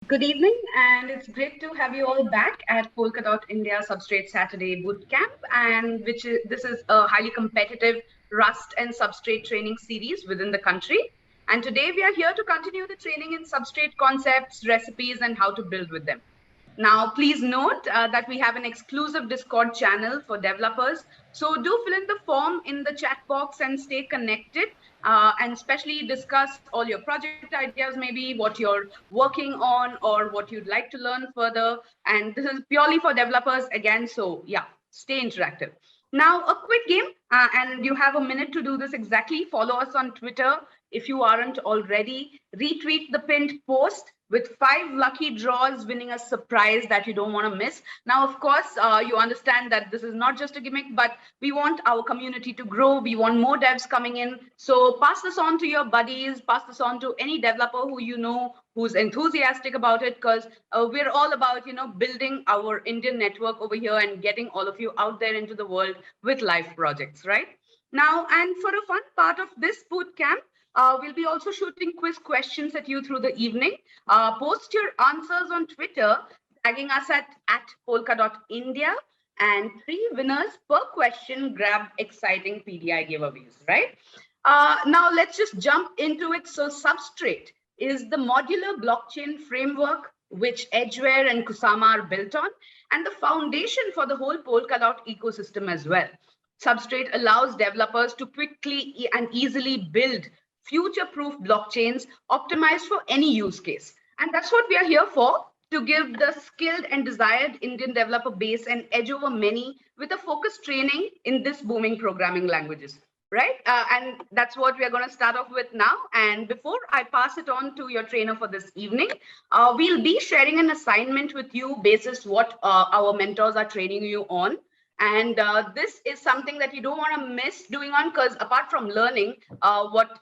Good evening, and it's great to have you all back at Polkadot India Substrate Saturday Bootcamp, and this is a highly competitive Rust and Substrate training series within the country. And today we are here to continue the training in substrate concepts, recipes, and how to build with them. Now, please note that we have an exclusive Discord channel for developers. So do fill in the form in the chat box and stay connected, and especially discuss all your project ideas, maybe what you're working on or what you'd like to learn further. And this is purely for developers again. So yeah, stay interactive. Now, a quick game, and you have a minute to do this exactly. Follow us on Twitter if you aren't already. Retweet the pinned post with 5 lucky draws winning a surprise that you don't want to miss. Now, of course, you understand that this is not just a gimmick, but we want our community to grow. We want more devs coming in. So pass this on to your buddies, pass this on to any developer who you know who's enthusiastic about it, because we're all about, building our Indian network over here and getting all of you out there into the world with live projects, right? Now, and for a fun part of this boot camp, we'll be also shooting quiz questions at you through the evening. Post your answers on Twitter, tagging us at Polkadot India, and 3 winners per question grab exciting PDI giveaways, right? Now, let's just jump into it. So Substrate is the modular blockchain framework which Edgeware and Kusama are built on, and the foundation for the whole Polkadot ecosystem as well. Substrate allows developers to quickly and easily build future-proof blockchains optimized for any use case. And that's what we are here for, to give the skilled and desired Indian developer base an edge over many with a focused training in this booming programming languages, right? And that's what we are going to start off with now. And before I pass it on to your trainer for this evening, we'll be sharing an assignment with you basis what our mentors are training you on. And this is something that you don't want to miss doing on, because apart from learning what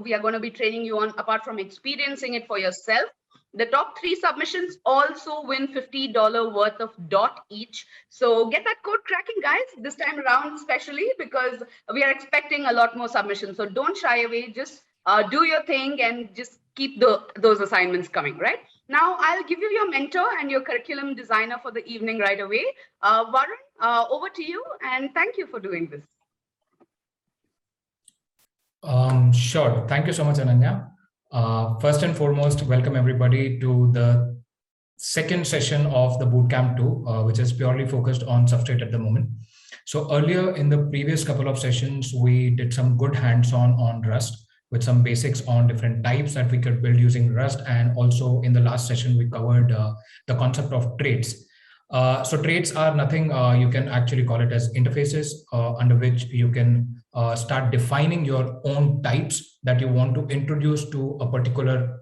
we are going to be training you on, apart from experiencing it for yourself, the top 3 submissions also win $50 worth of dot each. So get that code cracking, guys, this time around, especially because we are expecting a lot more submissions. So don't shy away, just do your thing and just keep those assignments coming, right? Now, I'll give you your mentor and your curriculum designer for the evening right away. Varun, over to you, and thank you for doing this. Sure. Thank you so much, Ananya. First and foremost, welcome everybody to the second session of the Bootcamp 2, which is purely focused on Substrate at the moment. So earlier in the previous couple of sessions, we did some good hands-on on Rust, with some basics on different types that we could build using Rust. And also in the last session, we covered the concept of traits. So traits are nothing, you can actually call it as interfaces under which you can start defining your own types that you want to introduce to a particular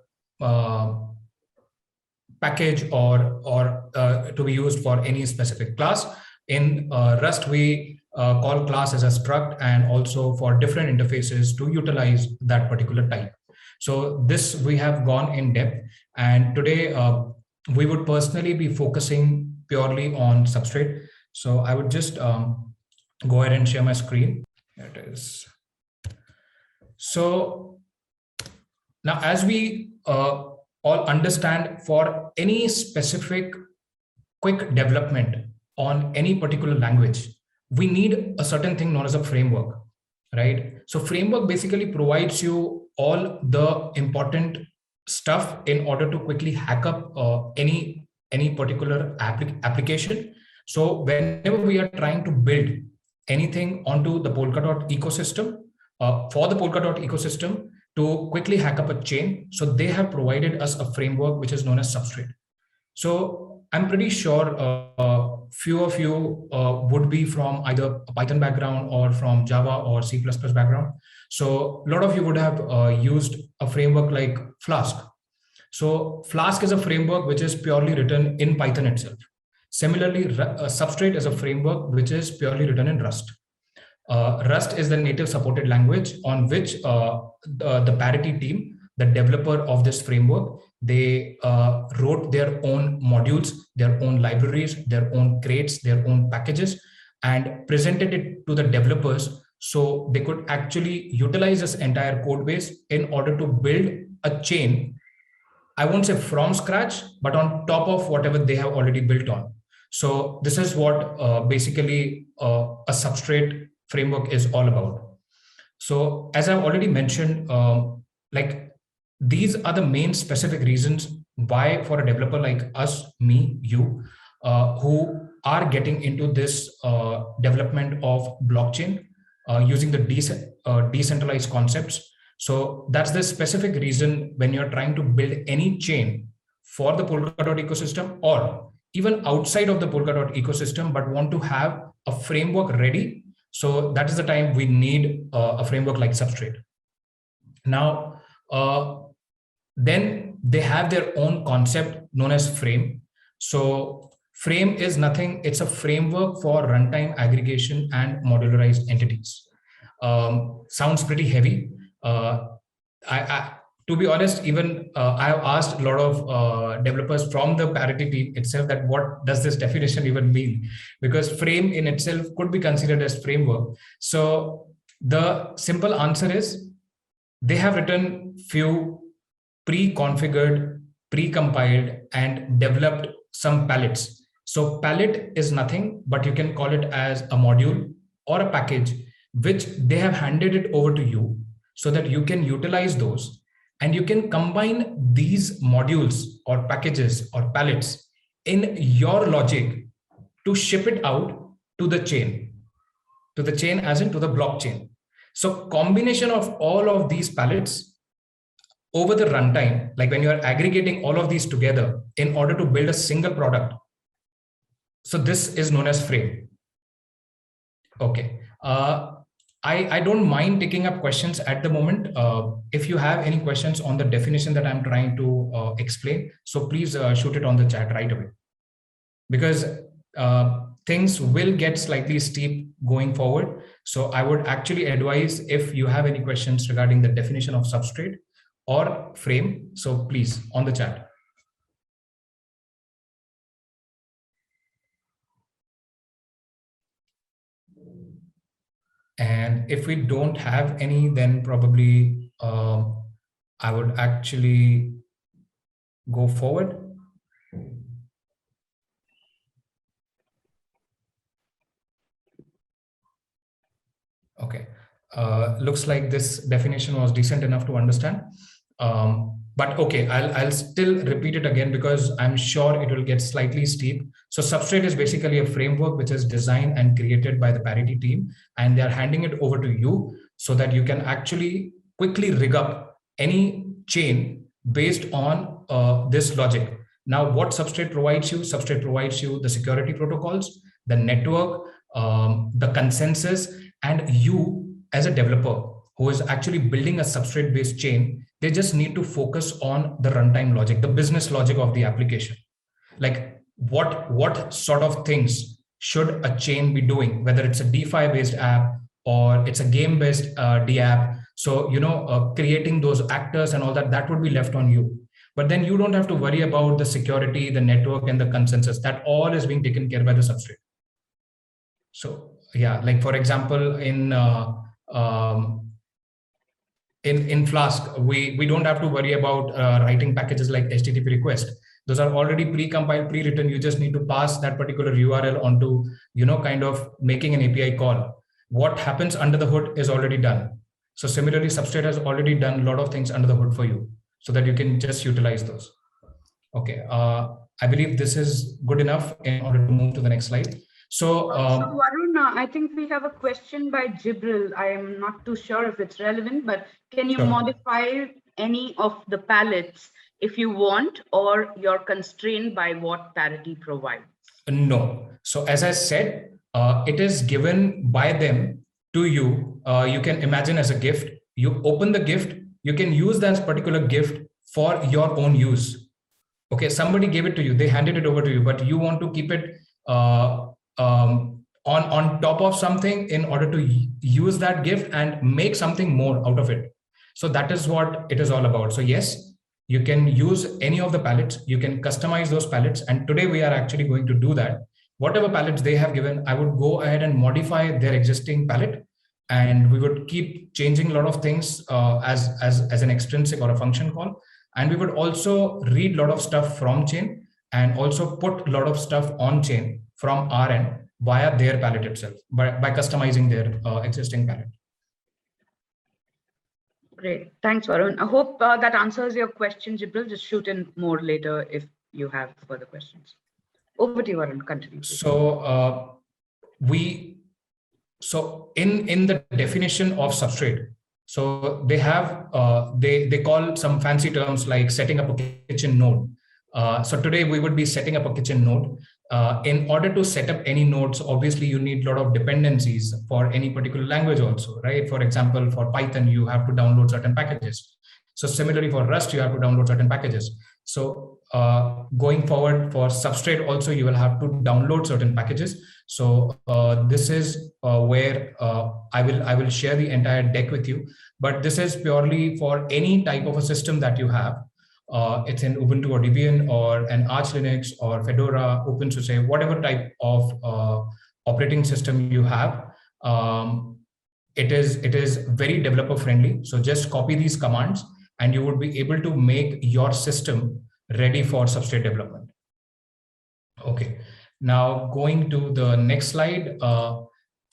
package or to be used for any specific class. In Rust, we call class as a struct, and also for different interfaces to utilize that particular type. So this we have gone in depth, and today we would personally be focusing purely on Substrate. So I would just go ahead and share my screen. There it is. So now, as we all understand, for any specific quick development on any particular language, we need a certain thing known as a framework, right? So framework basically provides you all the important stuff in order to quickly hack up any particular application. So whenever we are trying to build anything onto the Polkadot ecosystem, for the Polkadot ecosystem to quickly hack up a chain, so they have provided us a framework which is known as Substrate. So I'm pretty sure few of you would be from either a Python background or from Java or C++ background. So a lot of you would have used a framework like Flask. So Flask is a framework which is purely written in Python itself. Similarly, Substrate is a framework which is purely written in Rust. Rust is the native supported language on which the Parity team, the developer of this framework, they wrote their own modules, their own libraries, their own crates, their own packages, and presented it to the developers so they could actually utilize this entire code base in order to build a chain I won't say from scratch, but on top of whatever they have already built on. So this is what basically a substrate framework is all about. So as I've already mentioned, like these are the main specific reasons why for a developer like us, me, you, who are getting into this development of blockchain using the decentralized concepts. So that's the specific reason when you're trying to build any chain for the Polkadot ecosystem, or even outside of the Polkadot ecosystem, but want to have a framework ready. So that is the time we need a framework like Substrate. Now, then they have their own concept known as Frame. So Frame is nothing, it's a framework for runtime aggregation and modularized entities. Sounds pretty heavy. To be honest, even I have asked a lot of developers from the Parity team itself that what does this definition even mean? Because frame in itself could be considered as framework. So the simple answer is they have written few pre-configured, pre-compiled, and developed some pallets. So pallet is nothing, but you can call it as a module or a package, which they have handed it over to you so that you can utilize those. And you can combine these modules or packages or pallets in your logic to ship it out to the chain as in to the blockchain. So combination of all of these pallets over the runtime, like when you are aggregating all of these together in order to build a single product. So this is known as frame. Okay. I don't mind taking up questions at the moment. If you have any questions on the definition that I'm trying to explain, so please shoot it on the chat right away. Because things will get slightly steep going forward. So I would actually advise if you have any questions regarding the definition of substrate or frame, so please on the chat. And if we don't have any, then probably I would actually go forward. Okay, looks like this definition was decent enough to understand. But okay, I'll still repeat it again because I'm sure it will get slightly steep. So Substrate is basically a framework which is designed and created by the Parity team, and they're handing it over to you so that you can actually quickly rig up any chain based on this logic. Now, what Substrate provides you? Substrate provides you the security protocols, the network, the consensus, and you as a developer who is actually building a substrate-based chain, they just need to focus on the runtime logic, the business logic of the application. Like what sort of things should a chain be doing, whether it's a DeFi-based app or it's a game-based DApp. So, creating those actors and all that, that would be left on you. But then you don't have to worry about the security, the network, and the consensus. That all is being taken care by the substrate. So yeah, like for example, in Flask, we don't have to worry about writing packages like HTTP request. Those are already pre-compiled, pre-written. You just need to pass that particular URL onto, kind of making an API call. What happens under the hood is already done. So similarly, Substrate has already done a lot of things under the hood for you so that you can just utilize those. Okay, I believe this is good enough in order to move to the next slide. So Varun, I think we have a question by Jibril. I am not too sure if it's relevant, but can you modify any of the pallets if you want, or you're constrained by what Parity provides? No. So as I said, it is given by them to you. You can imagine as a gift. You open the gift. You can use that particular gift for your own use. Okay, somebody gave it to you. They handed it over to you, but you want to keep it on top of something in order to use that gift and make something more out of it. So that is what it is all about. So yes, you can use any of the pallets. You can customize those pallets. And today we are actually going to do that. Whatever pallets they have given, I would go ahead and modify their existing pallet. And we would keep changing a lot of things as an extrinsic or a function call. And we would also read a lot of stuff from chain and also put a lot of stuff on chain from our end via their pallet itself by customizing their existing pallet. Great. Thanks, Varun. I hope that answers your question, Jibril. Just shoot in more later if you have further questions. Over to you, Varun. Continue. So in the definition of substrate, so they have they call some fancy terms like setting up a kitchen node. So today we would be setting up a kitchen node. In order to set up any nodes, obviously you need a lot of dependencies for any particular language also, right? For example, for Python, you have to download certain packages. So similarly for Rust, you have to download certain packages. So going forward for Substrate also, you will have to download certain packages. So this is where I will share the entire deck with you, but this is purely for any type of a system that you have. It's in Ubuntu or Debian or an Arch Linux or Fedora, OpenSUSE, whatever type of operating system you have. It is very developer friendly. So just copy these commands and you would be able to make your system ready for Substrate development. Okay, now going to the next slide,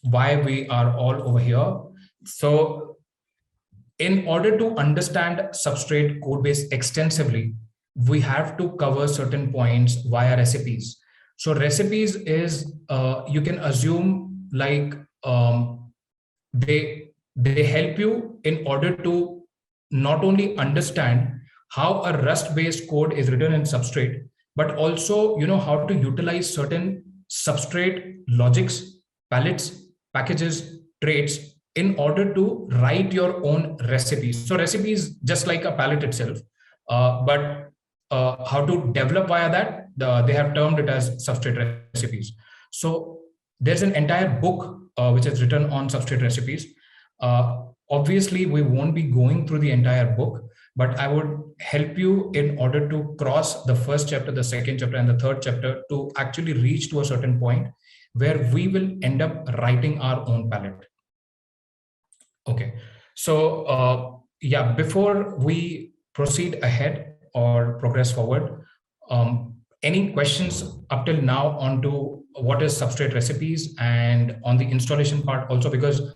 why we are all over here. So in order to understand Substrate codebase extensively, we have to cover certain points via recipes. So recipes is, you can assume like they help you in order to not only understand how a Rust-based code is written in Substrate, but also how to utilize certain Substrate logics, pallets, packages, traits in order to write your own recipes. So recipes just like a pallet itself, but how to develop via that, they have termed it as Substrate recipes. So there's an entire book which is written on Substrate recipes. Obviously, we won't be going through the entire book, but I would help you in order to cross the first chapter, the second chapter, and the third chapter to actually reach to a certain point where we will end up writing our own palette. Okay, so yeah, before we proceed ahead or progress forward, any questions up till now onto what is Substrate recipes and on the installation part also, because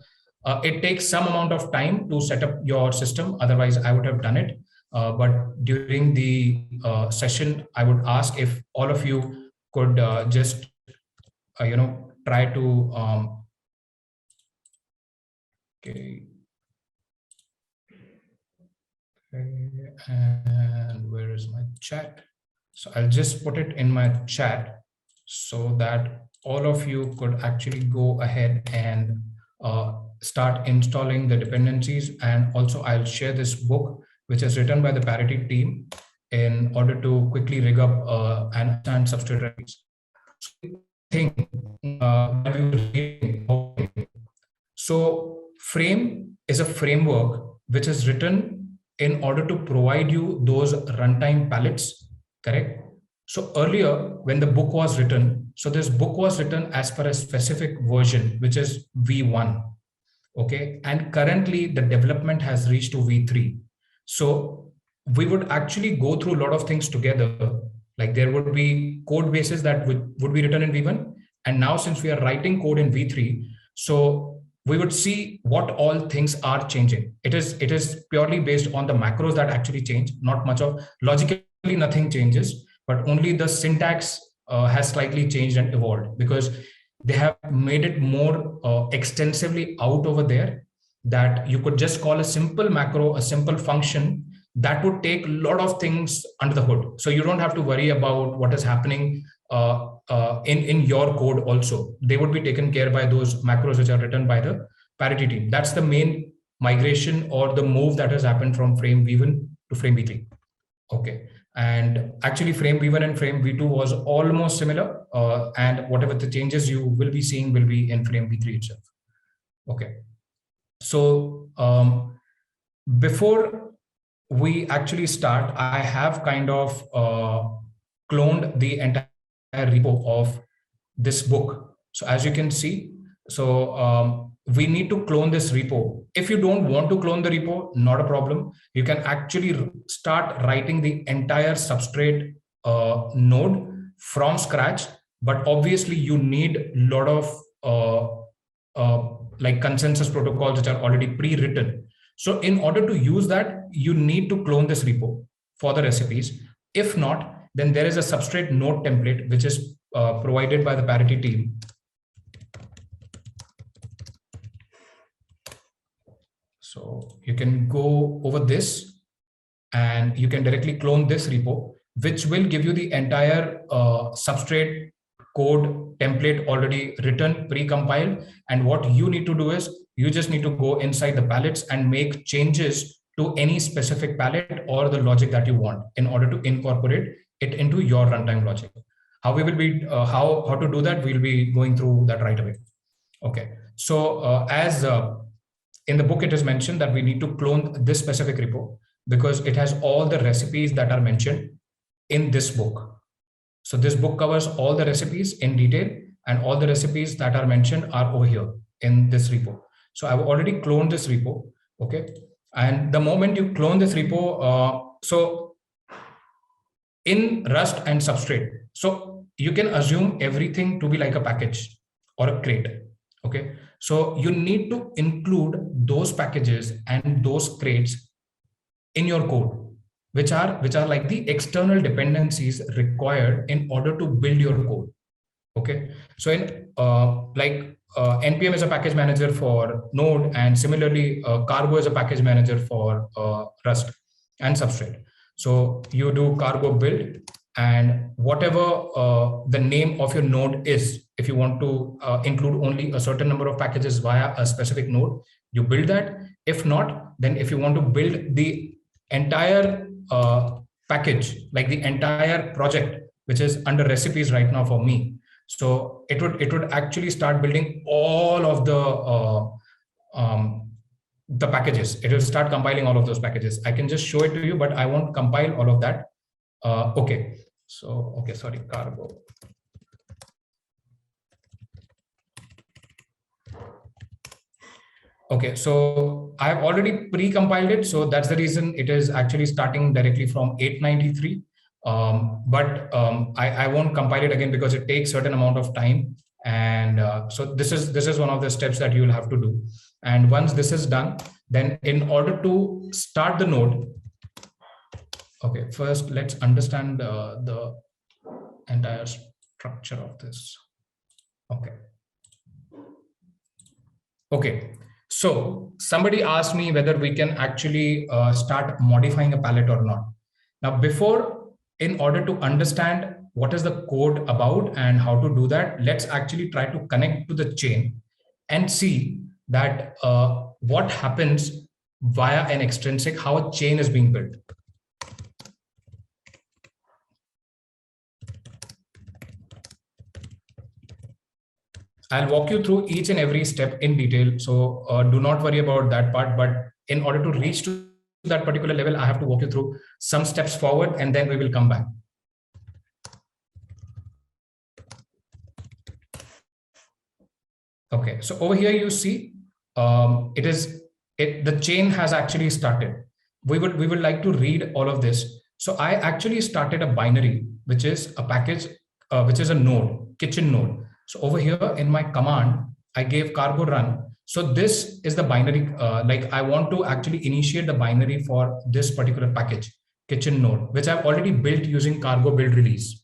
it takes some amount of time to set up your system. Otherwise, I would have done it. But during the session, I would ask if all of you could just, try to, okay. And where is my chat? So I'll just put it in my chat so that all of you could actually go ahead and start installing the dependencies. And also I'll share this book, which is written by the Parity team in order to quickly rig up and understand Substrate recipes. So Frame is a framework which is written in order to provide you those runtime pallets, correct? So earlier when the book was written, so this book was written as per a specific version, which is V1. Okay, and currently the development has reached to V3. So we would actually go through a lot of things together. Like there would be code bases that would be written in V1. And now since we are writing code in V3, so we would see what all things are changing. It is purely based on the macros that actually change, not much of logically nothing changes, but only the syntax has slightly changed and evolved because they have made it more extensively out over there that you could just call a simple macro, a simple function that would take a lot of things under the hood. So you don't have to worry about what is happening in your code also. They would be taken care by those macros which are written by the Parity team. That's the main migration or the move that has happened from Frame V1 to Frame V3. Okay. And actually Frame V1 and Frame V2 was almost similar. And whatever the changes you will be seeing will be in Frame V3 itself. Okay. So before we actually start, I have kind of cloned the entire repo of this book. So as you can see, so we need to clone this repo. If you don't want to clone the repo, not a problem. You can actually start writing the entire Substrate node from scratch, but obviously you need a lot of like consensus protocols which are already pre-written. So in order to use that, you need to clone this repo for the recipes. If not, then there is a Substrate node template which is provided by the Parity team. So you can go over this and you can directly clone this repo, which will give you the entire Substrate code template already written, pre-compiled. And what you need to do is you just need to go inside the pallets and make changes to any specific pallet or the logic that you want in order to incorporate it into your runtime logic. How we will be how to do that, we'll be going through that right away. Okay, so as in the book, it is mentioned that we need to clone this specific repo because it has all the recipes that are mentioned in this book. So this book covers all the recipes in detail, and all the recipes that are mentioned are over here in this repo. So I've already cloned this repo. Okay. And the moment you clone this repo, so in Rust and Substrate, so you can assume everything to be like a package or a crate. Okay. So you need to include those packages and those crates in your code, which are like the external dependencies required in order to build your code. Okay. So in npm is a package manager for Node, and similarly Cargo is a package manager for Rust and Substrate. So you do cargo build, and whatever the name of your node is, if you want to include only a certain number of packages via a specific node, you build that. If not, then if you want to build the entire package, like the entire project, which is under recipes right now for me, so it would actually start building all of the packages. It will start compiling all of those packages. I can just show it to you, but I won't compile all of that. Okay. So, okay, sorry, cargo. Okay, so I've already pre-compiled it. So that's the reason it is actually starting directly from 893. I won't compile it again because it takes certain amount of time. And so this is one of the steps that you will have to do. And once this is done, then in order to start the node, okay, first let's understand the entire structure of this. Okay. Okay. So somebody asked me whether we can actually start modifying a pallet or not. Now, in order to understand what is the code about and how to do that, let's actually try to connect to the chain and see that what happens via an extrinsic, how a chain is being built. I'll walk you through each and every step in detail. So do not worry about that part. But in order to reach to that particular level, I have to walk you through some steps forward, and then we will come back. Okay, so over here you see the chain has actually started. We would like to read all of this. So I actually started a binary, which is a package, which is a node, kitchen node. So over here in my command, I gave cargo run. So this is the binary, like I want to actually initiate the binary for this particular package, kitchen node, which I've already built using cargo build release,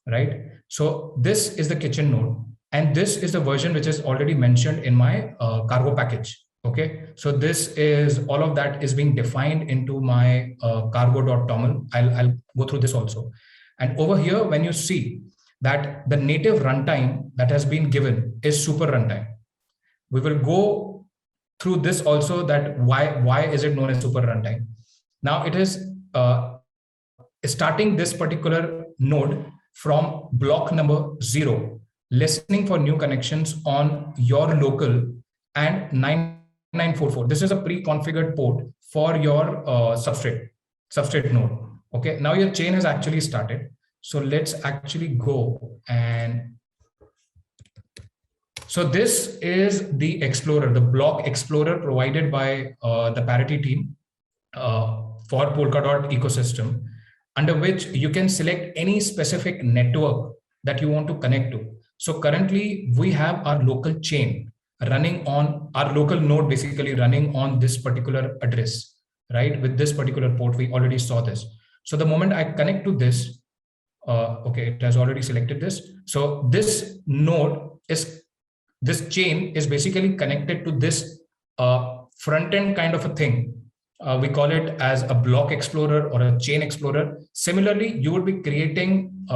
right? So this is the kitchen node. And this is the version which is already mentioned in my cargo package. Okay, so this is all of that is being defined into my cargo.toml. I'll go through this also. And over here, when you see that the native runtime that has been given is super runtime, we will go through this also, that why is it known as super runtime. Now it is starting this particular node from block number 0, listening for new connections on your local and 9944. This is a pre-configured port for your substrate node. Okay, now your chain has actually started. So let's actually go and So this is the Explorer, the block Explorer provided by the Parity team for Polkadot ecosystem, under which you can select any specific network that you want to connect to. So currently we have our local chain running on our local node, basically running on this particular address, right? With this particular port, we already saw this. So the moment I connect to this, okay, it has already selected this. So this node is, this chain is basically connected to this front end kind of a thing. We call it as a block explorer or a chain explorer. Similarly, you would be creating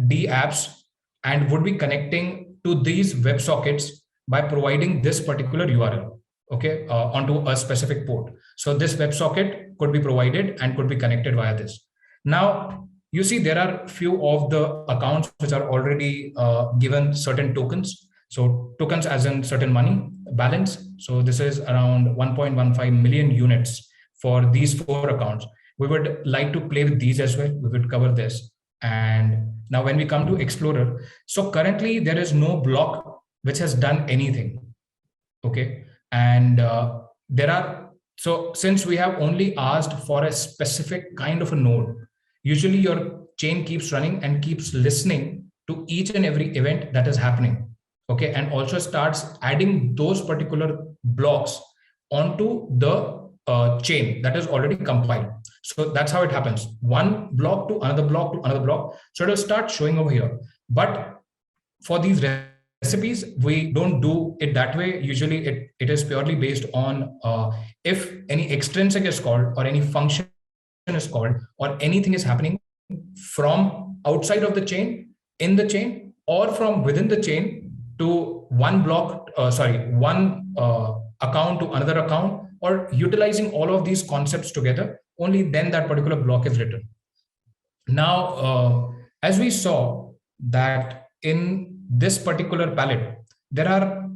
D apps and would be connecting to these WebSockets by providing this particular URL, okay, onto a specific port. So this WebSocket could be provided and could be connected via this. Now, you see there are few of the accounts which are already given certain tokens. So tokens as in certain money balance. So this is around 1.15 million units for these 4 accounts. We would like to play with these as well. We would cover this. And now when we come to Explorer, so currently there is no block which has done anything. Okay. And there are, so since we have only asked for a specific kind of a node, usually your chain keeps running and keeps listening to each and every event that is happening. Okay, and also starts adding those particular blocks onto the chain that is already compiled. So that's how it happens. One block to another block to another block. So it will start showing over here. But for these recipes, we don't do it that way. Usually it is purely based on if any extrinsic is called or any function is called or anything is happening from outside of the chain, in the chain, or from within the chain to one block, one account to another account, or utilizing all of these concepts together, only then that particular block is written. Now, as we saw that in this particular palette, there are,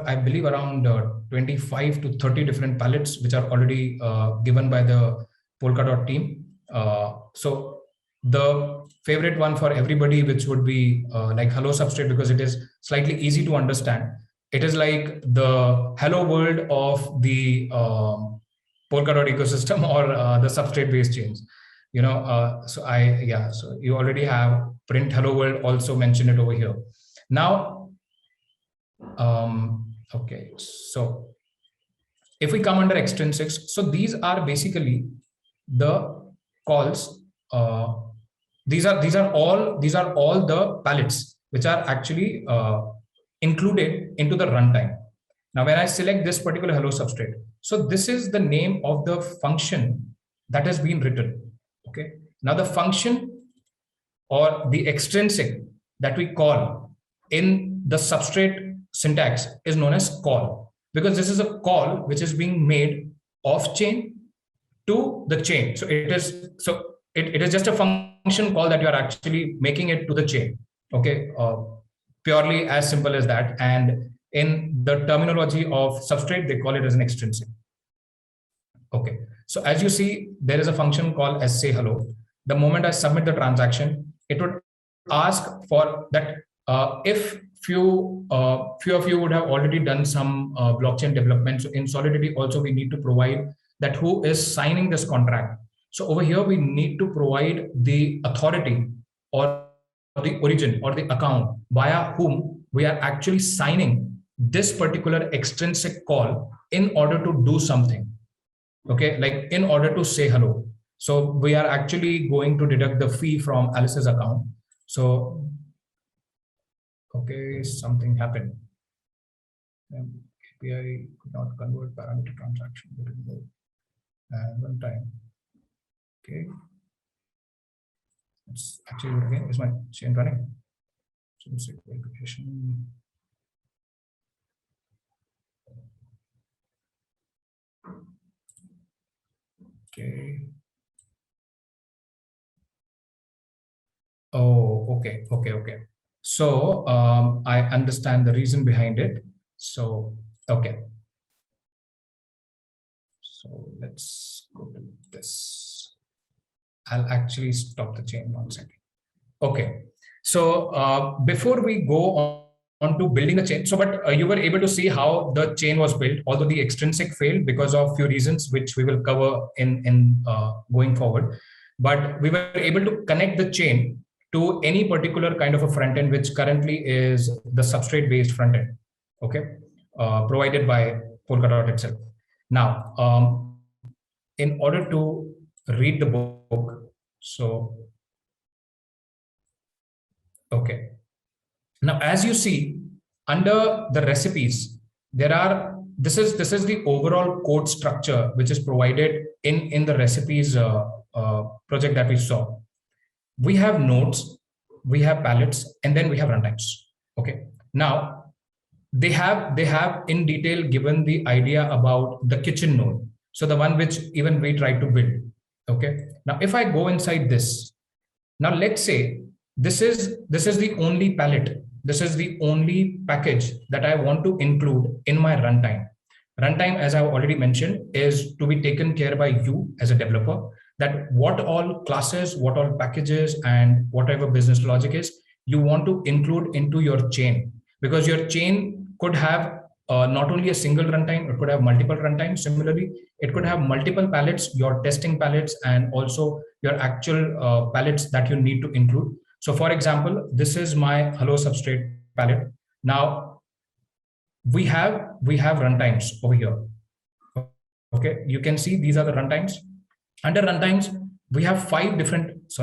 I believe, around 25 to 30 different palettes which are already given by the Polkadot team. So the favorite one for everybody, which would be like Hello Substrate, because it is slightly easy to understand. It is like the hello world of the Polkadot ecosystem or the substrate based chains. You know, so you already have print hello world also mentioned it over here. Now, okay, so if we come under extrinsics, so these are basically the calls. These are all the palettes which are actually included into the runtime. Now, when I select this particular hello substrate, so this is the name of the function that has been written. Okay. Now the function or the extrinsic that we call in the substrate syntax is known as call, because this is a call which is being made off chain to the chain. So it is just a function call that you are actually making it to the chain. Okay, purely as simple as that. And in the terminology of substrate, they call it as an extrinsic. Okay, so as you see, there is a function called as say hello. The moment I submit the transaction, it would ask for that. If few of you would have already done some blockchain development, so in Solidity also we need to provide that who is signing this contract. So over here, we need to provide the authority or the origin or the account via whom we are actually signing this particular extrinsic call in order to do something. Okay, like in order to say hello. So we are actually going to deduct the fee from Alice's account. So, okay, something happened. API could not convert parameter transaction and runtime. Okay, it's actually again, is my chain running? Verification. Okay. Oh, okay. So I understand the reason behind it. So, okay. So let's go to this. I'll actually stop the chain 1 second. Okay. So before we go on to building the chain. So, but you were able to see how the chain was built, although the extrinsic failed because of few reasons, which we will cover in going forward. But we were able to connect the chain to any particular kind of a front end, which currently is the substrate based front end, okay, provided by Polkadot itself. Now, in order to read the book, so, okay. Now, as you see, under the recipes, there are, this is the overall code structure which is provided in the recipes project that we saw. We have nodes, we have pallets, and then we have runtimes. Okay. Now, they have in detail given the idea about the kitchen node. So the one which even we try to build. Okay. Now, if I go inside this, now let's say this is the only pallet. This is the only package that I want to include in my runtime. Runtime, as I've already mentioned, is to be taken care by you as a developer, that what all classes, what all packages, and whatever business logic is, you want to include into your chain, because your chain could have not only a single runtime, it could have multiple runtimes. Similarly, it could have multiple pallets, your testing pallets, and also your actual pallets that you need to include. So for example, this is my Hello Substrate palette. Now we have runtimes over here. Okay, you can see these are the runtimes. Under runtimes, we have five different types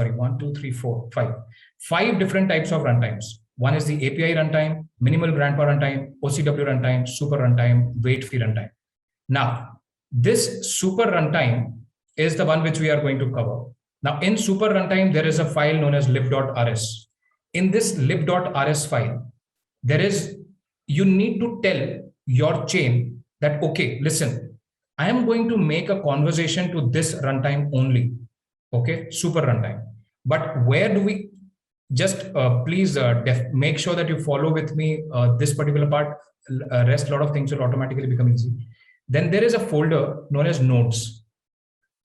of runtimes. One is the API runtime, minimal grandpa runtime, OCW runtime, super runtime, wait free runtime. Now, this super runtime is the one which we are going to cover. Now, in super runtime, there is a file known as lib.rs. In this lib.rs file, you need to tell your chain that, okay, listen, I am going to make a conversation to this runtime only, okay, super runtime. But where do we just please make sure that you follow with me this particular part. Rest, a lot of things will automatically become easy. Then there is a folder known as nodes.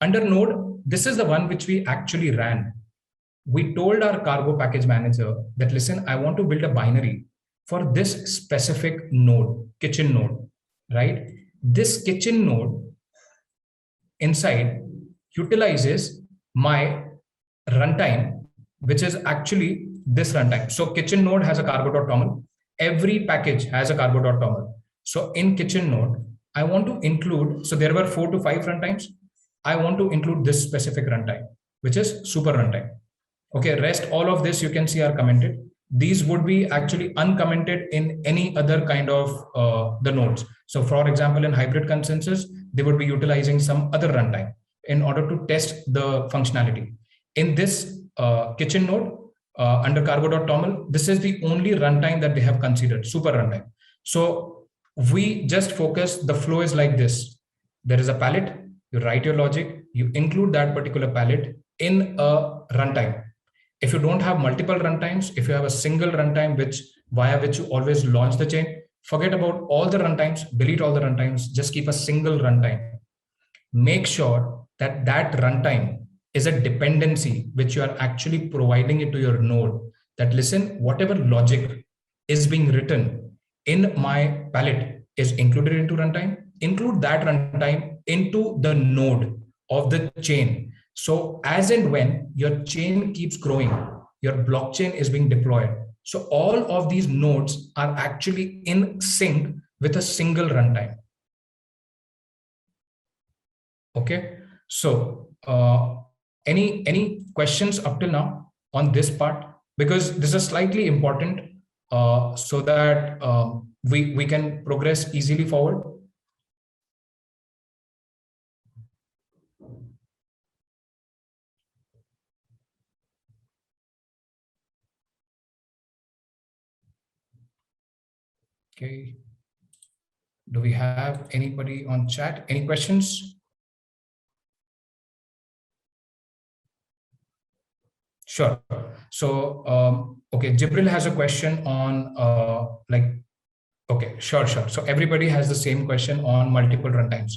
Under node, this is the one which we actually ran. We told our cargo package manager that, listen, I want to build a binary for this specific node, kitchen node, right? This kitchen node inside utilizes my runtime, which is actually this runtime. So kitchen node has a cargo.toml. Every package has a cargo.toml. So in kitchen node, I want to include, so there were 4 to 5 runtimes. I want to include this specific runtime, which is super runtime. Okay, rest all of this you can see are commented. These would be actually uncommented in any other kind of the nodes. So for example, in hybrid consensus, they would be utilizing some other runtime in order to test the functionality. In this kitchen node under cargo.toml, this is the only runtime that they have considered, super runtime. So we just focus, the flow is like this. There is a pallet, you write your logic, you include that particular pallet in a runtime. If you don't have multiple runtimes, if you have a single runtime via which you always launch the chain, forget about all the runtimes, delete all the runtimes, just keep a single runtime. Make sure that that runtime is a dependency which you are actually providing it to your node, that listen, whatever logic is being written in my palette is included into runtime, include that runtime into the node of the chain. So as and when your chain keeps growing, your blockchain is being deployed. So all of these nodes are actually in sync with a single runtime. Okay. So any questions up till now on this part? Because this is slightly important so that we can progress easily forward. Okay. Do we have anybody on chat? Any questions? Sure. So, okay, Jibril has a question on okay, sure. So everybody has the same question on multiple runtimes.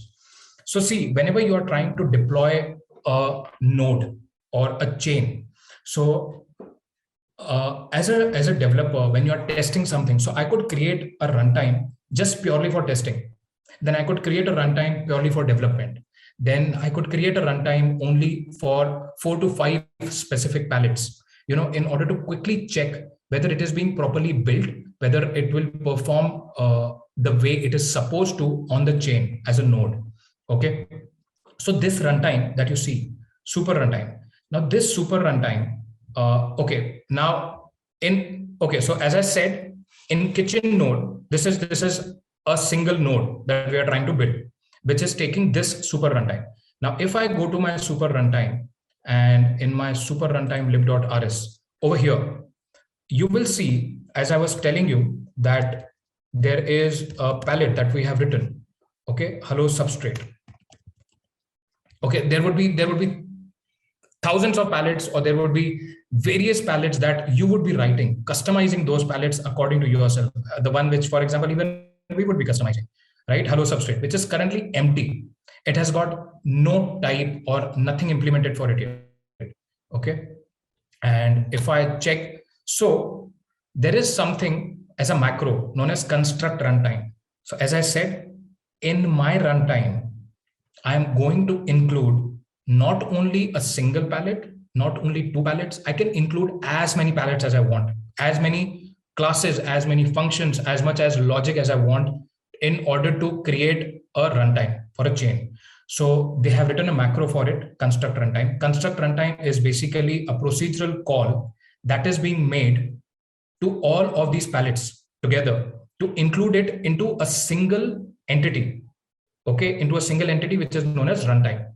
So see, whenever you are trying to deploy a node or a chain, so as a developer, when you're testing something, so I could create a runtime just purely for testing. Then I could create a runtime purely for development. Then I could create a runtime only for 4 to 5 specific palettes, in order to quickly check whether it is being properly built, whether it will perform the way it is supposed to on the chain as a node. Okay. So this runtime that you see, super runtime. Now this super runtime, okay. Now so as I said, in kitchen node, this is a single node that we are trying to build, which is taking this super runtime. Now, if I go to my super runtime and in my super runtime lib.rs over here, you will see, as I was telling you, that there is a palette that we have written. Okay, hello substrate. Okay, there would be thousands of palettes, or there would be various palettes that you would be writing, customizing those palettes according to yourself. The one which, for example, even we would be customizing, right? Hello substrate, which is currently empty. It has got no type or nothing implemented for it yet. Okay. And if I check, so there is something as a macro known as construct runtime. So as I said, in my runtime, I am going to include not only a single palette, not only 2 palettes. I can include as many palettes as I want, as many classes, as many functions, as much as logic as I want, in order to create a runtime for a chain. So they have written a macro for it, construct runtime. Construct runtime is basically a procedural call that is being made to all of these palettes together to include it into a single entity. Okay, into a single entity, which is known as runtime.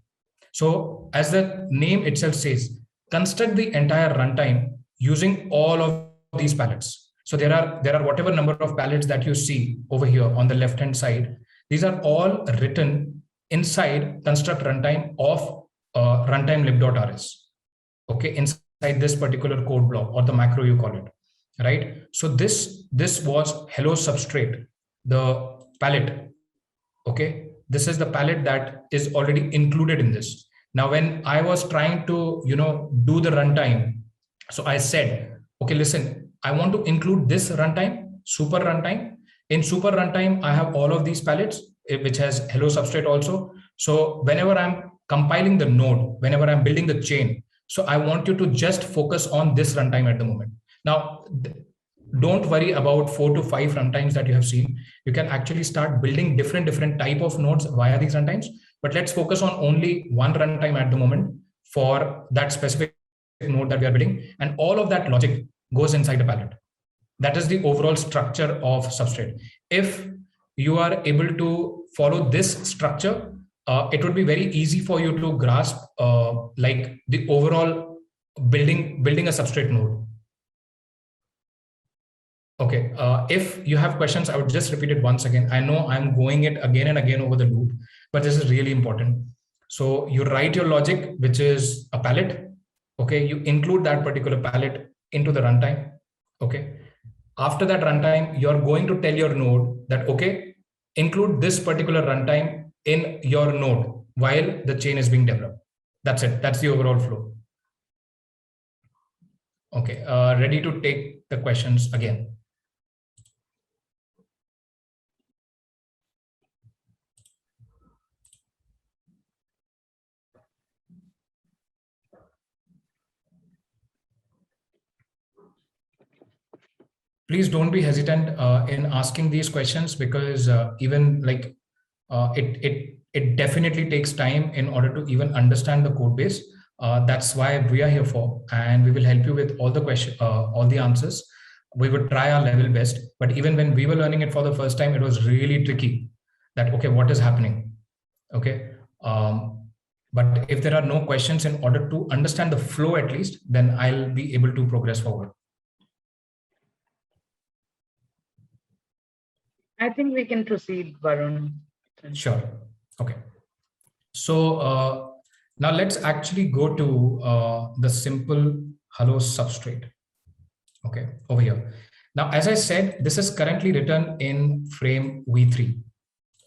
So as the name itself says, construct the entire runtime using all of these palettes. So there are whatever number of palettes that you see over here on the left hand side. These are all written inside construct runtime of runtime lib.rs. Okay, inside this particular code block, or the macro you call it, right? So this was hello substrate, the palette. Okay, this is the palette that is already included in this. Now, when I was trying to, do the runtime, so I said, okay, listen, I want to include this runtime, super runtime. In super runtime, I have all of these palettes, which has hello substrate also. So whenever I'm compiling the node, whenever I'm building the chain, so I want you to just focus on this runtime at the moment. Now, don't worry about 4 to 5 runtimes that you have seen. You can actually start building different type of nodes via these runtimes, but let's focus on only one runtime at the moment for that specific node that we are building, and all of that logic goes inside the palette. That is the overall structure of Substrate. If you are able to follow this structure, it would be very easy for you to grasp like the overall building a Substrate node. Okay, if you have questions, I would just repeat it once again. I know I'm going it again and again over the loop, but this is really important. So you write your logic, which is a palette. Okay, you include that particular palette into the runtime. Okay, after that runtime, you're going to tell your node that, okay, include this particular runtime in your node while the chain is being developed. That's it. That's the overall flow. Okay, ready to take the questions again. Please don't be hesitant in asking these questions, because even like it definitely takes time in order to even understand the code base. That's why we are here for, and we will help you with all the questions, all the answers. We would try our level best, but even when we were learning it for the first time, it was really tricky. That okay, what is happening? Okay, but if there are no questions, in order to understand the flow at least, then I'll be able to progress forward. I think we can proceed, Varun. Sure. Okay. So now let's actually go to the simple hello substrate. Okay, over here. Now, as I said, this is currently written in frame v3.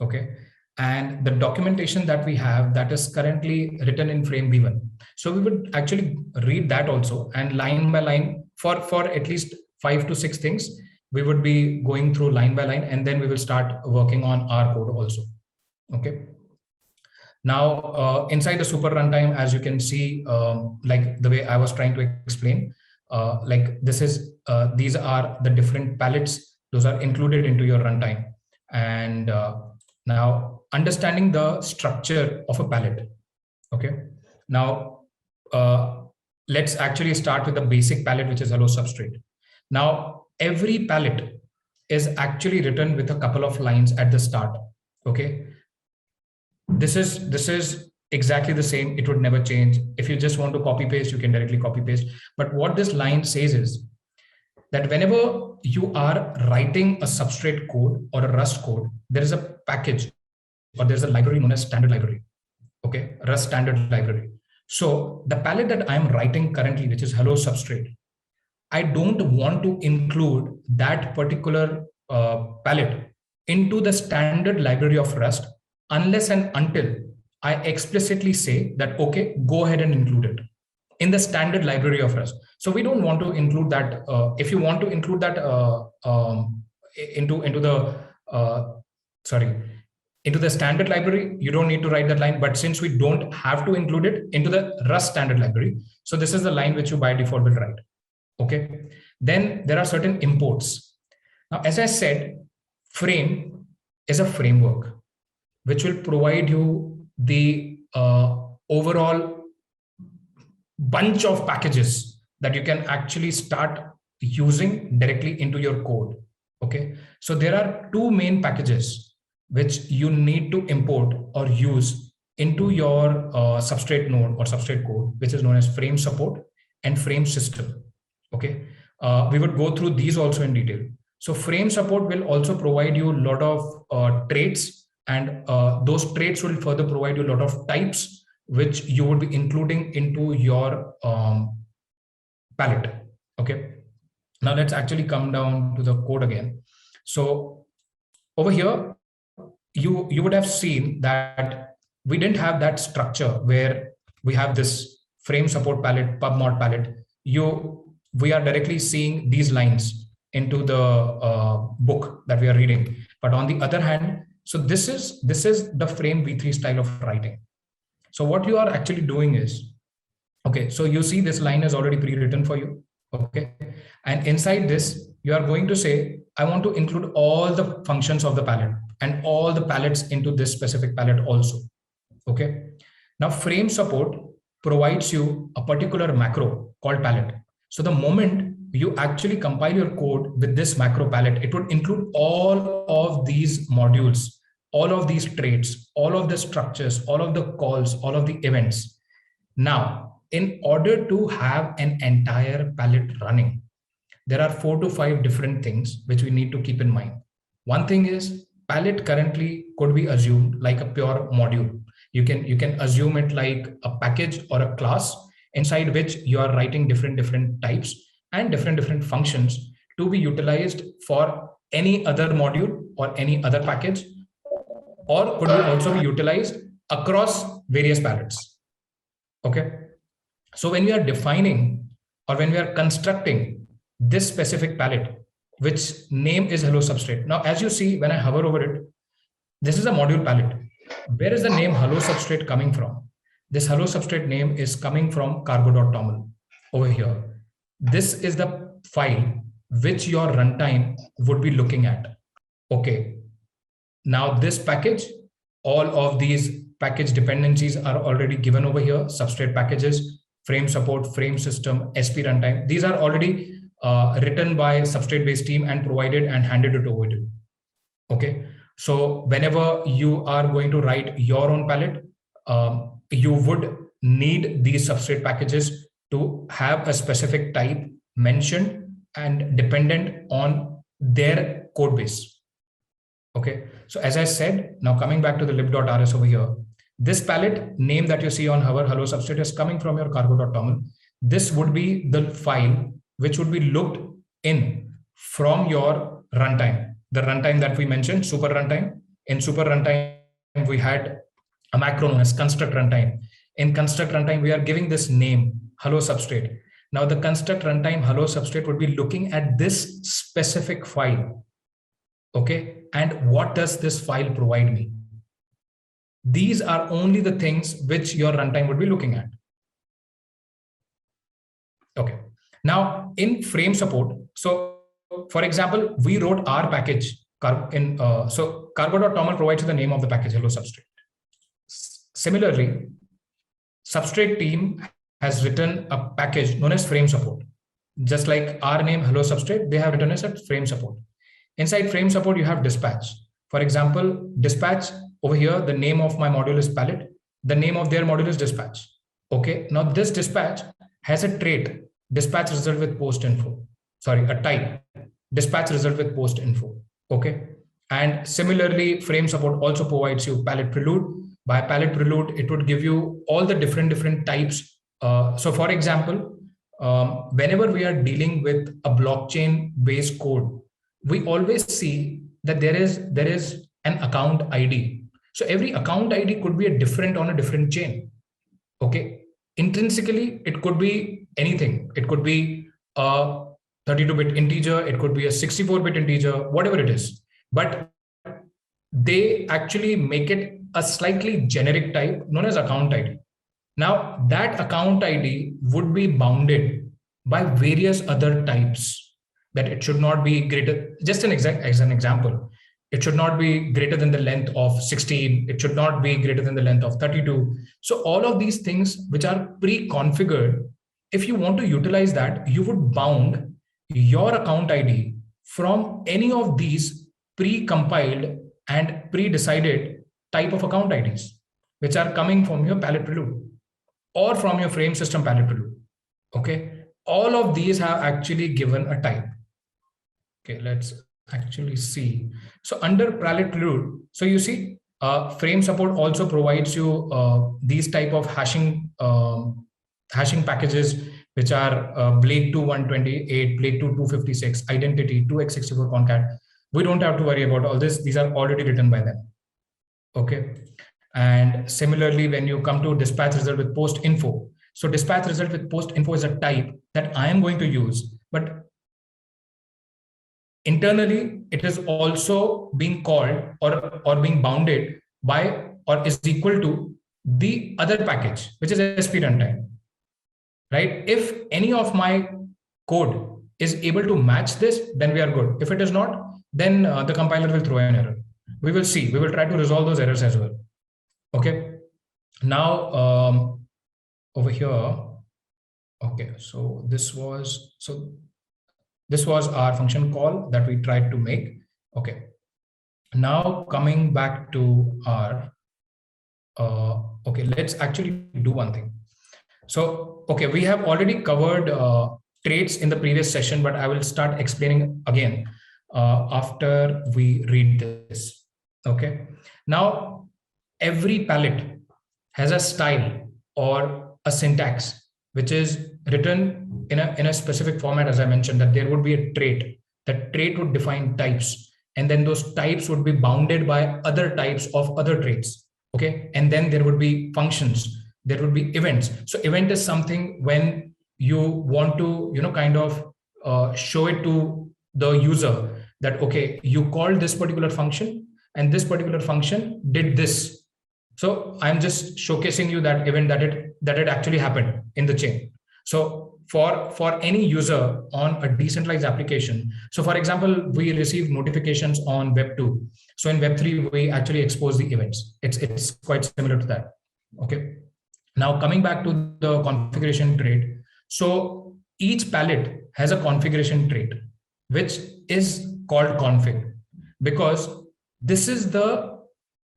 Okay, and the documentation that we have, that is currently written in frame v1. So we would actually read that also, and line by line for at least 5 to 6 things, we would be going through line by line, and then we will start working on our code also. Okay. Now, inside the super runtime, as you can see, like the way I was trying to explain, like this is, these are the different palettes. Those are included into your runtime. And now understanding the structure of a pallet. Okay. Now, let's actually start with the basic pallet, which is hello substrate. Now, every pallet is actually written with a couple of lines at the start. Okay. This is exactly the same. It would never change. If you just want to copy paste, you can directly copy paste. But what this line says is that whenever you are writing a substrate code or a Rust code, there is a package or there's a library known as standard library. Okay, Rust standard library. So the palette that I'm writing currently, which is hello substrate, I don't want to include that particular palette into the standard library of Rust unless and until I explicitly say that, okay, go ahead and include it in the standard library of Rust. So we don't want to include that. If you want to include that into the standard library, you don't need to write that line. But since we don't have to include it into the Rust standard library, so this is the line which you by default will write. Okay. Then there are certain imports. Now, as I said, frame is a framework which will provide you the overall bunch of packages that you can actually start using directly into your code. Okay. So there are two main packages which you need to import or use into your substrate node or substrate code, which is known as frame support and frame system. Okay. We would go through these also in detail. So frame support will also provide you a lot of traits, and those traits will further provide you a lot of types which you would be including into your palette. Okay. Now let's actually come down to the code again. So over here, you would have seen that we didn't have that structure where we have this frame support palette, pub mod palette. We are directly seeing these lines into the book that we are reading. But on the other hand, so this is the frame v3 style of writing. So what you are actually doing is, okay, so you see this line is already pre-written for you. Okay. And inside this, you are going to say, I want to include all the functions of the palette and all the palettes into this specific palette also. Okay. Now frame support provides you a particular macro called palette. So the moment you actually compile your code with this macro palette, it would include all of these modules, all of these traits, all of the structures, all of the calls, all of the events. Now, in order to have an entire palette running, there are 4 to 5 different things which we need to keep in mind. One thing is, palette currently could be assumed like a pure module. You can assume it like a package or a class inside which you are writing different types and different functions to be utilized for any other module or any other package, or could also be utilized across various palettes. Okay. So when we are defining or when we are constructing this specific palette, which name is hello substrate. Now, as you see, when I hover over it, this is a module palette. Where is the name hello substrate coming from? This hello substrate name is coming from cargo.toml over here. This is the file which your runtime would be looking at. Okay. Now this package, all of these package dependencies are already given over here. Substrate packages, frame support, frame system, SP runtime. These are already written by substrate based team and provided and handed it over to you. Okay. So whenever you are going to write your own palette, you would need these substrate packages to have a specific type mentioned and dependent on their code base. Okay. So as I said, now coming back to the lib.rs over here, this palette name that you see on our hello substrate is coming from your cargo.toml. This would be the file which would be looked in from your runtime. The runtime that we mentioned, super runtime. In super runtime, we had a macro known as construct runtime. In construct runtime, we are giving this name, hello substrate. Now the construct runtime hello substrate would be looking at this specific file. Okay, and what does this file provide me? These are only the things which your runtime would be looking at. Okay, now in frame support, so for example, we wrote our package in so cargo.toml provides you the name of the package hello substrate. Similarly, substrate team has written a package known as frame support. Just like our name hello substrate, they have written as a frame support. Inside frame support, you have dispatch. For example, dispatch over here, the name of my module is pallet. The name of their module is dispatch. Okay, now this dispatch has a trait, dispatch result with post info. Sorry, a type, dispatch result with post info. Okay, and similarly, frame support also provides you pallet prelude. By pallet prelude, it would give you all the different types. So for example, whenever we are dealing with a blockchain based code, we always see that there is an account ID. So every account ID could be a different on a different chain. Okay, intrinsically it could be anything. It could be a 32-bit integer, it could be a 64-bit integer, whatever it is. But they actually make it a slightly generic type known as account ID. Now that account ID would be bounded by various other types. That it should not be greater, just as an example, it should not be greater than the length of 16, it should not be greater than the length of 32. So all of these things which are pre-configured, if you want to utilize that, you would bound your account ID from any of these pre-compiled and pre-decided type of account IDs, which are coming from your pallet prelude or from your frame system pallet prelude. Okay, all of these have actually given a type. Okay, let's actually see. So under pallet prelude, so you see frame support also provides you these type of hashing packages, which are Blake 2 128, Blake 2 256, identity 2x64 concat. We don't have to worry about all this. These are already written by them. Okay. And similarly, when you come to dispatch result with post info, so dispatch result with post info is a type that I am going to use, but internally, it is also being called or being bounded by or is equal to the other package, which is SP runtime, right? If any of my code is able to match this, then we are good. If it is not, then the compiler will throw an error. We will see. We will try to resolve those errors as well. Okay. Now over here. Okay. So this was our function call that we tried to make. Okay. Now coming back to our, okay, let's actually do one thing. So, okay, we have already covered traits in the previous session, but I will start explaining again after we read this. Okay. Now, every pallet has a style or a syntax, which is written in a specific format. As I mentioned, that there would be a trait. That trait would define types, and then those types would be bounded by other types of other traits. Okay, and then there would be functions. There would be events. So event is something when you want to, kind of show it to the user that, okay, you called this particular function and this particular function did this. So I'm just showcasing you that event that it actually happened in the chain. So for any user on a decentralized application, so for example, we receive notifications on Web 2. So in Web 3, we actually expose the events. It's quite similar to that. Okay. Now coming back to the configuration trait. So each pallet has a configuration trait, which is called config, because this is the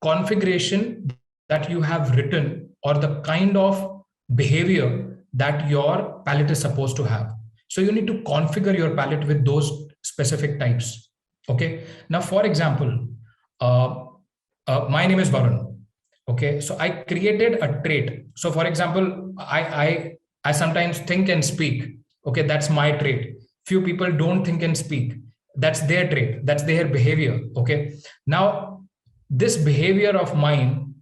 configuration that you have written or the kind of behavior that your pallet is supposed to have. So you need to configure your pallet with those specific types. Okay. Now, for example, my name is Varun. Okay. So I created a trait. So for example, I sometimes think and speak. Okay. That's my trait. Few people don't think and speak. That's their trait. That's their behavior. Okay. Now, this behavior of mine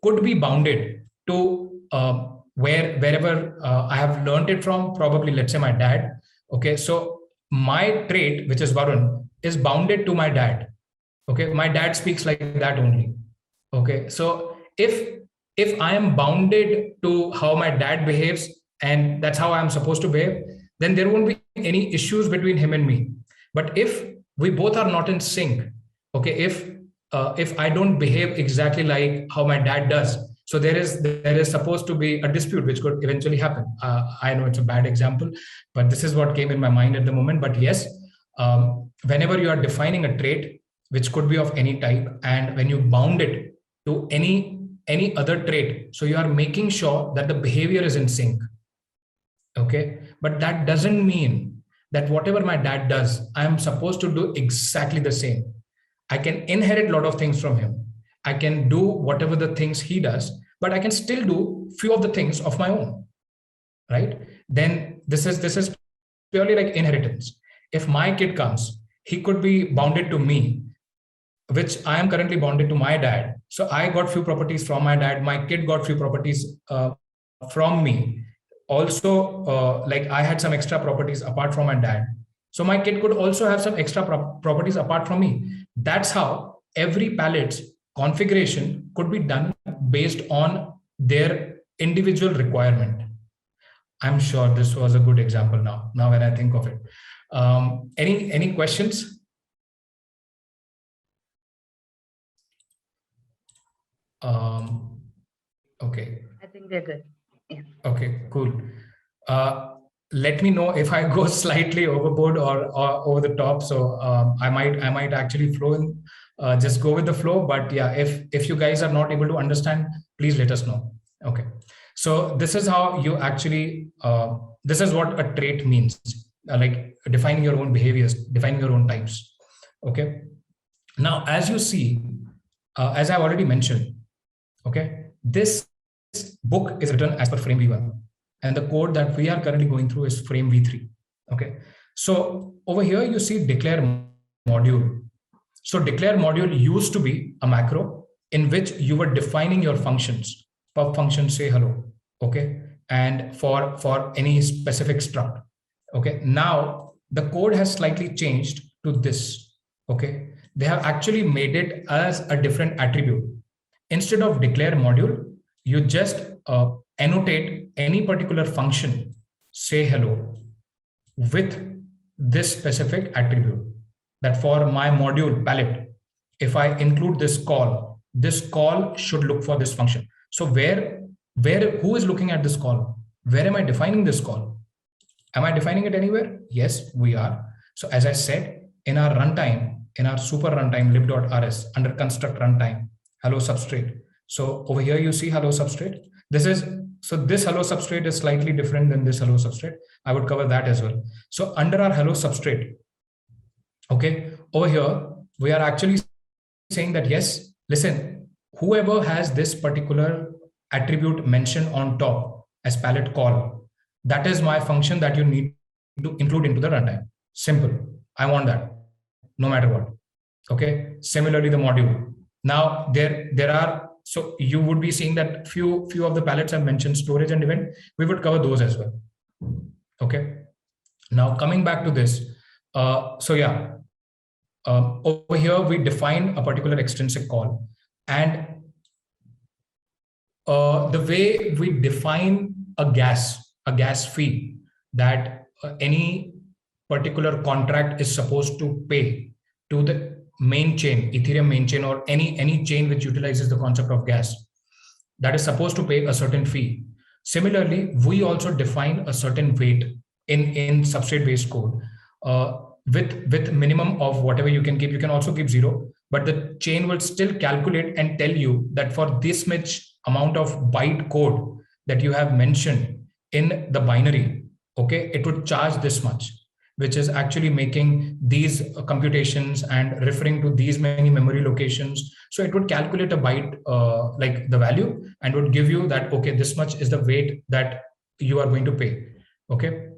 could be bounded to wherever I have learned it from, probably let's say my dad. Okay, so my trait, which is Varun, is bounded to my dad. Okay, my dad speaks like that only. Okay, so if I am bounded to how my dad behaves and that's how I'm supposed to behave, then there won't be any issues between him and me. But if we both are not in sync, okay, if I don't behave exactly like how my dad does, so there is supposed to be a dispute which could eventually happen. I know it's a bad example, but this is what came in my mind at the moment. But yes, whenever you are defining a trait, which could be of any type, and when you bound it to any other trait, so you are making sure that the behavior is in sync. Okay, but that doesn't mean that whatever my dad does, I am supposed to do exactly the same. I can inherit a lot of things from him. I can do whatever the things he does, but I can still do few of the things of my own, right? Then this is purely like inheritance. If my kid comes, he could be bounded to me, which I am currently bonded to my dad. So I got few properties from my dad. My kid got few properties from me. Also, like I had some extra properties apart from my dad. So my kid could also have some extra properties apart from me. That's how every pallet's configuration could be done based on their individual requirement. I'm sure this was a good example now when I think of it. Any questions? Okay. I think we're good. Yeah. Okay, cool. Let me know if I go slightly overboard or over the top. So I might actually flow in, just go with the flow. But yeah, if you guys are not able to understand, please let us know. Okay. So this is how you actually, this is what a trait means, like defining your own behaviors, defining your own types. Okay. Now, as you see, as I've already mentioned, okay, this book is written as per frame v1, and the code that we are currently going through is frame v3. Okay, so over here you see declare module. So declare module used to be a macro in which you were defining your functions. Pub function say hello, okay, and for any specific struct. Okay, now the code has slightly changed to this. Okay, they have actually made it as a different attribute. Instead of declare module, you just annotate any particular function, say hello, with this specific attribute. That for my module palette, if I include this call should look for this function. So who is looking at this call? Where am I defining this call? Am I defining it anywhere? Yes, we are. So as I said, in our runtime, in our super runtime lib.rs under construct runtime, hello substrate. So over here you see hello substrate. This hello substrate is slightly different than this hello substrate. I would cover that as well. So under our hello substrate, okay, over here we are actually saying that yes, listen, whoever has this particular attribute mentioned on top as pallet call, that is my function that you need to include into the runtime. Simple. I want that no matter what. Okay. Similarly, the module. Now there are, so you would be seeing that few of the pallets have mentioned storage and event. We would cover those as well. Okay. Now coming back to this. So yeah, over here we define a particular extrinsic call, and the way we define a gas fee that any particular contract is supposed to pay to the main chain, Ethereum main chain, or any chain which utilizes the concept of gas, that is supposed to pay a certain fee. Similarly, we also define a certain weight in substrate based code with minimum of whatever you can keep. You can also keep 0, but the chain will still calculate and tell you that for this much amount of byte code that you have mentioned in the binary, okay, it would charge this much, which is actually making these computations and referring to these many memory locations. So it would calculate a byte, like the value, and would give you that, okay, this much is the weight that you are going to pay. Okay.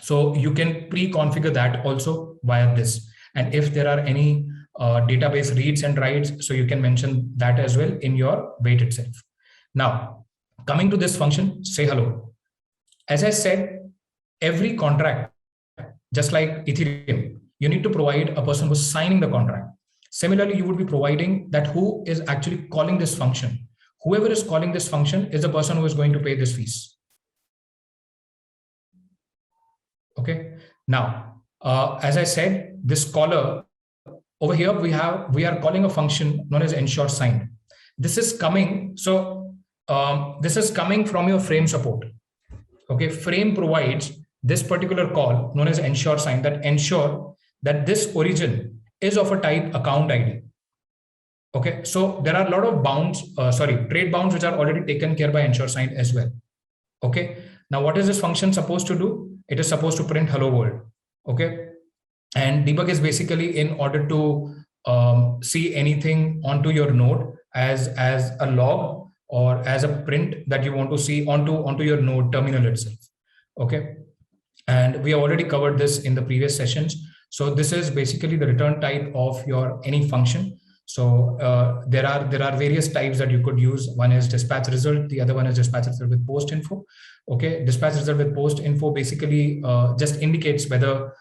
So you can pre-configure that also via this. And if there are any database reads and writes, so you can mention that as well in your weight itself. Now, Coming to this function, say hello. As I said, every contract, just like Ethereum, you need to provide a person who's signing the contract. Similarly, you would be providing that who is actually calling this function. Whoever is calling this function is the person who is going to pay this fees. Okay. Now, as I said, this caller over here, we are calling a function known as ensure signed. This is coming. So this is coming from your frame support. Okay. Frame provides this particular call known as ensure sign that ensure that this origin is of a type account ID. Okay. So there are a lot of bounds, trade bounds, which are already taken care by ensure sign as well. Okay. Now, what is this function supposed to do? It is supposed to print hello world. Okay. And debug is basically in order to see anything onto your node as a log or as a print that you want to see onto your node terminal itself. Okay. And we have already covered this in the previous sessions. So this is basically the return type of your any function. So there are various types that you could use. One is dispatch result. The other one is dispatch result with post info. Okay, dispatch result with post info basically just indicates whether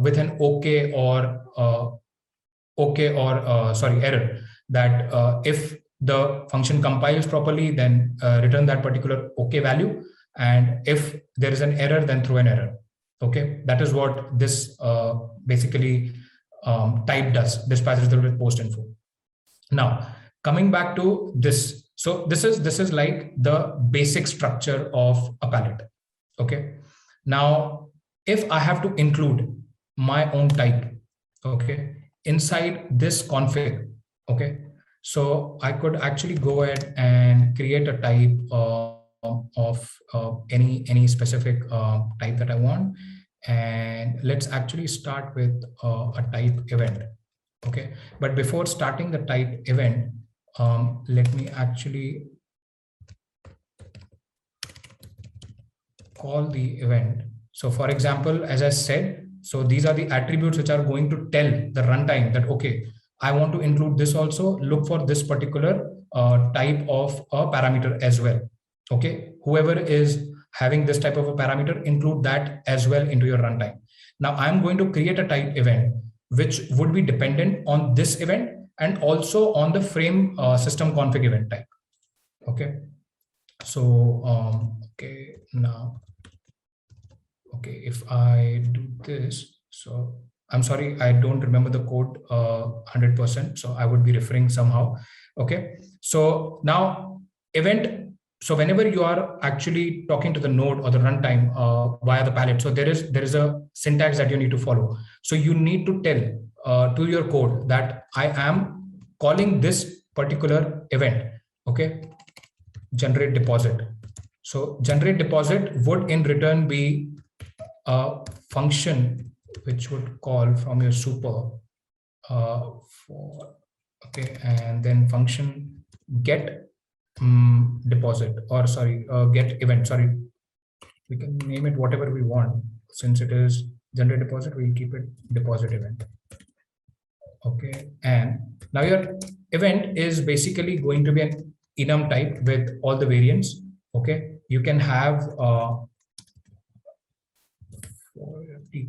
with an okay or error that if the function compiles properly, then return that particular okay value, and if there is an error, then throw an error. Okay, that is what this basically type does, dispatch result with post info. Now, coming back to this, so this is like the basic structure of a pallet. Okay. Now, if I have to include my own type, okay, inside this config, okay, so I could actually go ahead and create a type of any specific type that I want, and let's actually start with a type event. Okay, but before starting the type event, let me actually call the event. So for example, as I said, so these are the attributes which are going to tell the runtime that, okay, I want to include this also, look for this particular type of a parameter as well. Okay, whoever is having this type of a parameter, include that as well into your runtime. Now I'm going to create a type event which would be dependent on this event and also on the frame system config event type. Okay, so okay, now, okay, if I do this, so I'm sorry, I don't remember the code 100%, so I would be referring somehow. Okay, so now event. So whenever you are actually talking to the node or the runtime via the pallet, so there is a syntax that you need to follow. So you need to tell to your code that I am calling this particular event. Okay, generate deposit. So generate deposit would in return be a function which would call from your super for, okay, and then function get deposit, or sorry, get event. Sorry, we can name it whatever we want. Since it is generate deposit, we'll keep it deposit event. Okay, and now your event is basically going to be an enum type with all the variants. Okay, you can have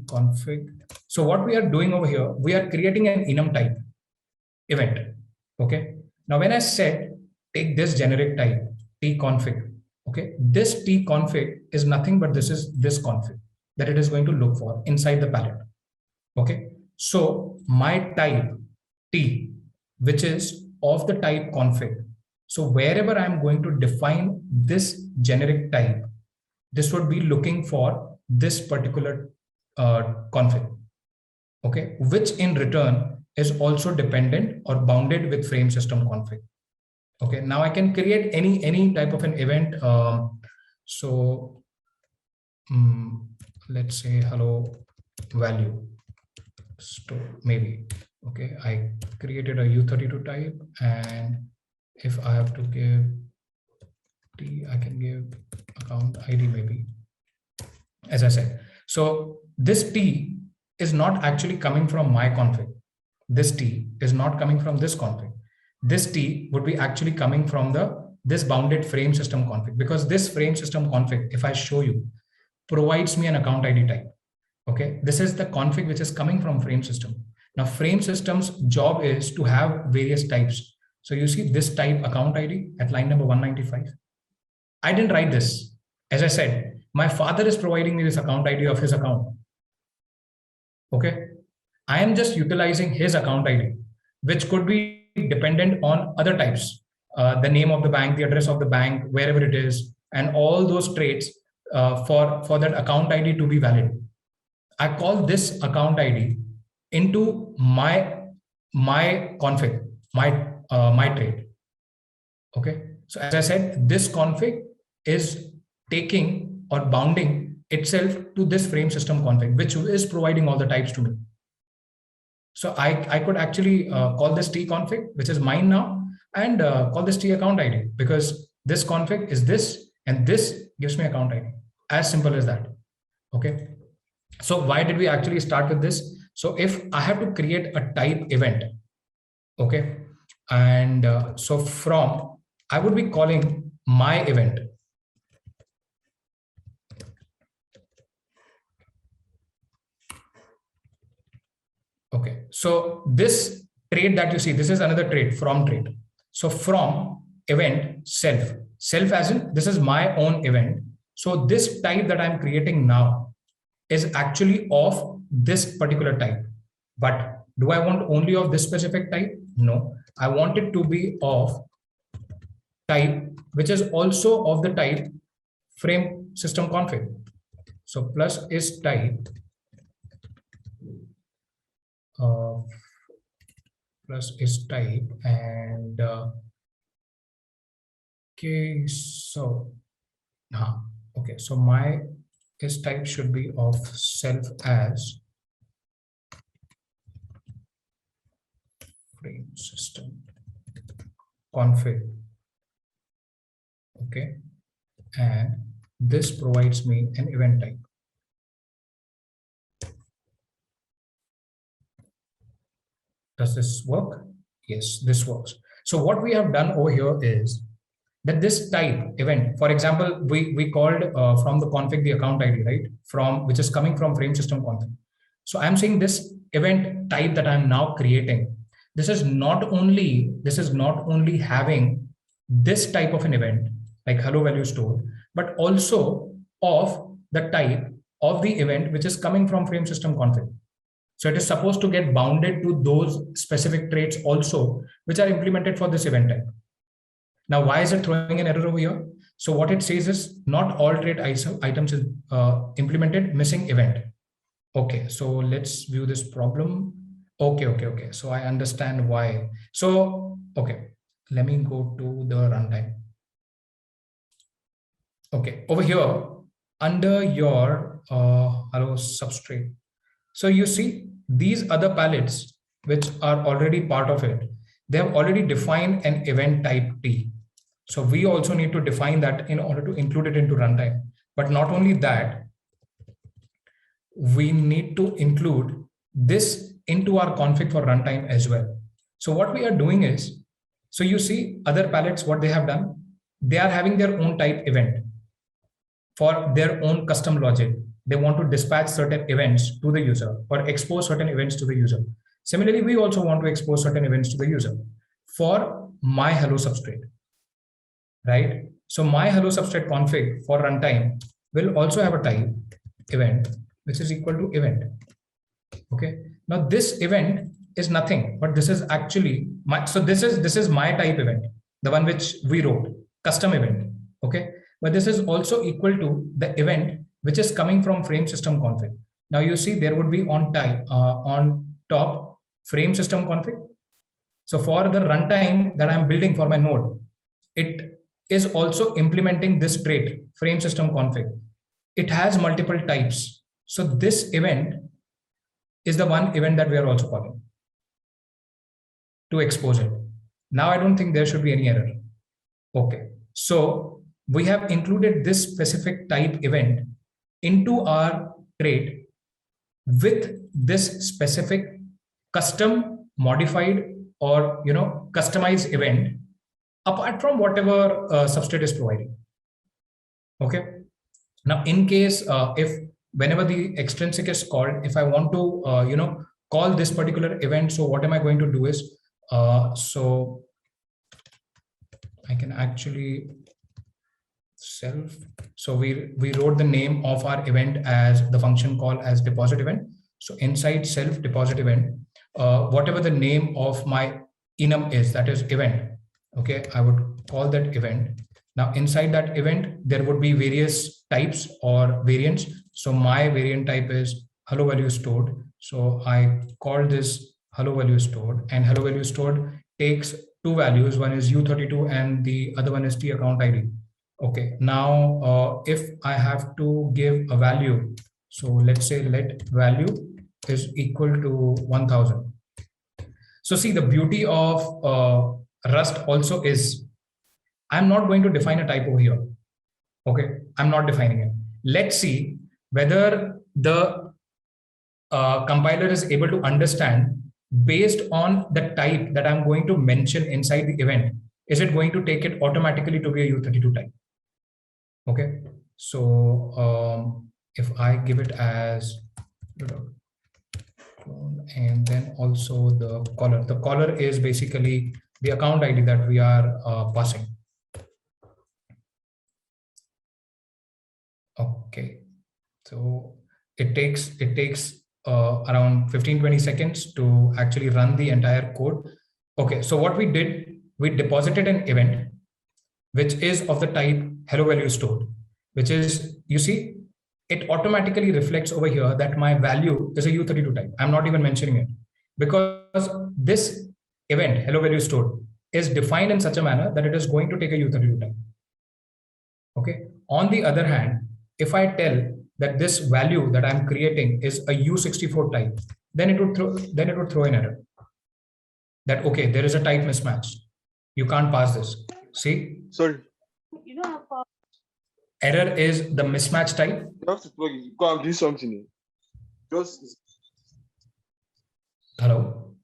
config. So what we are doing over here, we are creating an enum type event. Okay, now when I said take this generic type tconfig, okay, this tconfig is nothing but this is this config that it is going to look for inside the pallet. Okay, so my type t, which is of the type config, so wherever I'm going to define this generic type, this would be looking for this particular config, okay, which in return is also dependent or bounded with frame system config. Okay, now I can create any type of an event. So let's say hello value store maybe. Okay, I created a U32 type, and if I have to give t, I can give account ID maybe, as I said. So this t is not actually coming from my config. This t is not coming from this config. This t would be actually coming from the this bounded frame system config, because this frame system config, if I show you, provides me an account ID type. Okay, this is the config which is coming from frame system. Now frame system's job is to have various types. So you see this type account ID at line number 195. I didn't write this. As I said, my father is providing me this account ID of his account. Okay, I am just utilizing his account ID, which could be dependent on other types, the name of the bank, the address of the bank, wherever it is, and all those traits for that account ID to be valid. I call this account ID into my config, my trait. Okay, so as I said, this config is taking or bounding itself to this frame system config, which is providing all the types to me. So I could actually call this T config, which is mine now, and call this T account ID, because this config is this, and this gives me account ID. As simple as that. Okay. So why did we actually start with this? So if I have to create a type event, okay, and so from, I would be calling my event. Okay, so this trait that you see, this is another trait, from trait. So from event self as in this is my own event. So this type that I'm creating now is actually of this particular type. But do I want only of this specific type? No, I want it to be of type, which is also of the type frame system config. So plus is type plus is type, and okay, so okay, so my is type should be of self as frame system config. Okay, and this provides me an event type. Does this work? Yes, this works. So what we have done over here is that this type event, for example, we called from the config the account ID, right? From which is coming from frame system config. So I'm saying this event type that I'm now creating, this is not only having this type of an event like hello value stored, but also of the type of the event which is coming from frame system config. So it is supposed to get bounded to those specific traits also, which are implemented for this event type. Now, why is it throwing an error over here? So what it says is not all trait items is implemented, missing event. Okay, so let's view this problem. Okay. So I understand why. So, okay, let me go to the runtime. Okay, over here, under your hello substrate. So you see these other pallets, which are already part of it, they have already defined an event type T. So we also need to define that in order to include it into runtime. But not only that, we need to include this into our config for runtime as well. So what we are doing is, so you see other pallets, what they have done, they are having their own type event for their own custom logic. They want to dispatch certain events to the user or expose certain events to the user. Similarly, we also want to expose certain events to the user for my hello substrate, right? So my hello substrate config for runtime will also have a type event, which is equal to event. Okay. Now this event is nothing, but this is actually my, so this is my type event, the one which we wrote, custom event. Okay. But this is also equal to the event which is coming from frame system config. Now you see there would be on top frame system config. So for the runtime that I'm building for my node, it is also implementing this trait frame system config. It has multiple types. So this event is the one event that we are also calling to expose it. Now I don't think there should be any error. Okay. So we have included this specific type event into our trait with this specific custom modified or customized event apart from whatever Substrate is providing. Okay. Now, in case if whenever the extrinsic is called, if I want to call this particular event, so what am I going to do is so I can actually self. So we wrote the name of our event as the function call as deposit event. So inside self deposit event, whatever the name of my enum is, that is event. Okay, I would call that event. Now inside that event, there would be various types or variants. So my variant type is hello value stored. So I call this hello value stored, and hello value stored takes two values. One is U32 and the other one is the account ID. Okay, now if I have to give a value, so let's say let value is equal to 1000. So see, the beauty of Rust also is I'm not going to define a type over here. Okay, I'm not defining it. Let's see whether the compiler is able to understand based on the type that I'm going to mention inside the event. Is it going to take it automatically to be a U32 type? Okay, so if I give it as and then also the caller is basically the account ID that we are passing. Okay, so it takes around 15-20 seconds to actually run the entire code. Okay, so what we did, we deposited an event which is of the type hello value stored, which is, you see, it automatically reflects over here that my value is a U32 type. I'm not even mentioning it because this event hello value stored is defined in such a manner that it is going to take a U32 type. Okay. On the other hand, if I tell that this value that I'm creating is a U64 type, then it would throw an error that okay, there is a type mismatch. You can't pass this. See? Sorry. Error is the mismatch type. You have to plug it. Go and do something. Just hello.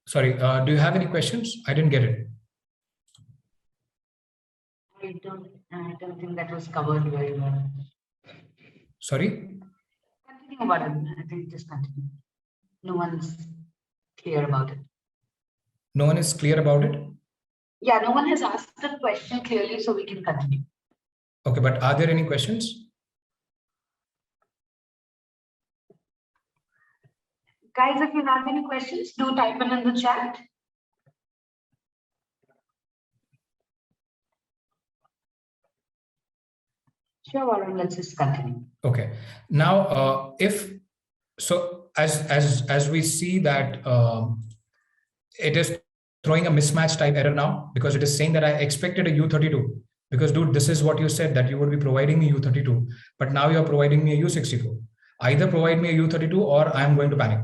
Sorry, do you have any questions? I didn't get it. I don't think that was covered very well. Sorry? Continue, Varun. I think just continue. No one's clear about it. No one is clear about it? Yeah, no one has asked the question clearly, so we can continue. Okay, but are there any questions? Guys, if you have any questions, do type in the chat. Sure, Varun, let's just continue. Okay. Now, as we see that it is throwing a mismatch type error now because it is saying that I expected a U32 because dude, this is what you said that you would be providing me U32, but now you're providing me a U64. Either provide me a U32 or I'm going to panic.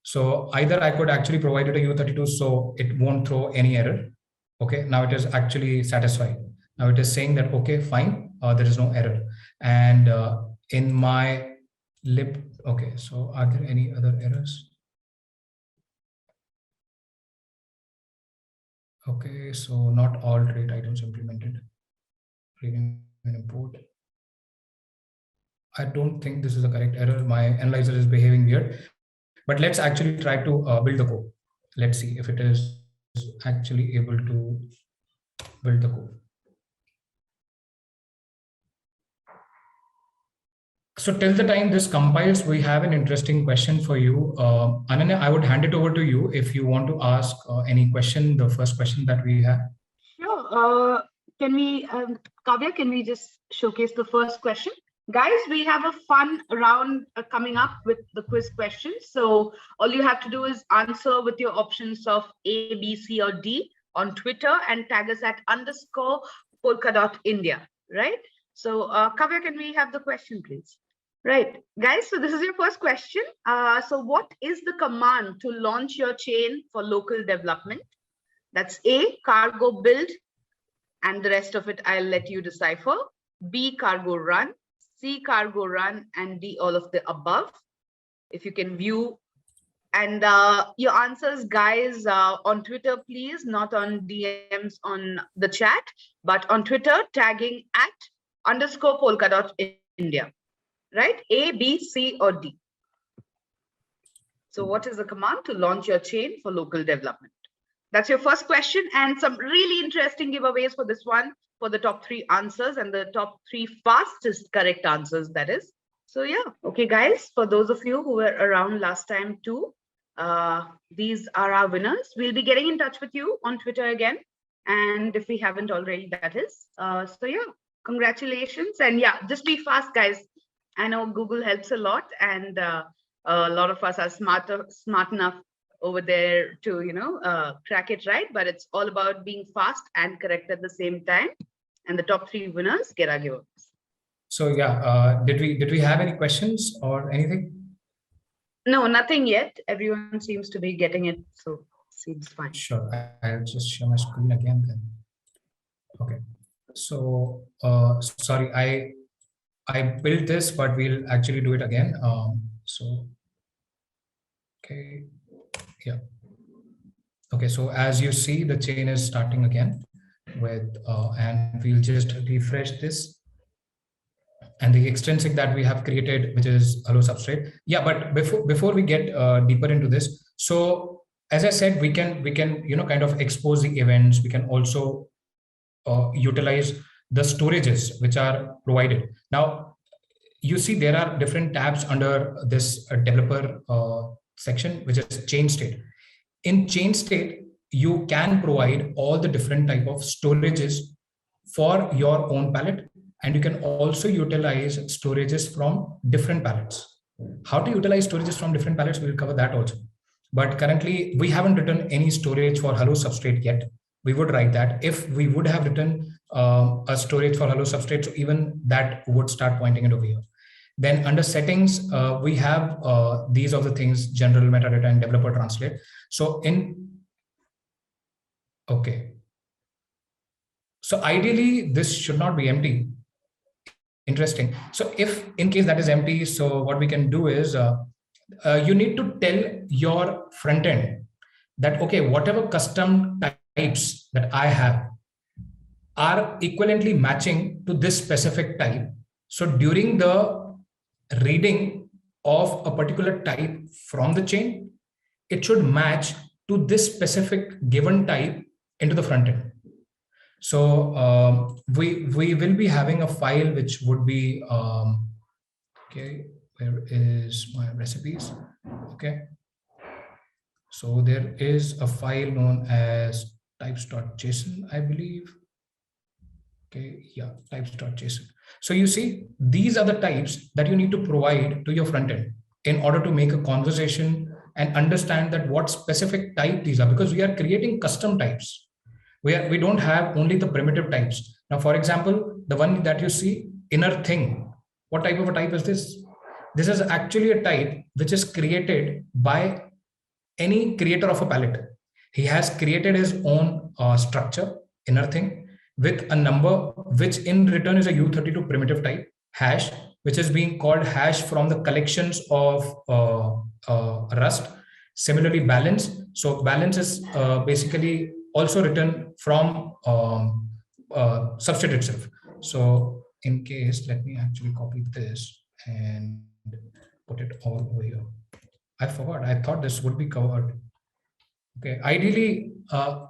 So either I could actually provide it a U32 so it won't throw any error. Okay, now it is actually satisfied. Now it is saying that, okay, fine, there is no error. And in my lib, okay, so are there any other errors? Okay, so not all trait items implemented. Reading and import. I don't think this is a correct error. My analyzer is behaving weird, but let's actually try to build the code. Let's see if it is actually able to build the code. So till the time this compiles, we have an interesting question for you. Ananya, I would hand it over to you if you want to ask any question, the first question that we have. Sure. Can we, Kavya, can we just showcase the first question? Guys, we have a fun round coming up with the quiz questions. So all you have to do is answer with your options of A, B, C, or D on Twitter and tag us at _Polkadot India, right? So Kavya, can we have the question, please? Right, guys, so this is your first question. So what is the command to launch your chain for local development? That's A, cargo build, and the rest of it I'll let you decipher. B, cargo run, C, cargo run, and D, all of the above. If you can view And your answers, guys, on Twitter, please, not on DMs on the chat, but on Twitter, tagging @_Polkadot India, right? A, B, C, or D. So what is the command to launch your chain for local development? That's your first question, and some really interesting giveaways for this one, for the top 3 answers and the top 3 fastest correct answers, that is. So yeah, okay, guys, for those of you who were around last time too, these are our winners. We'll be getting in touch with you on Twitter again, and if we haven't already, that is. So yeah, congratulations, and yeah, just be fast, guys. I know Google helps a lot, and a lot of us are smart enough over there to crack it right, but it's all about being fast and correct at the same time, and the top 3 winners get our giveaways. So yeah, did we have any questions or anything? No, nothing yet. Everyone seems to be getting it, so seems fine. Sure, I'll just share my screen again then. Okay, so sorry, I built this, but we'll actually do it again. So okay, yeah. Okay, so as you see, the chain is starting again with, and we'll just refresh this. And the extrinsic that we have created, which is hello substrate. Yeah, but before we get deeper into this, so as I said, we can kind of expose the events. We can also utilize the storages which are provided. Now, you see there are different tabs under this developer section, which is chain state. In chain state, you can provide all the different type of storages for your own pallet. And you can also utilize storages from different pallets. How to utilize storages from different pallets, we'll cover that also. But currently, we haven't written any storage for hello substrate yet. We would write that. If we would have written a storage for hello substrate, so even that would start pointing it over here. Then under settings, we have these are the things: general, metadata, and developer translate. So okay. So ideally, this should not be empty. Interesting. So if in case that is empty, so what we can do is you need to tell your front end that, okay, whatever custom types that I have are equivalently matching to this specific type. So during the reading of a particular type from the chain, it should match to this specific given type into the front end. So we will be having a file which would be, okay, where is my recipes? Okay. So there is a file known as types.json, I believe. Okay, yeah, types.json. So you see, these are the types that you need to provide to your front end in order to make a conversation and understand that what specific type these are, because we are creating custom types. We don't have only the primitive types. Now, for example, the one that you see, inner thing, what type of a type is this? This is actually a type which is created by any creator of a pallet. He has created his own structure, inner thing, with a number, which in return is a U32 primitive type, hash, which is being called hash from the collections of Rust. Similarly, balance. So balance is basically also written from substrate itself. So in case, let me actually copy this and put it all over here. I forgot, I thought this would be covered. Okay, ideally, I'm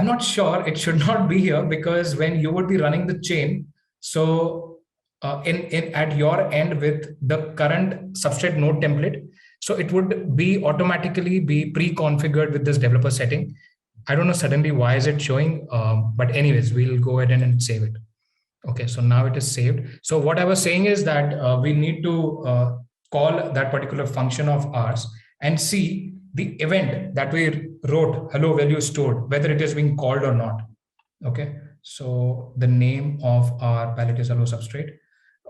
not sure, it should not be here, because when you would be running the chain, so at your end with the current substrate node template, so it would be automatically be pre-configured with this developer setting. I don't know suddenly why is it showing, but anyways, we'll go ahead and save it. Okay, so now it is saved. So what I was saying is that we need to call that particular function of ours and see the event that we wrote hello value stored, whether it is being called or not. Okay, so the name of our pallet is hello substrate.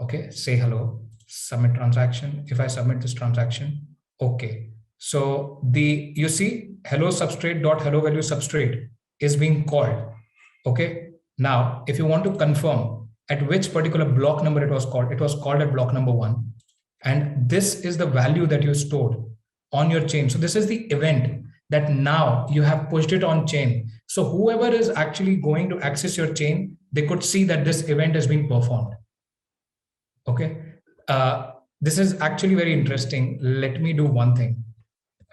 Okay, say hello, submit transaction. If I submit this transaction, okay, so you see hello substrate dot hello value substrate is being called. Okay, now if you want to confirm at which particular block number it was called at block number 1, and this is the value that you stored. on your chain. So this is the event that now you have pushed it on chain. So whoever is actually going to access your chain, they could see that this event has been performed. Okay. This is actually very interesting. Let me do one thing.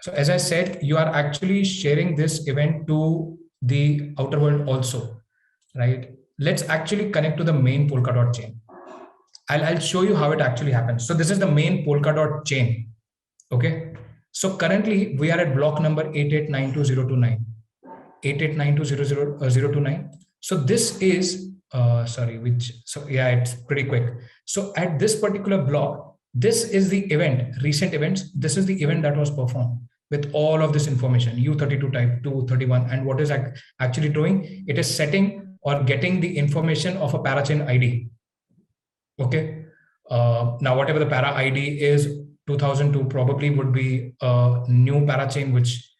So as I said, you are actually sharing this event to the outer world also, right? Let's actually connect to the main Polkadot chain. I'll show you how it actually happens. So this is the main Polkadot chain. Okay. So currently we are at block number 88920029. 88920029. So this is it's pretty quick. So at this particular block, this is the event, recent events. This is the event that was performed with all of this information, U32 type 231. And what is actually doing? It is setting or getting the information of a parachain ID. Okay. Now, whatever the para ID is, 2002 probably would be a new parachain which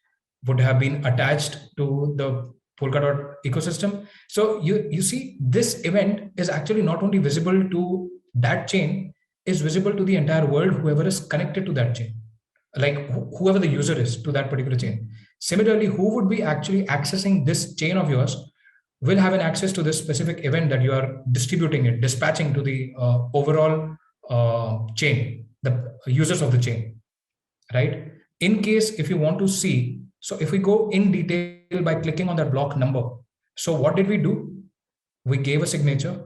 would have been attached to the Polkadot ecosystem. So you see, this event is actually not only visible to that chain, is visible to the entire world, whoever is connected to that chain, like whoever the user is to that particular chain. Similarly, who would be actually accessing this chain of yours will have an access to this specific event that you are distributing it, dispatching to the overall chain, the users of the chain, right? In case if you want to see, so if we go in detail by clicking on that block number, so what did we do? We gave a signature.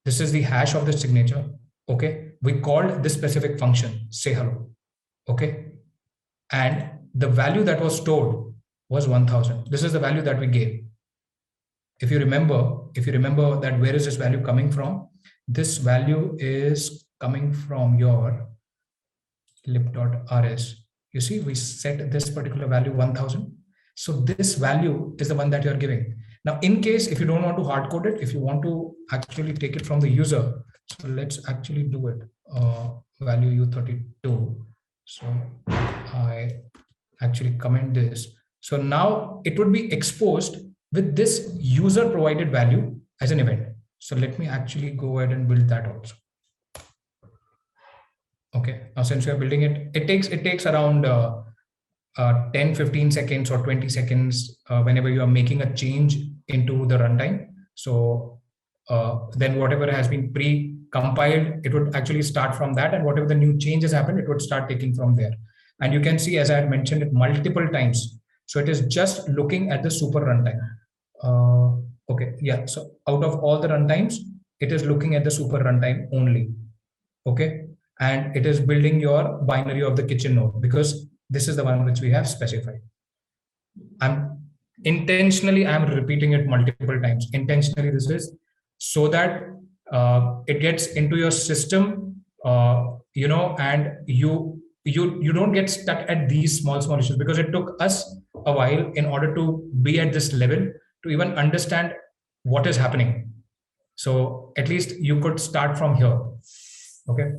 This is the hash of the signature. Okay. We called this specific function, say hello. Okay. And the value that was stored was 1000. This is the value that we gave. If you remember that, where is this value coming from? This value is coming from your lib.rs. You see, we set this particular value 1000. So this value is the one that you're giving. Now, in case if you don't want to hard code it, if you want to actually take it from the user, so let's actually do it. Value U32. So I actually comment this. So now it would be exposed with this user provided value as an event. So let me actually go ahead and build that also. Okay, now since we are building it, it takes around 10, 15 seconds or 20 seconds whenever you are making a change into the runtime. So then whatever has been pre-compiled, it would actually start from that, and whatever the new changes happen, it would start taking from there. And you can see, as I had mentioned it multiple times, so it is just looking at the super runtime. Okay, yeah, so out of all the runtimes, it is looking at the super runtime only. Okay, and it is building your binary of the kitchen node because this is the one which we have specified. I'm repeating it multiple times. Intentionally, this is so that it gets into your system, and you don't get stuck at these small issues, because it took us a while in order to be at this level to even understand what is happening. So at least you could start from here. Okay.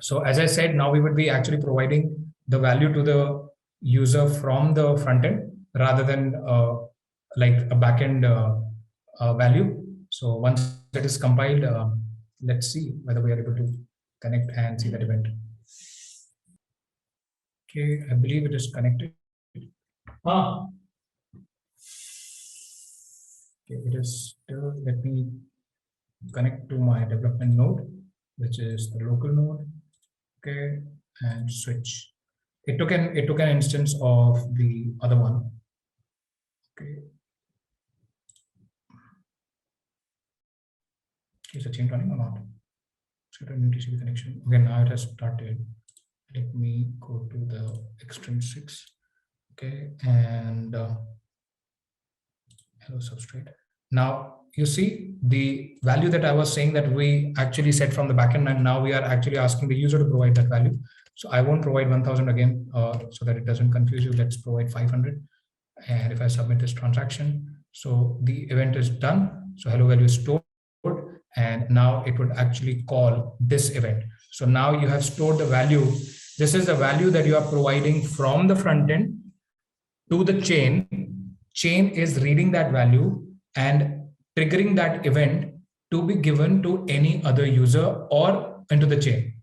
So as I said, now we would be actually providing the value to the user from the front end rather than like a backend value. So once it is compiled, let's see whether we are able to connect and see that event. Okay, I believe it is connected. Okay, it is still. Let me connect to my development node, which is the local node. Okay, and switch. It took an instance of the other one. Okay. Is the chain running or not? Set a new TCP connection. Okay, now it has started. Let me go to the extrinsics. Okay, and hello substrate. Now you see the value that I was saying that we actually set from the backend, and now we are actually asking the user to provide that value. So I won't provide 1000 again, so that it doesn't confuse you. Let's provide 500. And if I submit this transaction, so the event is done. So hello value is stored, and now it would actually call this event. So now you have stored the value. This is the value that you are providing from the front end to the chain. Chain is reading that value and triggering that event to be given to any other user or into the chain.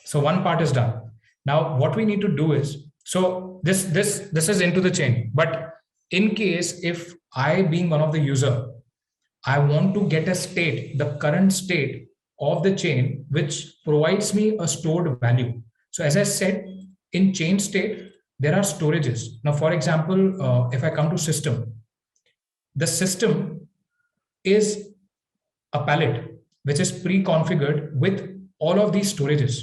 So one part is done. Now what we need to do is So this is into the chain. But in case if I, being one of the user, I want to get a state, the current state of the chain, which provides me a stored value. So as I said, in chain state, there are storages. Now, for example, if I come to system, the system is a pallet which is pre-configured with all of these storages.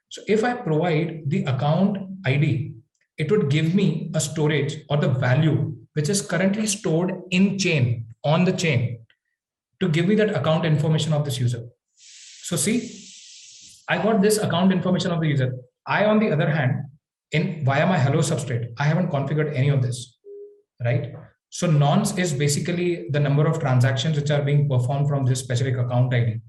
So if I provide the account ID, it would give me a storage or the value which is currently stored in chain, on the chain, to give me that account information of this user. So see, I got this account information of the user. I, on the other hand, in via my hello substrate, I haven't configured any of this, right? So nonce is basically the number of transactions which are being performed from this specific account ID.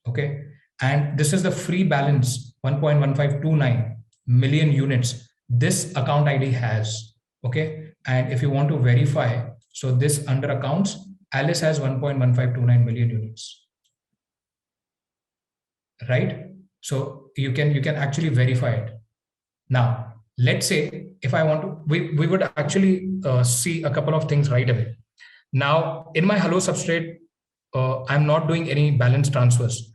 Okay. And this is the free balance 1.1529 million units this account ID has. Okay. And if you want to verify, so this under accounts, Alice has 1.1529 million units. Right? So you can actually verify it. Now, let's say if I want to, we would actually see a couple of things right away. Now, in my hello substrate, I'm not doing any balance transfers.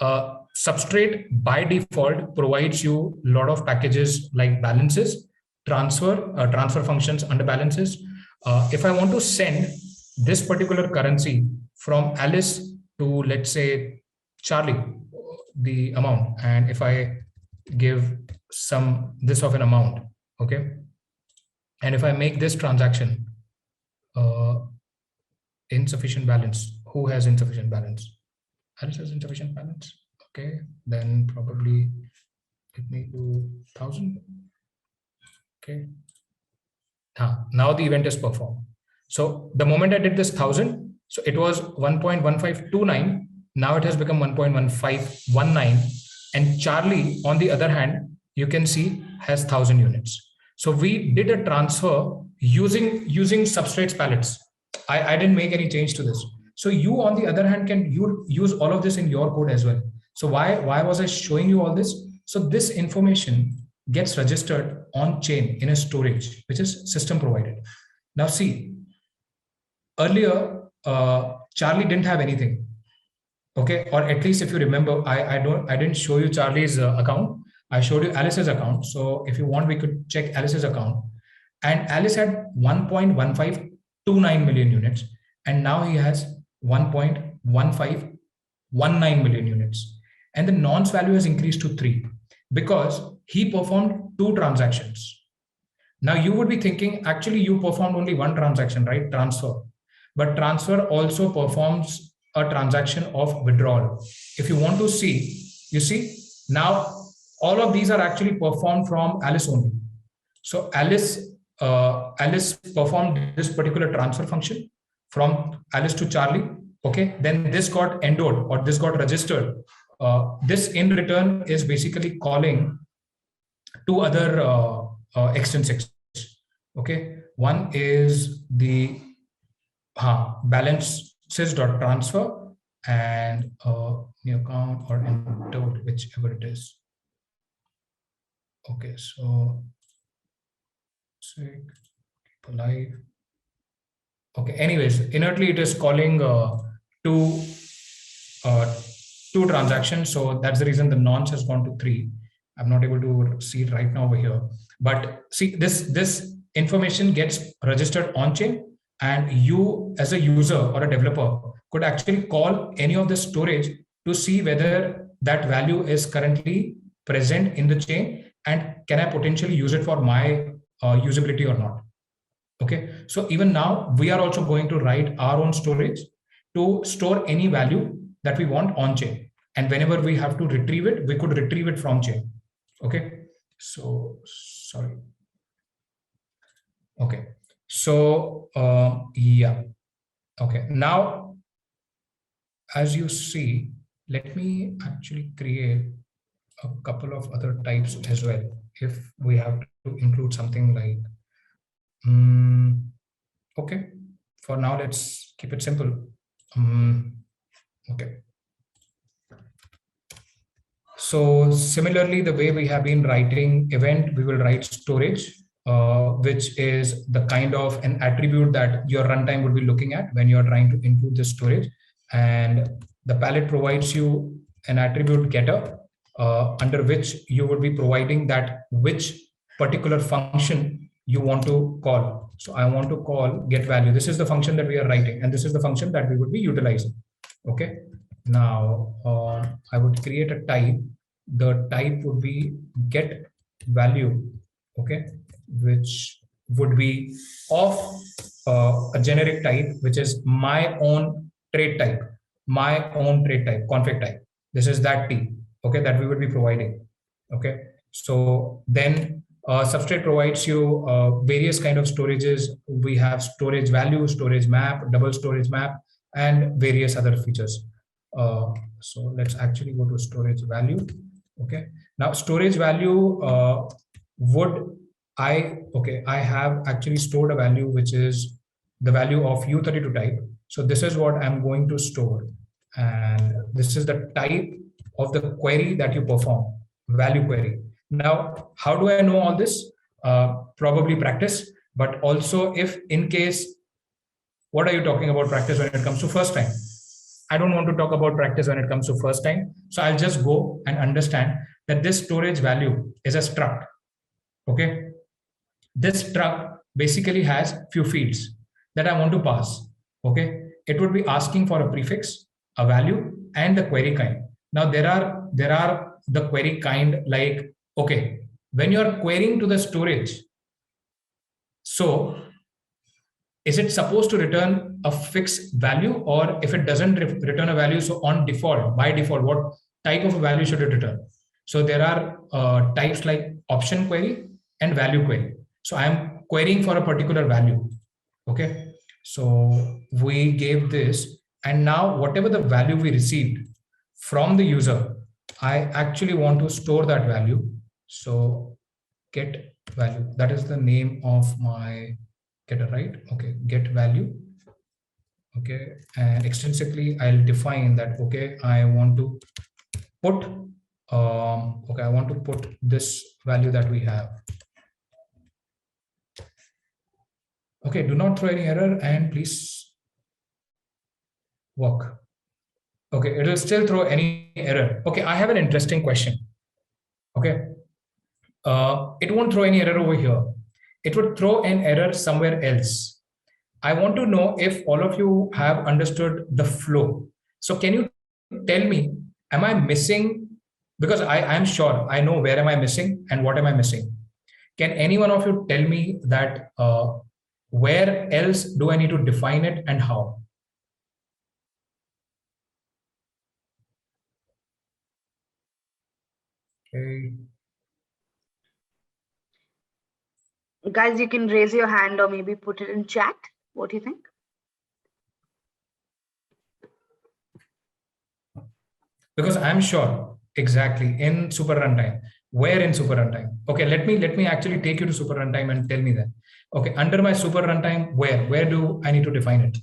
Substrate by default provides you a lot of packages like balances, transfer functions under balances. If I want to send this particular currency from Alice to, let's say, Charlie, the amount, and if I give some this of an amount, okay, and if I make this transaction, insufficient balance, who has insufficient balance? Alice has insufficient balance. Okay, then probably let me do 1000. Okay, now the event is performed. So the moment I did this 1000, so it was 1.1529. Now it has become 1.1519. And Charlie, on the other hand, you can see has 1000 units. So we did a transfer using substrates pallets. I didn't make any change to this. So you, on the other hand, can use all of this in your code as well. So why was I showing you all this? So this information gets registered on chain in a storage, which is system provided. Now see, earlier, Charlie didn't have anything. Okay, or at least if you remember, I didn't show you Charlie's account. I showed you Alice's account. So if you want, we could check Alice's account. And Alice had 1.1529 million units, and now he has 1.1519 million units. And the nonce value has increased to 3 because he performed 2 transactions. Now you would be thinking, actually, you performed only 1 transaction, right? Transfer. But transfer also performs a transaction of withdrawal. If you want to see, you see, now all of these are actually performed from Alice only. So Alice performed this particular transfer function from Alice to Charlie. Okay, then this got endoed or this got registered. This in return is basically calling 2 other extensions. Okay, one is the balances.transfer and new account or entered, whichever it is. Okay, so keep alive. Okay, anyways, inertly it is calling 2 transactions. So that's the reason the nonce has gone to 3. I'm not able to see it right now over here. But see, this information gets registered on chain, and you as a user or a developer could actually call any of the storage to see whether that value is currently present in the chain and can I potentially use it for my usability or not. Okay, so even now we are also going to write our own storage to store any value that we want on chain, and whenever we have to retrieve it, we could retrieve it from chain. Okay, so sorry. Okay, so yeah. Okay, now as you see, let me actually create a couple of other types as well if we have to include something like okay, for now let's keep it simple. Okay, So similarly, the way we have been writing event, we will write storage, which is the kind of an attribute that your runtime would be looking at when you're trying to include the storage. And the pallet provides you an attribute getter, under which you would be providing that which particular function you want to call. So I want to call get value. This is the function that we are writing, and this is the function that we would be utilizing. Okay. Now I would create a type. The type would be get value, okay, which would be of a generic type, which is my own trait type, config type. This is that T, okay, that we would be providing. Okay, so then Substrate provides you various kind of storages. We have storage value, storage map, double storage map, and various other features. So let's actually go to storage value. Okay, now storage value I have actually stored a value which is the value of U32 type. So this is what I'm going to store, and this is the type of the query that you perform, value query. Now, how do I know all this? Probably practice, but also if in case, what are you talking about practice when it comes to first time? I don't want to talk about practice when it comes to first time. So I'll just go and understand that this storage value is a struct. Okay. This struct basically has few fields that I want to pass. Okay. It would be asking for a prefix, a value, and the query kind. Now there are the query kind, like, okay, when you're querying to the storage, so is it supposed to return a fixed value, or if it doesn't return a value, so on default, by default, what type of a value should it return? So there are types like option query and value query. So I'm querying for a particular value. Okay. So we gave this, and now whatever the value we received from the user, I actually want to store that value. So get value, that is the name of my getter, right? Okay, get value. Okay, and extensively I'll define that. Okay, I want to put okay, I want to put this value that we have. Okay, do not throw any error and please work. Okay, it will still throw any error. Okay, I have an interesting question. Okay, it won't throw any error over here. It would throw an error somewhere else. I want to know if all of you have understood the flow. So can you tell me, am I missing? Because I'm sure I know where am I missing and what am I missing. Can any one of you tell me that where else do I need to define it and how? Okay. Guys, you can raise your hand or maybe put it in chat. What do you think? Because I'm sure exactly in super runtime. Where in super runtime? Okay, let me actually take you to super runtime and tell me that. Okay, under my super runtime, where do I need to define it?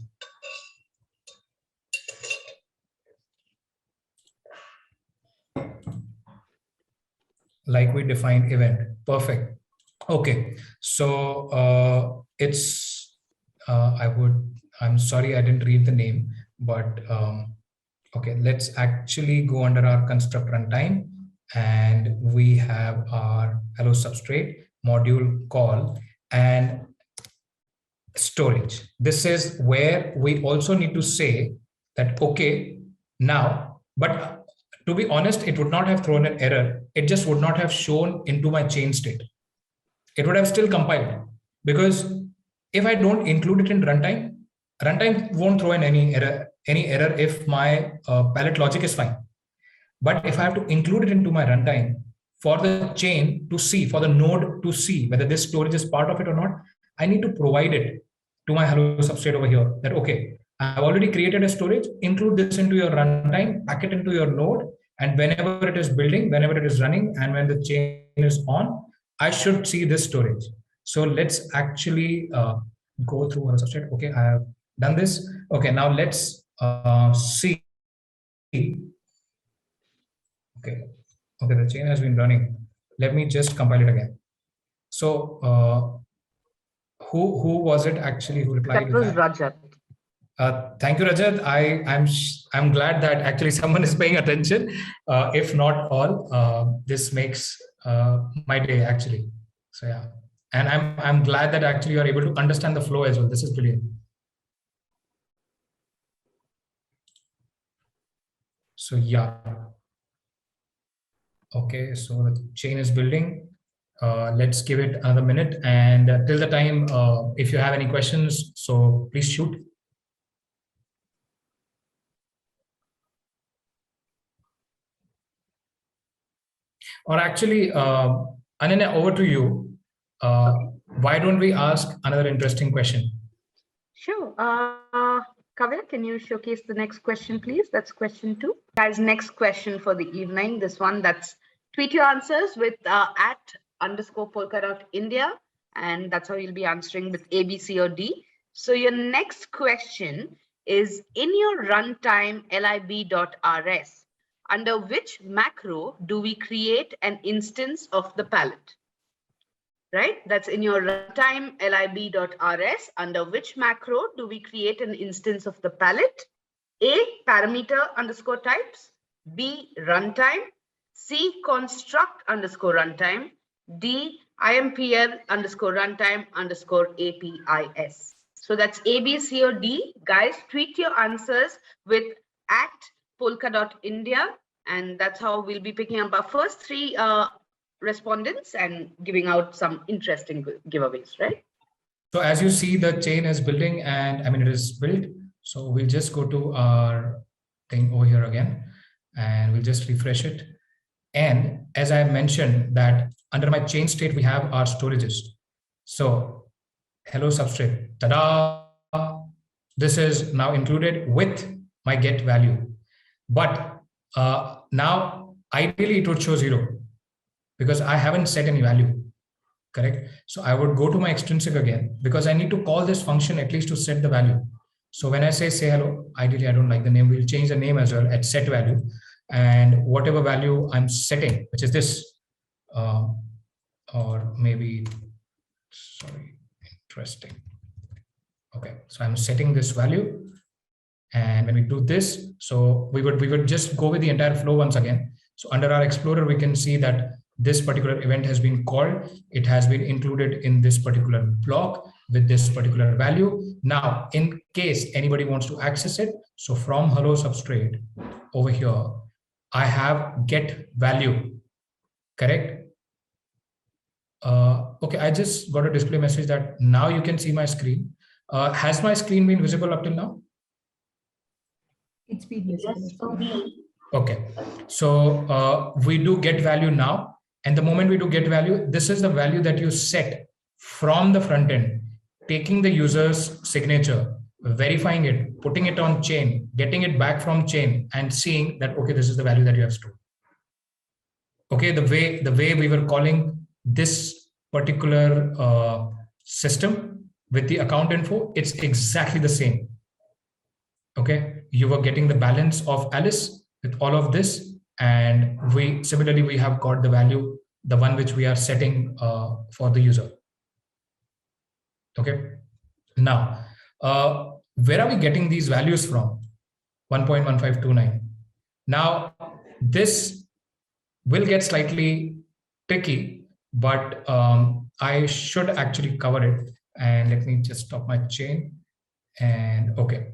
Like we define event. Perfect. Okay, so it's I'm sorry I didn't read the name, but okay, let's actually go under our construct runtime, and we have our hello substrate module call and storage. This is where we also need to say that, okay, now, but to be honest, it would not have thrown an error. It just would not have shown into my chain state. It would have still compiled, because if I don't include it in runtime won't throw in any error if my pallet logic is fine. But if I have to include it into my runtime for the chain to see, for the node to see whether this storage is part of it or not, I need to provide it to my hello substrate over here that, okay, I've already created a storage, include this into your runtime, pack it into your node, and whenever it is building, whenever it is running, and when the chain is on, I should see this storage. So let's actually go through our substrate. Okay, I have done this. Okay, now let's see. Okay, Okay, the chain has been running. Let me just compile it again. So who was it actually who replied That with was that? Rajat. Thank you, Rajat. I'm glad that actually someone is paying attention. If not all, this makes my day actually. So yeah, and I'm glad that actually you are able to understand the flow as well. This is brilliant. So yeah. Okay, so the chain is building. Let's give it another minute, and till the time, if you have any questions, so please shoot. Or actually, Ananya, over to you. Why don't we ask another interesting question? Sure. Kavya, can you showcase the next question, please? That's question 2. Guys, next question for the evening. This one, that's tweet your answers with @_ India. And that's how you'll be answering with A, B, C, or D. So your next question is, in your runtime lib.rs, under which macro do we create an instance of the pallet? Right? That's in your runtime lib.rs. Under which macro do we create an instance of the pallet? A, parameter underscore types. B, runtime. C, construct underscore runtime. D, impl underscore runtime underscore APIs. So that's A, B, C, or D. Guys, tweet your answers with @Polkadot India. And that's how we'll be picking up our first 3 respondents and giving out some interesting giveaways, right? So as you see, the chain is building, and I mean, it is built. So we'll just go to our thing over here again, and we'll just refresh it. And as I mentioned that under my chain state, we have our storages. So hello substrate, ta-da! This is now included with my get value. But now ideally it would show 0 because I haven't set any value, correct? So I would go to my extrinsic again because I need to call this function at least to set the value. So when I say hello, ideally I don't like the name, we'll change the name as well at set value, and whatever value I'm setting, which is this, or maybe, sorry, interesting. Okay, so I'm setting this value, and when we do this, so we would just go with the entire flow once again. So under our Explorer, we can see that this particular event has been called. It has been included in this particular block with this particular value. Now, in case anybody wants to access it, so from hello substrate over here, I have get value, correct? Okay, I just got a display message that now you can see my screen. Has my screen been visible up till now? It's been visible. Okay, so we do get value now. And the moment we do get value, this is the value that you set from the front end, taking the user's signature, verifying it, putting it on chain, getting it back from chain, and seeing that, okay, this is the value that you have stored. Okay, the way we were calling this particular system with the account info, it's exactly the same. Okay, you were getting the balance of Alice with all of this, and we similarly we have got the value, the one which we are setting for the user. Okay, now where are we getting these values from? 1.1529. Now this will get slightly tricky, but I should actually cover it. And let me just stop my chain. And okay,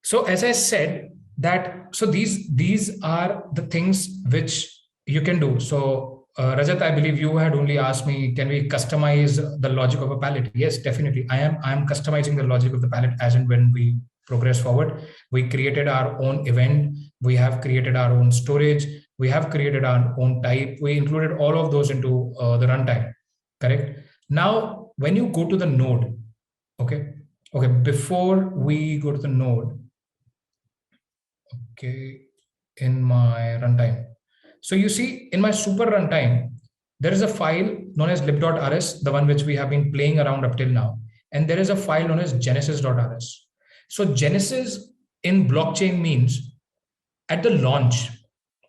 so as I said that, so these are the things which you can do. So Rajat, I believe you had only asked me, can we customize the logic of a pallet? Yes, definitely. I am customizing the logic of the pallet as and when we progress forward. We created our own event. We have created our own storage. We have created our own type. We included all of those into the runtime, correct? Now, when you go to the node, okay, before we go to the node, okay, in my runtime. So you see in my super runtime, there is a file known as lib.rs, the one which we have been playing around up till now. And there is a file known as genesis.rs. So Genesis in blockchain means at the launch,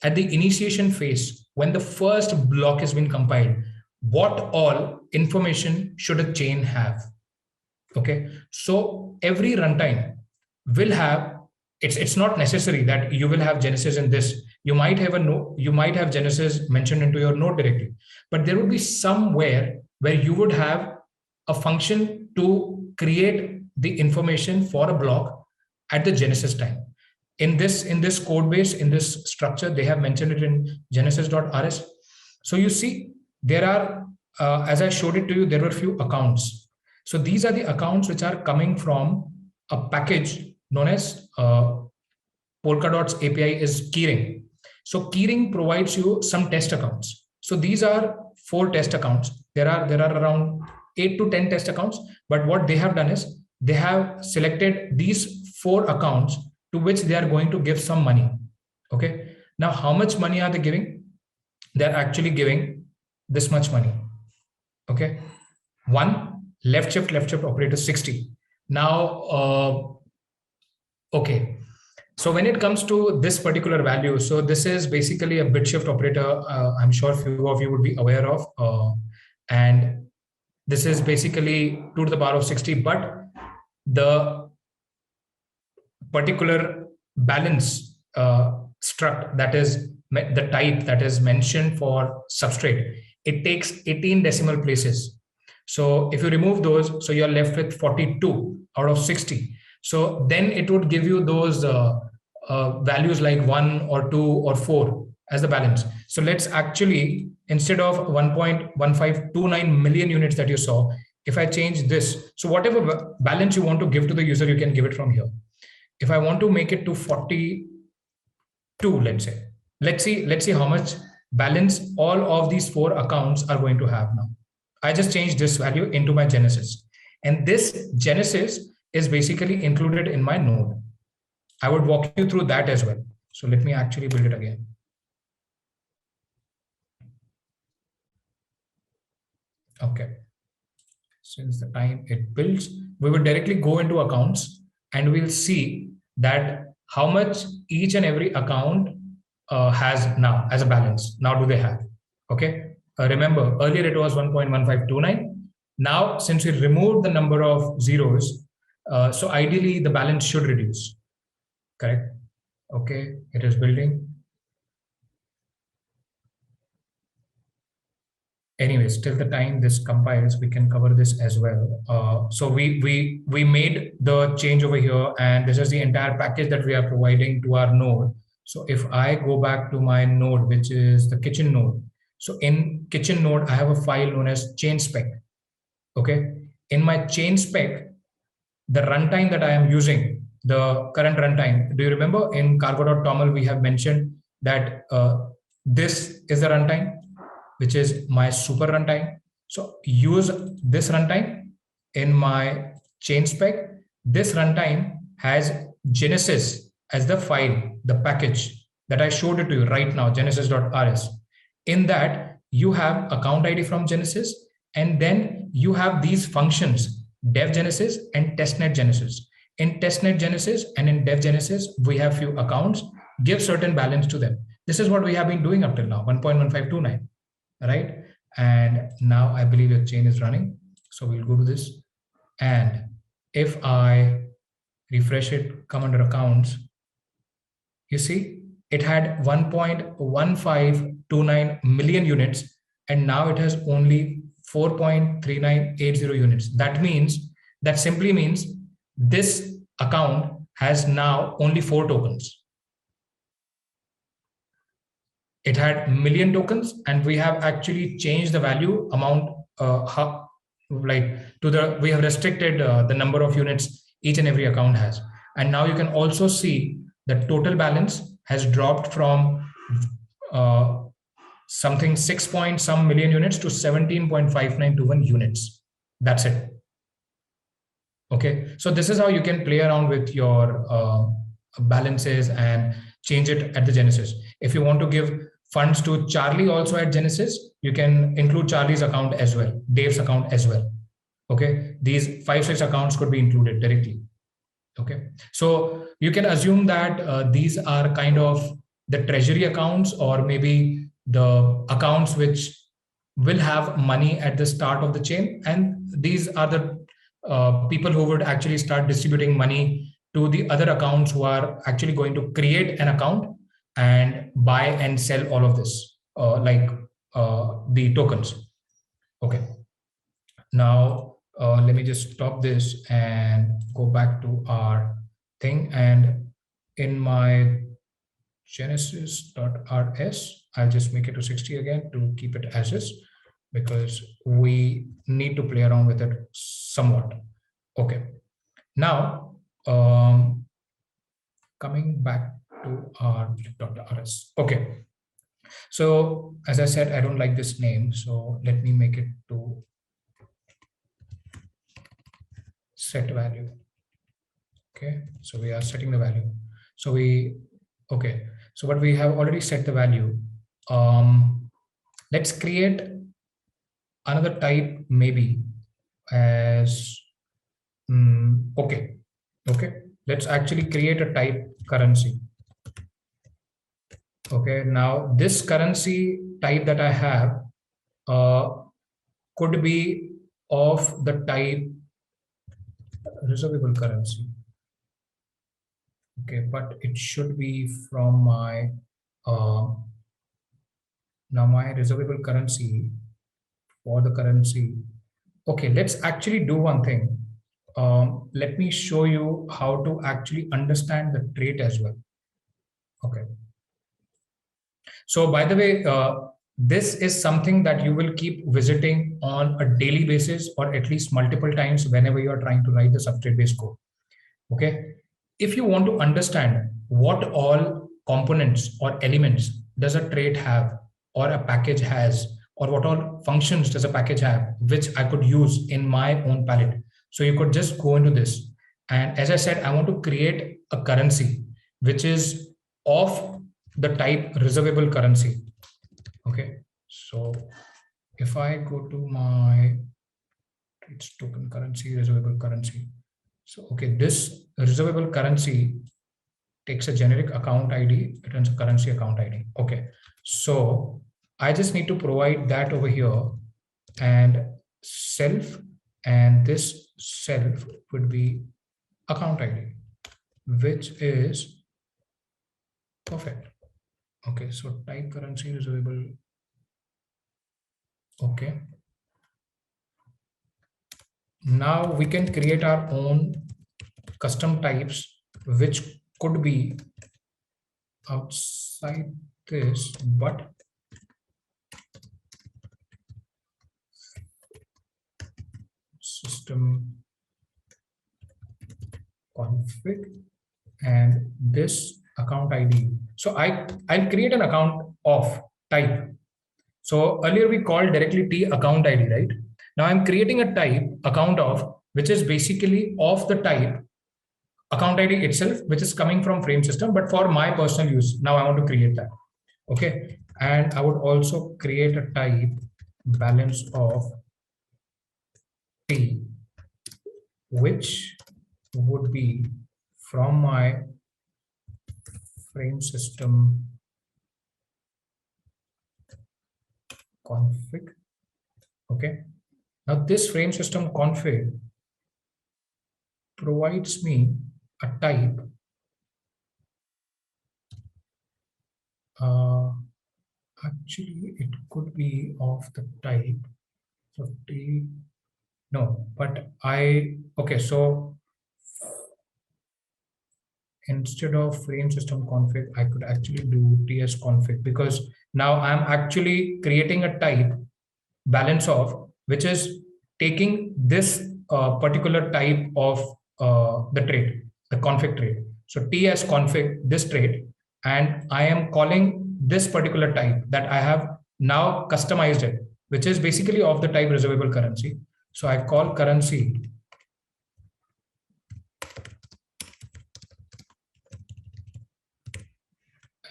at the initiation phase, when the first block has been compiled, what all information should a chain have? Okay, so every runtime will have, it's not necessary that you will have Genesis in this. You might have a node, you might have Genesis mentioned into your node directly, but there would be somewhere where you would have a function to create the information for a block at the Genesis time. In this code base, in this structure, they have mentioned it in genesis.rs. So you see, there are, as I showed it to you, there were a few accounts. So these are the accounts which are coming from a package known as Polkadot's API is keyring. So keyring provides you some test accounts. So these are 4 test accounts. There are around 8 to 10 test accounts. But what they have done is they have selected these 4 accounts to which they are going to give some money. Okay. Now, how much money are they giving? They're actually giving this much money. Okay. 1 left shift operator 60. Now, okay. So when it comes to this particular value, so this is basically a bit shift operator. I'm sure few of you would be aware of, and this is basically 2 to the power of 60, but the particular balance struct, that is the type that is mentioned for substrate, it takes 18 decimal places. So if you remove those, so you're left with 42 out of 60. So then it would give you those values like 1 or 2 or 4 as the balance. So let's actually, instead of 1.1529 million units that you saw, if I change this, so whatever balance you want to give to the user, you can give it from here. If I want to make it to 42, let's say, let's see how much balance all of these 4 accounts are going to have now. I just changed this value into my Genesis, and this Genesis is basically included in my node. I would walk you through that as well. So let me actually build it again. Okay. Since the time it builds, we will directly go into accounts and we'll see that how much each and every account has now as a balance. Now do they have? Okay. Remember, earlier it was 1.1529. Now, since we removed the number of zeros, so ideally the balance should reduce. Correct? Okay, it is building. Anyways, till the time this compiles, we can cover this as well. So we made the change over here, and this is the entire package that we are providing to our node. So if I go back to my node, which is the kitchen node. So in kitchen node, I have a file known as chain spec. Okay. In my chain spec, the runtime that I am using, the current runtime, do you remember in cargo.toml, we have mentioned that this is the runtime, which is my super runtime. So use this runtime in my chain spec. This runtime has Genesis as the file, the package that I showed it to you right now, genesis.rs. In that, you have account ID from Genesis, and then you have these functions, dev Genesis and testnet Genesis. In testnet Genesis and in dev Genesis, we have few accounts, give certain balance to them. This is what we have been doing up till now, 1.1529, right? And now I believe the chain is running. So we'll go to this. And if I refresh it, come under accounts, you see, it had 1.1529 million units, and now it has only 4.3980 units. That simply means this account has now only 4 tokens. It had million tokens, and we have actually changed the value amount, we have restricted the number of units each and every account has. And now you can also see the total balance has dropped from something 6 point some million units to 17.5921 units. That's it. Okay, so this is how you can play around with your balances and change it at the Genesis. If you want to give funds to Charlie also at Genesis, you can include Charlie's account as well, Dave's account as well. Okay, these 5-6 accounts could be included directly. Okay, so you can assume that these are kind of the treasury accounts, or maybe the accounts which will have money at the start of the chain. And these are the people who would actually start distributing money to the other accounts who are actually going to create an account and buy and sell all of this, like the tokens. Okay. Now, let me just stop this and go back to our thing. And in my genesis.rs, I'll just make it to 60 again to keep it as is, because we need to play around with it somewhat. Okay. Now, coming back to our rs. Okay. So as I said, I don't like this name. So let me make it to set value. Okay. So we are setting the value. So okay. So what we have already set the value. Let's create another type, maybe as, okay. Let's actually create a type currency. Okay, now this currency type that I have could be of the type reservable currency. Okay, but it should be from my now my reservable currency for the currency. Okay, let's actually do one thing. Let me show you how to actually understand the trait as well. Okay. So by the way, this is something that you will keep visiting on a daily basis, or at least multiple times whenever you are trying to write the substrate-based code. Okay. If you want to understand what all components or elements does a trait have, or a package has, or what all functions does a package have, which I could use in my own palette. So you could just go into this. And as I said, I want to create a currency which is of the type reservable currency. Okay. So if I go to my traits token currency, reservable currency. So, okay, this reservable currency takes a generic account ID, returns a currency account ID. Okay. So I just need to provide that over here, and self, and this self would be account ID, which is perfect. Okay, so type currency reservable. Okay. Now we can create our own custom types, which could be outside this, but system config and this account ID. So I'll create an account of type. So earlier we called directly T account ID, right? Now I'm creating a type account of, which is basically of the type account ID itself, which is coming from frame system, but for my personal use. Now I want to create that. Okay. And I would also create a type balance of T, which would be from my frame system config. Okay. Now this frame system config provides me a type actually it could be of the type so T, no, but okay, so instead of frame system config, I could actually do TS config, because now I'm actually creating a type balance of, which is taking this particular type of the trait, the config trait. So TS config this trait, and I am calling this particular type that I have now customized it, which is basically of the type reservable currency. So I call currency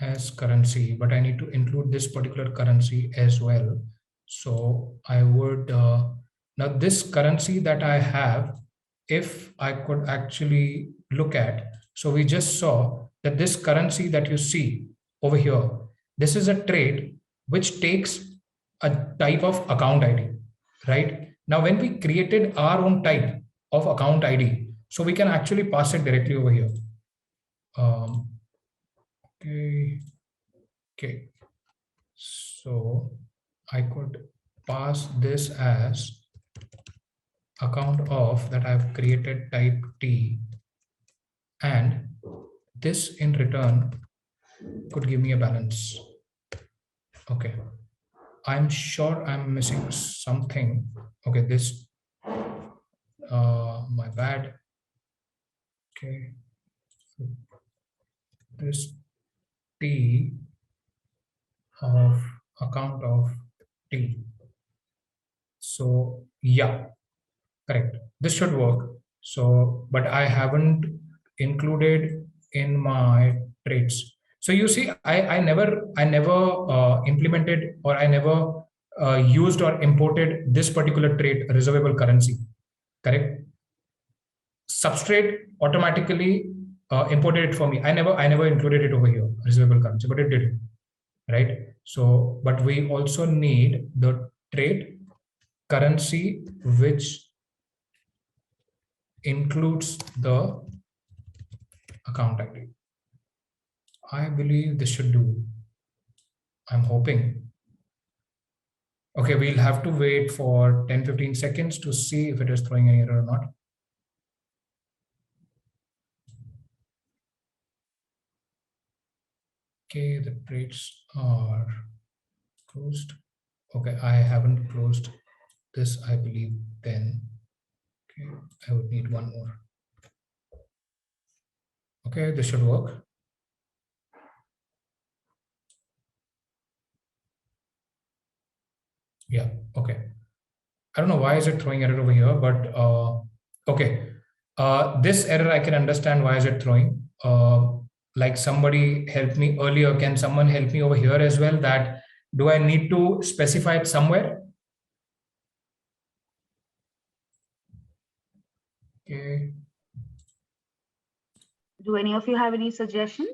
as currency, but I need to include this particular currency as well. So I would, now this currency that I have, if I could actually look at, so we just saw that this currency that you see over here, this is a trait which takes a type of account ID, right? Now, when we created our own type of account ID, so we can actually pass it directly over here. Okay. Okay. So I could pass this as account of that I've created type T, and this in return could give me a balance. Okay. I'm sure I'm missing something. Okay, this, my bad. Okay. This T of account of T. So yeah, correct. This should work. So, but I haven't included in my traits. So you see, I never implemented, or I never used or imported this particular trait, reservable currency. Correct. Substrate automatically imported it for me. I never included it over here, reservable currency, but it did it, right? So, but we also need the trait currency which includes the account ID. I believe this should do. I'm hoping. Okay, we'll have to wait for 10-15 seconds to see if it is throwing an error or not. Okay, the traits are closed. Okay, I haven't closed this, I believe, then. Okay, I would need one more. Okay, this should work. Yeah, okay. I don't know why is it throwing error over here, but okay. This error I can understand why is it throwing. Like somebody helped me earlier. Can someone help me over here as well? That do I need to specify it somewhere? Okay. Do any of you have any suggestions?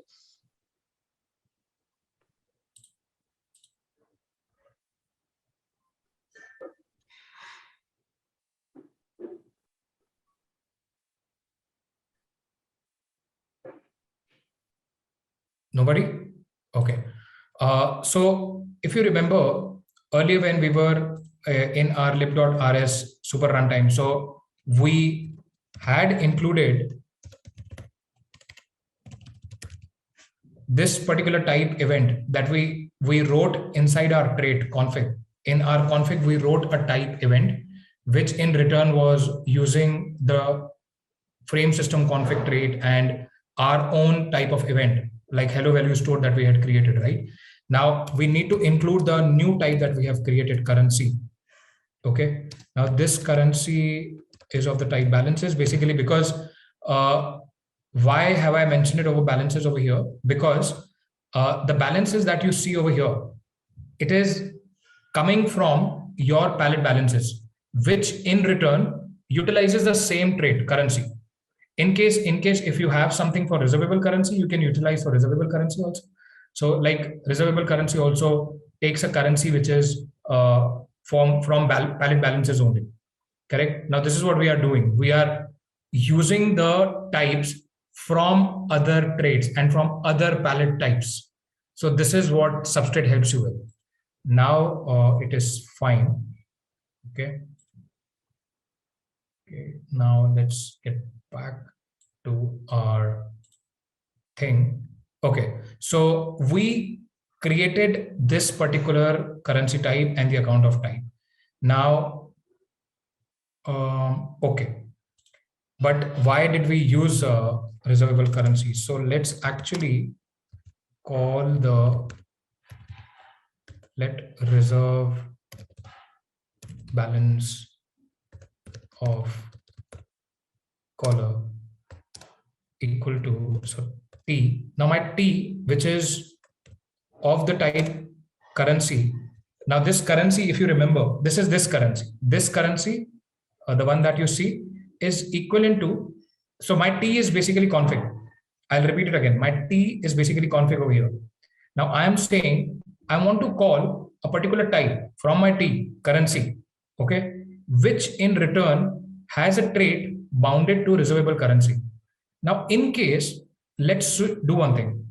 Nobody? Okay. So if you remember earlier when we were in our lib.rs super runtime, so we had included this particular type event that we wrote inside our trait config. In our config, we wrote a type event, which in return was using the frame system config trait and our own type of event, like hello value store that we had created, right? Now we need to include the new type that we have created, currency. Okay. Now this currency is of the type balances, basically because why have I mentioned it over balances over here? Because the balances that you see over here, it is coming from your pallet balances, which in return utilizes the same trait, currency. In case if you have something for reservable currency, you can utilize for reservable currency also. So like reservable currency also takes a currency which is from pallet balances only. Correct. Now this is what we are doing. We are using the types from other traits and from other pallet types. So this is what Substrate helps you with. Now it is fine. Okay. Okay. Now let's get back to our thing. Okay. So we created this particular currency type and the account of type. Now, okay. But why did we use reservable currency? So let's actually call the let reserve balance of caller equal to T. Now my T, which is of the type currency. Now this currency, if you remember, this is this currency. This currency, the one that you see, is equivalent to, so my T is basically config. I'll repeat it again. My T is basically config over here. Now I am saying I want to call a particular type from my T currency, okay, which in return has a trait bounded to reservable currency. Now, in case, let's do one thing.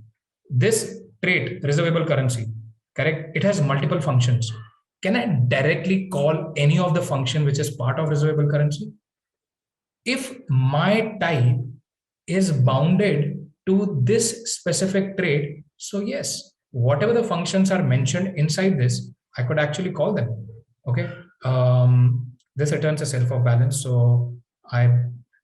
This trait, reservable currency, correct? It has multiple functions. Can I directly call any of the function which is part of reservable currency? If my type is bounded to this specific trait, so yes, whatever the functions are mentioned inside this, I could actually call them. Okay. This returns a self of balance. So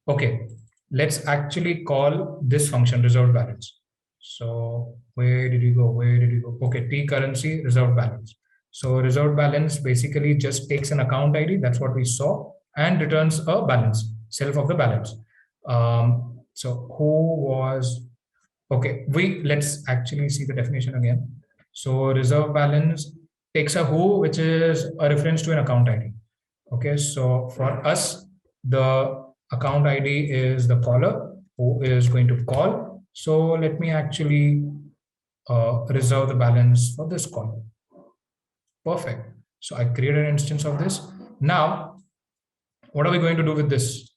okay, let's actually call this function reserved balance. So where did you go? Where did you go? Okay, T currency reserved balance. So reserved balance basically just takes an account ID. That's what we saw, and returns a balance, self of the balance. So who was, okay, let's actually see the definition again. So reserve balance takes a who, which is a reference to an account ID. Okay, so for us, the account ID is the caller who is going to call. So let me actually reserve the balance for this call. Perfect. So I created an instance of this. Now, what are we going to do with this?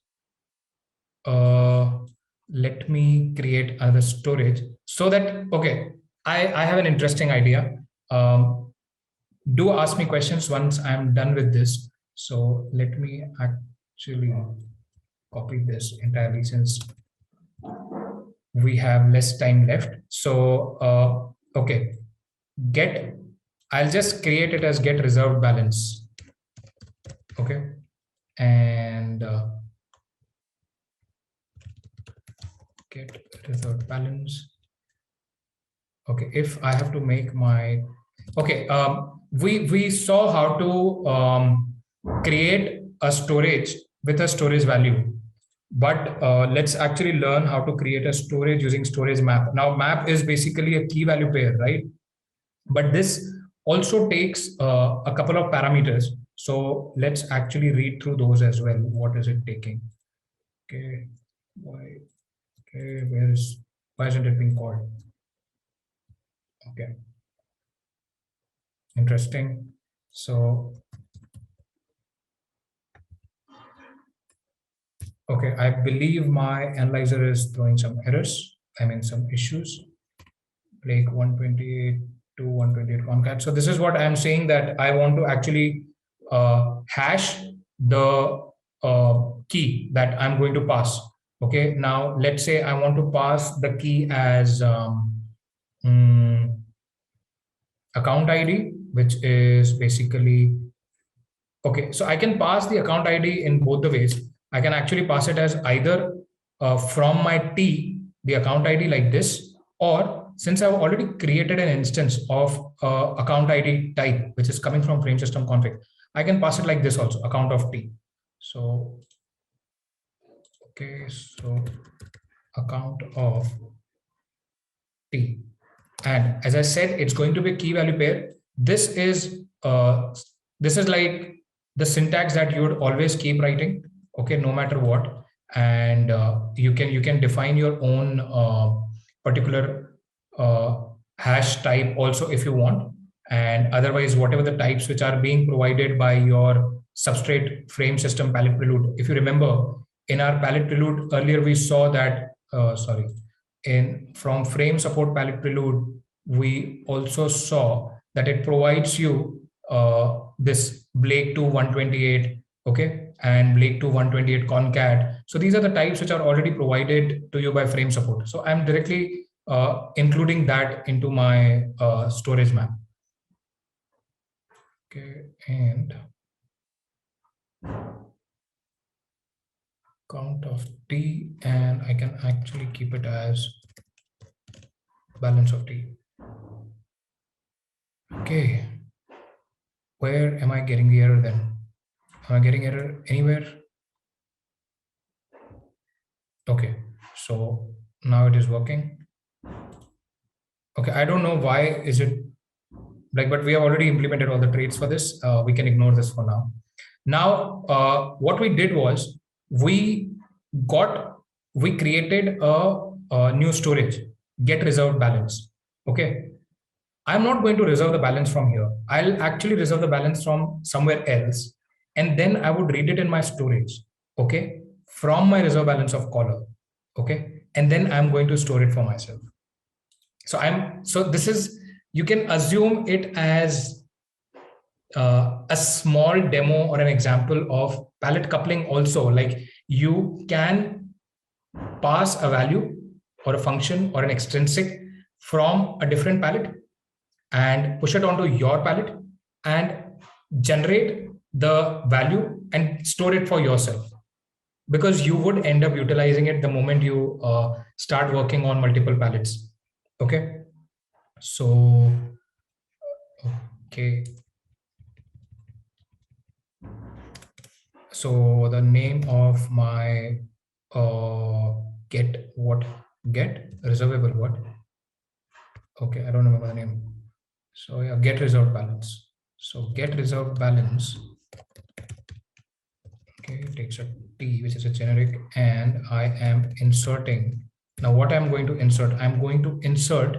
Let me create another storage so that, okay, I have an interesting idea. Do ask me questions once I'm done with this. So let me actually copy this entirely since we have less time left. So, okay, I'll just create it as get reserved balance. Okay. And get reserved balance. Okay, if I have to make my, okay, we saw how to create a storage with a storage value, but let's actually learn how to create a storage using storage map. Now map is basically a key value pair, right? But this also takes a couple of parameters. So let's actually read through those as well. What is it taking? Okay, okay, why isn't it being called? Okay, interesting. So, okay, I believe my analyzer is throwing some errors. I mean, some issues. Like 128 to 128 concat. So this is what I'm saying, that I want to actually hash the key that I'm going to pass. Okay, now let's say I want to pass the key as account ID, which is basically, okay, so I can pass the account ID in both the ways. I can actually pass it as either from my T, the account ID like this, or since I've already created an instance of account ID type, which is coming from frame system config, I can pass it like this also, account of T. So, okay, so account of T. And as I said, it's going to be a key value pair. This is like the syntax that you would always keep writing, okay, no matter what. And you can define your own particular hash type also if you want. And otherwise, whatever the types which are being provided by your substrate frame system palette prelude. If you remember, in our palette prelude earlier, we saw that, from frame support palette prelude, we also saw that it provides you this Blake to 128, okay, and Blake to 128 concat. So these are the types which are already provided to you by frame support. So I'm directly including that into my storage map. Okay, and count of T, and I can actually keep it as balance of T. Okay, where am I getting the error then? Am I getting error anywhere? Okay, so now it is working. Okay, I don't know why is it like, but we have already implemented all the traits for this. We can ignore this for now. Now, what we did was we created a new storage, get reserved balance. Okay. I'm not going to reserve the balance from here. I'll actually reserve the balance from somewhere else. And then I would read it in my storage, okay, from my reserve balance of caller, okay. And then I'm going to store it for myself. So this is, you can assume it as a small demo or an example of pallet coupling also. Like you can pass a value or a function or an extrinsic from a different pallet and push it onto your pallet and generate the value and store it for yourself, because you would end up utilizing it the moment you start working on multiple pallets. Okay. So, okay. So the name of my get reservable what? Okay, I don't remember the name. So yeah, get reserved balance. So get reserved balance. Okay, it takes a T, which is a generic, and I am inserting. Now what I'm going to insert? I'm going to insert,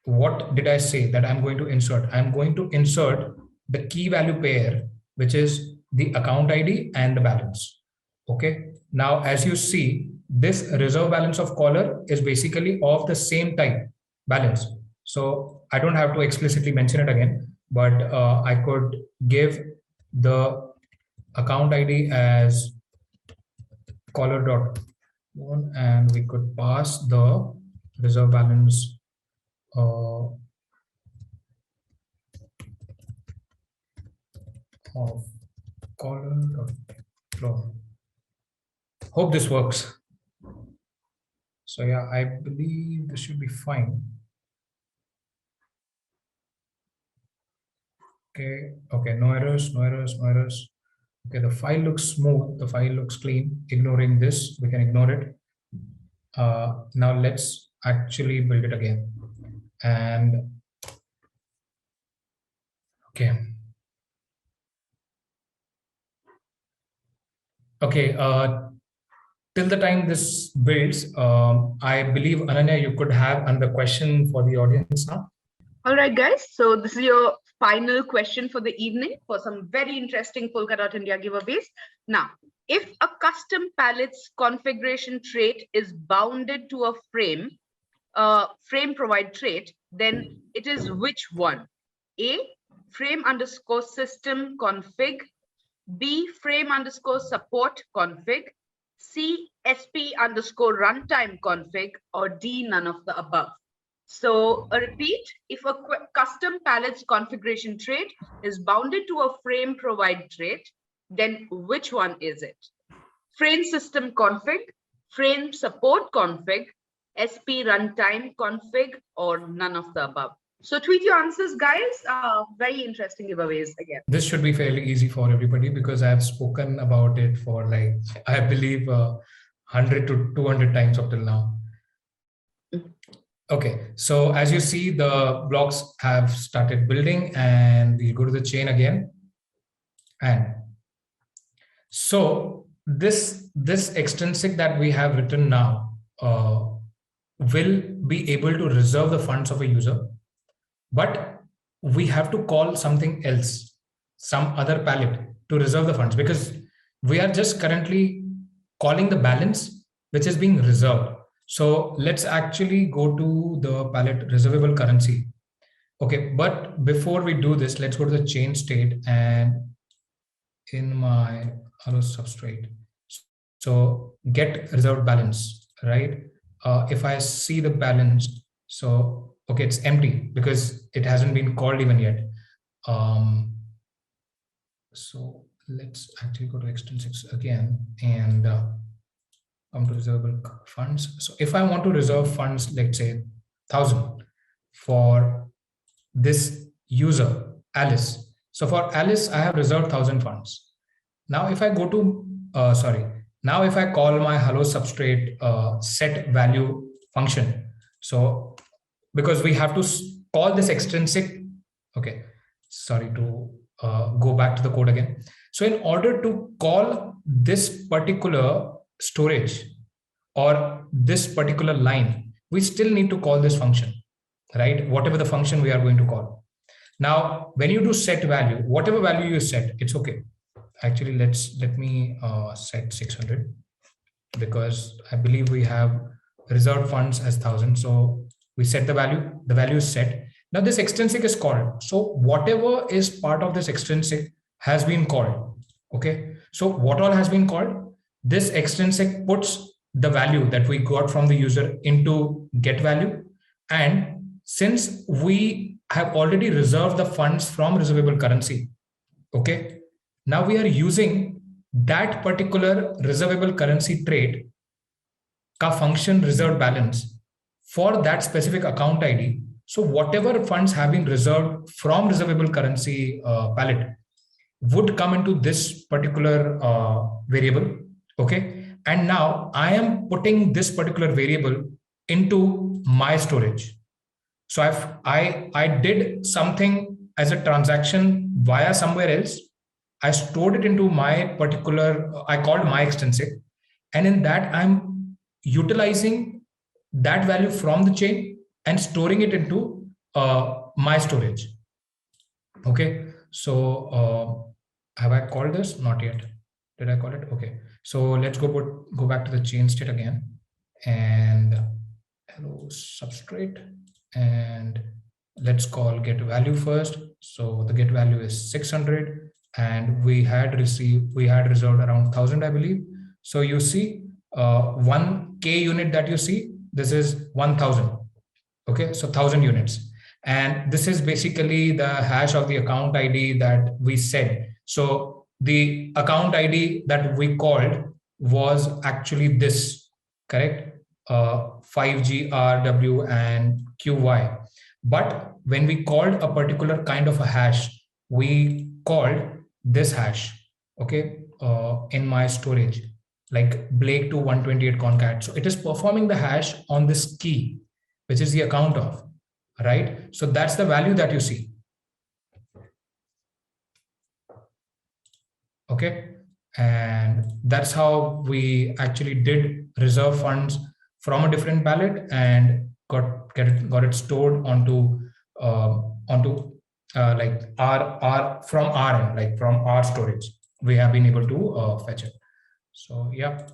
what did I say that I'm going to insert? I'm going to insert the key value pair, which is the account ID and the balance. Okay. Now, as you see, this reserve balance of caller is basically of the same type balance. So I don't have to explicitly mention it again, but I could give the account ID as caller.one, and we could pass the reserve balance of caller.flow. Hope this works. So yeah, I believe this should be fine. Okay, no errors. Okay, the file looks smooth, the file looks clean. Ignoring this, we can ignore it. Now let's actually build it again. And okay. Okay, till the time this builds, I believe, Ananya, you could have another question for the audience now. All right, guys. So this is your final question for the evening for some very interesting Polkadot India giveaways. Now, if a custom pallet's configuration trait is bounded to a frame provide trait, then it is which one? A, frame underscore system config, B, frame underscore support config, C, SP underscore runtime config, or D, none of the above. So a repeat, if a custom pallet's configuration trait is bounded to a frame provide trait, then which one is it? Frame system config, frame support config, SP runtime config, or none of the above? So tweet your answers, guys. Very interesting giveaways again. This should be fairly easy for everybody because I have spoken about it for, like, I believe 100 to 200 times up till now. Okay, so as you see, the blocks have started building, and we'll go to the chain again. And so this extrinsic that we have written now will be able to reserve the funds of a user, but we have to call something else, some other pallet, to reserve the funds, because we are just currently calling the balance which is being reserved. So let's actually go to the pallet reservable currency. Okay, but before we do this, let's go to the chain state and in my hello substrate. So get reserved balance, right? If I see the balance, so okay, it's empty because it hasn't been called even yet. So let's actually go to extrinsics again and come to reservable funds. So if I want to reserve funds, let's say 1,000 for this user, Alice. So for Alice, I have reserved 1,000 funds. Now, if I go to, now if I call my hello substrate set value function, so because we have to call this extrinsic, okay, sorry to go back to the code again. So in order to call this particular storage or this particular line, we still need to call this function. right? Whatever the function we are going to call. Now, when you do set value, whatever value you set, it's okay. Actually, let me set 600 because I believe we have reserved funds as 1000. So we set the value is set. Now this extrinsic is called. So whatever is part of this extrinsic has been called. Okay. So what all has been called? This extrinsic puts the value that we got from the user into get value. And since we have already reserved the funds from reservable currency, okay, now we are using that particular reservable currency trait ka function reserved balance for that specific account ID. So whatever funds have been reserved from reservable currency pallet would come into this particular variable. Okay. And now I am putting this particular variable into my storage. So I did something as a transaction via somewhere else. I stored it into my particular, I called my extrinsic. And in that, I'm utilizing that value from the chain and storing it into my storage. Okay. So have I called this? Not yet. Did I call it? Okay. So let's go back to the chain state again. And hello, substrate. And let's call get value first. So the get value is 600. And we had reserved around 1000, I believe. So you see 1K unit that you see, this is 1000. Okay, so 1000 units. And this is basically the hash of the account ID that we said. So the account ID that we called was actually this, correct? 5GRW and QY. But when we called a particular kind of a hash, we called this hash, okay, in my storage, like Blake to 128 concat. So it is performing the hash on this key, which is the account of, right? So that's the value that you see. Okay. And that's how we actually did reserve funds from a different pallet and got it stored onto like our from our end, like from our storage, we have been able to fetch it. So yeah.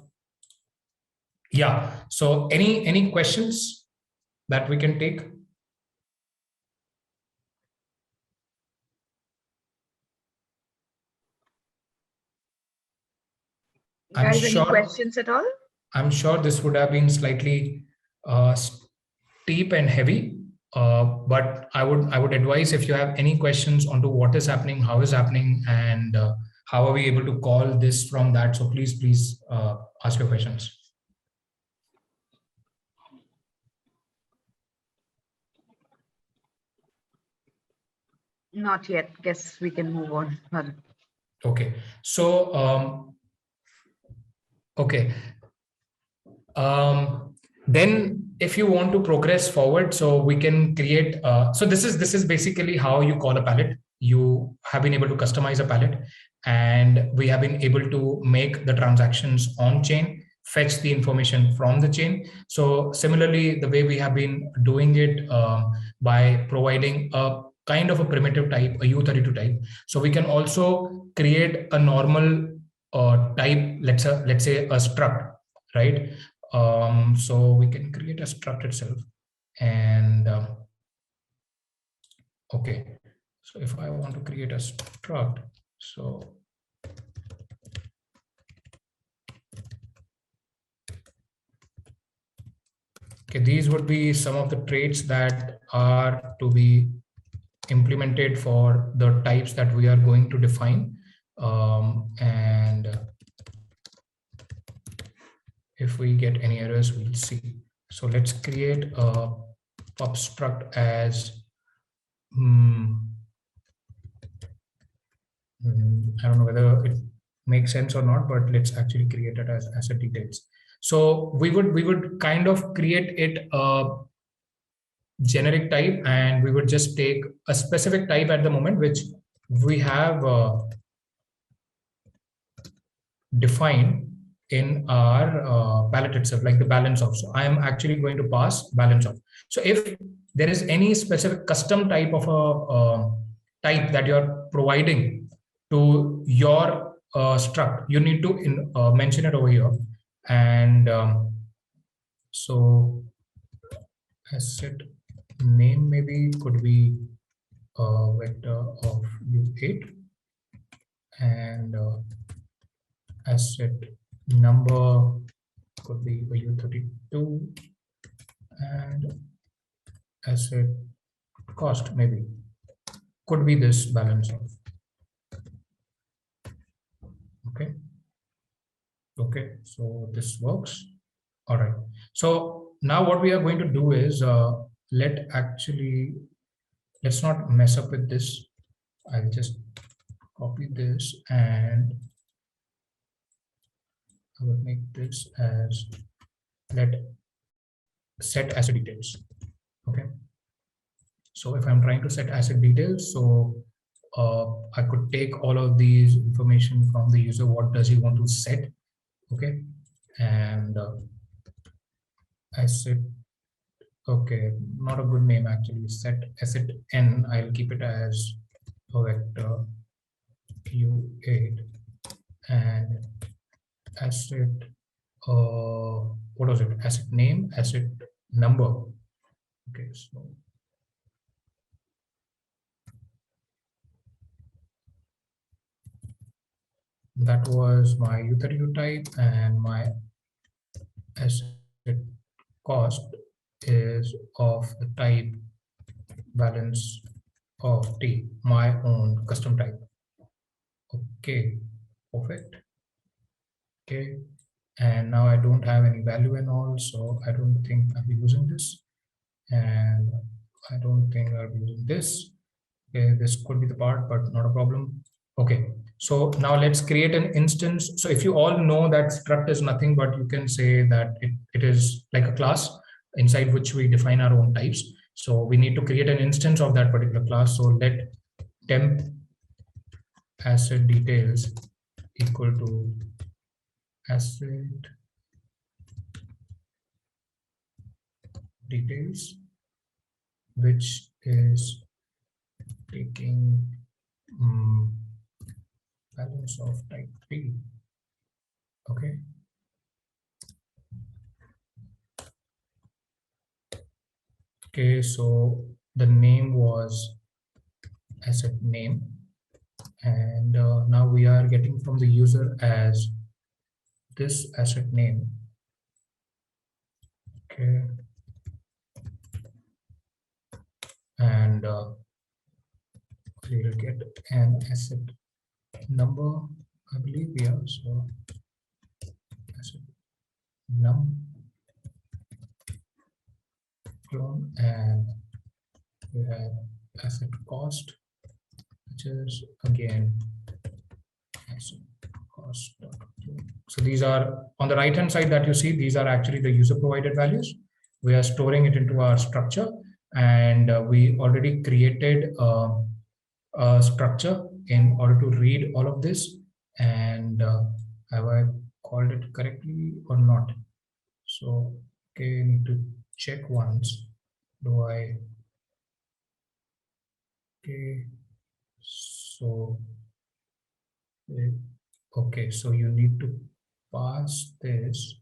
So any questions that we can take? Guys, any questions at all? I'm sure this would have been slightly steep and heavy. But I would advise, if you have any questions onto what is happening, how is happening, and how are we able to call this from that, so please ask your questions. Not yet. Guess we can move on. Okay. So okay. Then if you want to progress forward, so we can create, so this is basically how you call a pallet. You have been able to customize a pallet, and we have been able to make the transactions on chain, fetch the information from the chain. So similarly, the way we have been doing it by providing a kind of a primitive type, a U32 type. So we can also create a normal type, let's say a struct, right? So we can create a struct itself. And okay, so if I want to create a struct, so okay, these would be some of the traits that are to be implemented for the types that we are going to define. And if we get any errors, we'll see. So let's create a pub struct as I don't know whether it makes sense or not, but let's actually create it as a details. So we would kind of create it a generic type, and we would just take a specific type at the moment, which we have defined in our palette itself, like the balance of. So I am actually going to pass balance of. So if there is any specific custom type of a type that you're providing to your struct, you need to mention it over here. And so asset name maybe could be a vector of u8, and asset number could be u32, and asset cost maybe could be this balance of. Okay, so this works. All right, so now what we are going to do is let's not mess up with this. I'll just copy this, and I will make this as let set asset details. Okay, so if I'm trying to set asset details, so I could take all of these information from the user. What does he want to set? Okay, and asset. Okay, not a good name actually. Set asset n. I'll keep it as a vector u8, and asset. What was it? Asset name, asset number. Okay, so that was my u32 type, and my asset cost is of the type balance of t, my own custom type. Okay, perfect. Okay, and now I don't have any value and all, so I don't think I'll be using this, and I don't think I'll be using this. Okay, this could be the part, but not a problem. Okay, so now let's create an instance. So if you all know that struct is nothing, but you can say that it is like a class inside which we define our own types. So we need to create an instance of that particular class. So let temp asset details equal to asset details, which is taking balance of type 3. Okay. Okay, so the name was asset name, and now we are getting from the user as this asset name. Okay, and we will get an asset number, I believe. Yeah, so asset num clone, and we have asset cost, which is again asset cost. So these are on the right hand side that you see, these are actually the user provided values. We are storing it into our structure, and we already created a structure in order to read all of this. And have I called it correctly or not? So okay, I need to check once. Do I? Okay, so okay, so you need to pass this.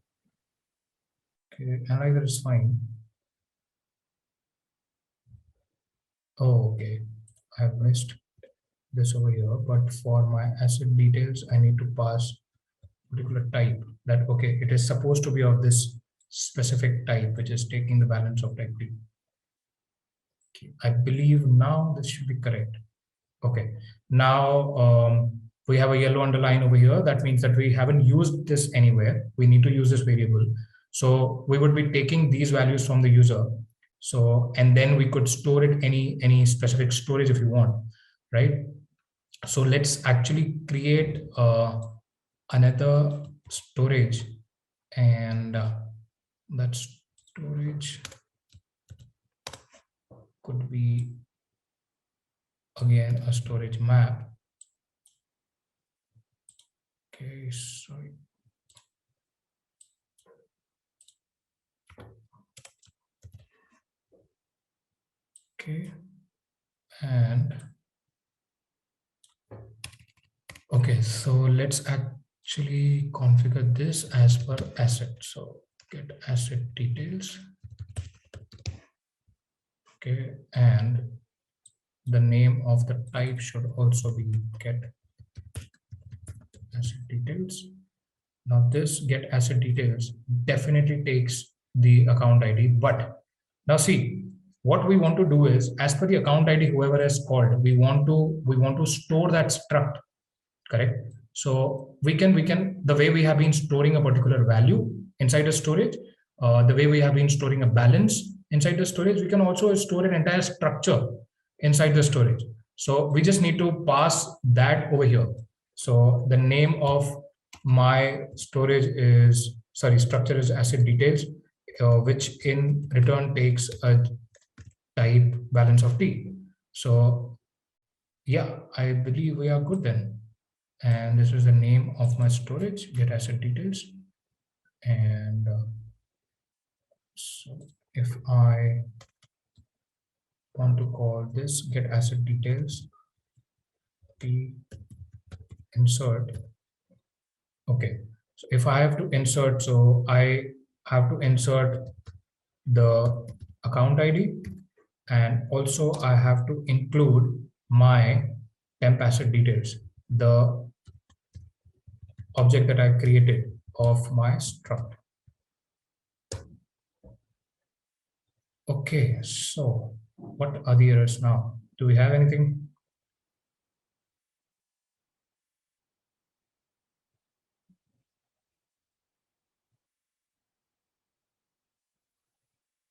Okay, analyzer is fine. Oh, okay, I have missed this over here, but for my asset details, I need to pass particular type that, okay, it is supposed to be of this specific type, which is taking the balance of type 3. Okay, I believe now this should be correct. Okay, now we have a yellow underline over here. That means that we haven't used this anywhere. We need to use this variable. So we would be taking these values from the user. So, and then we could store it any specific storage if you want, right? So let's actually create another storage, and that storage could be again a storage map. Okay, sorry. Okay. And okay, so let's actually configure this as per asset. So get asset details. Okay, and the name of the type should also be get asset details. Now this get asset details definitely takes the account ID, but now see what we want to do is as per the account ID whoever has called, we want to store that struct, correct? So we can the way we have been storing a particular value inside a storage, the way we have been storing a balance inside the storage, we can also store an entire structure inside the storage. So we just need to pass that over here. So the name of my storage is structure is asset details, which in return takes a type balance of t. So yeah, I believe we are good then. And this is the name of my storage, get asset details. And so if I want to call this get asset details p insert, okay, so if I have to insert, so I have to insert the account ID, and also I have to include my temp asset details, the object that I created of my struct. Okay, so what are the errors now? Do we have anything?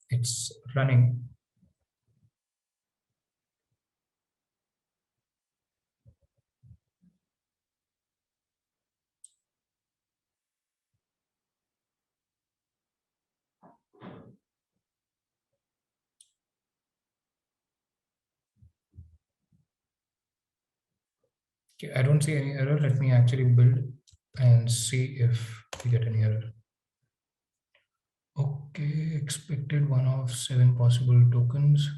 It's running. Okay, I don't see any error. Let me actually build and see if we get any error. Okay, expected one of 7 possible tokens.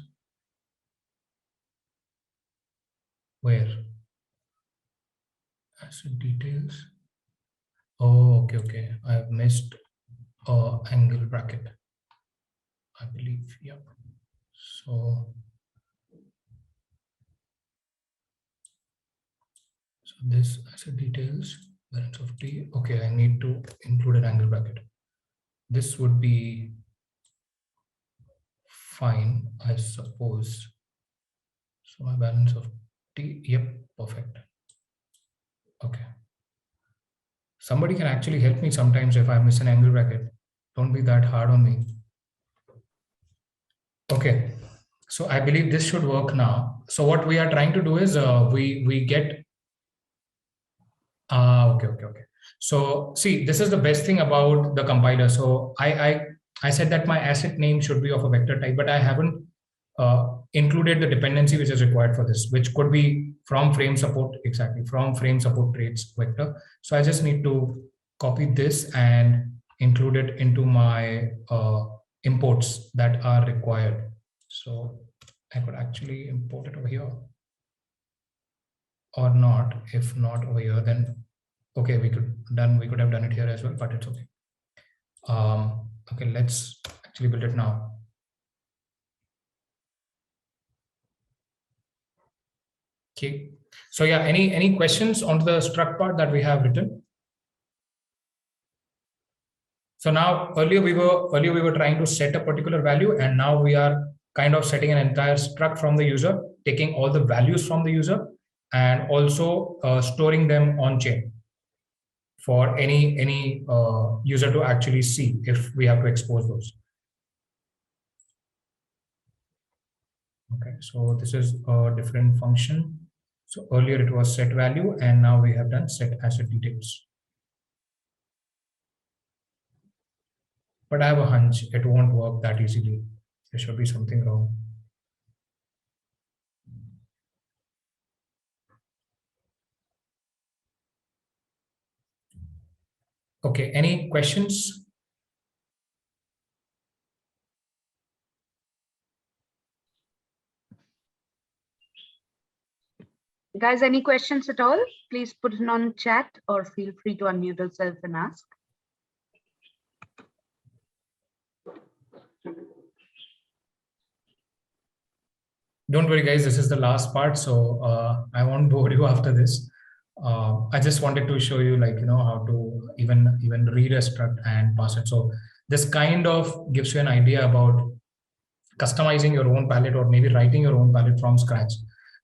Where? Asset details. Oh, okay. I have missed angle bracket, I believe. Yeah. So this asset details, balance of t. Okay, I need to include an angle bracket. This would be fine, I suppose. So my balance of t, yep, perfect. Okay. Somebody can actually help me sometimes if I miss an angle bracket. Don't be that hard on me. Okay. So I believe this should work now. So what we are trying to do is we get okay. So see, this is the best thing about the compiler. So I said that my asset name should be of a vector type, but I haven't included the dependency which is required for this, which could be from frame support, exactly from frame support traits vector. So I just need to copy this and include it into my imports that are required. So I could actually import it over here or not. If not over here, then okay, we could have done it here as well, but it's okay. Okay, let's actually build it now. Okay, so yeah, any questions on the struct part that we have written? So now earlier we were trying to set a particular value, and now we are kind of setting an entire struct from the user, taking all the values from the user and also storing them on chain for any user to actually see if we have to expose those. Okay, so this is a different function. So earlier it was set value, and now we have done set asset details. But I have a hunch it won't work that easily. There should be something wrong. Okay, any questions? Guys, any questions at all? Please put it on chat or feel free to unmute yourself and ask. Don't worry, guys. This is the last part, so I won't bore you after this. I just wanted to show you, like, how to even read a struct and pass it. So this kind of gives you an idea about customizing your own palette, or maybe writing your own palette from scratch.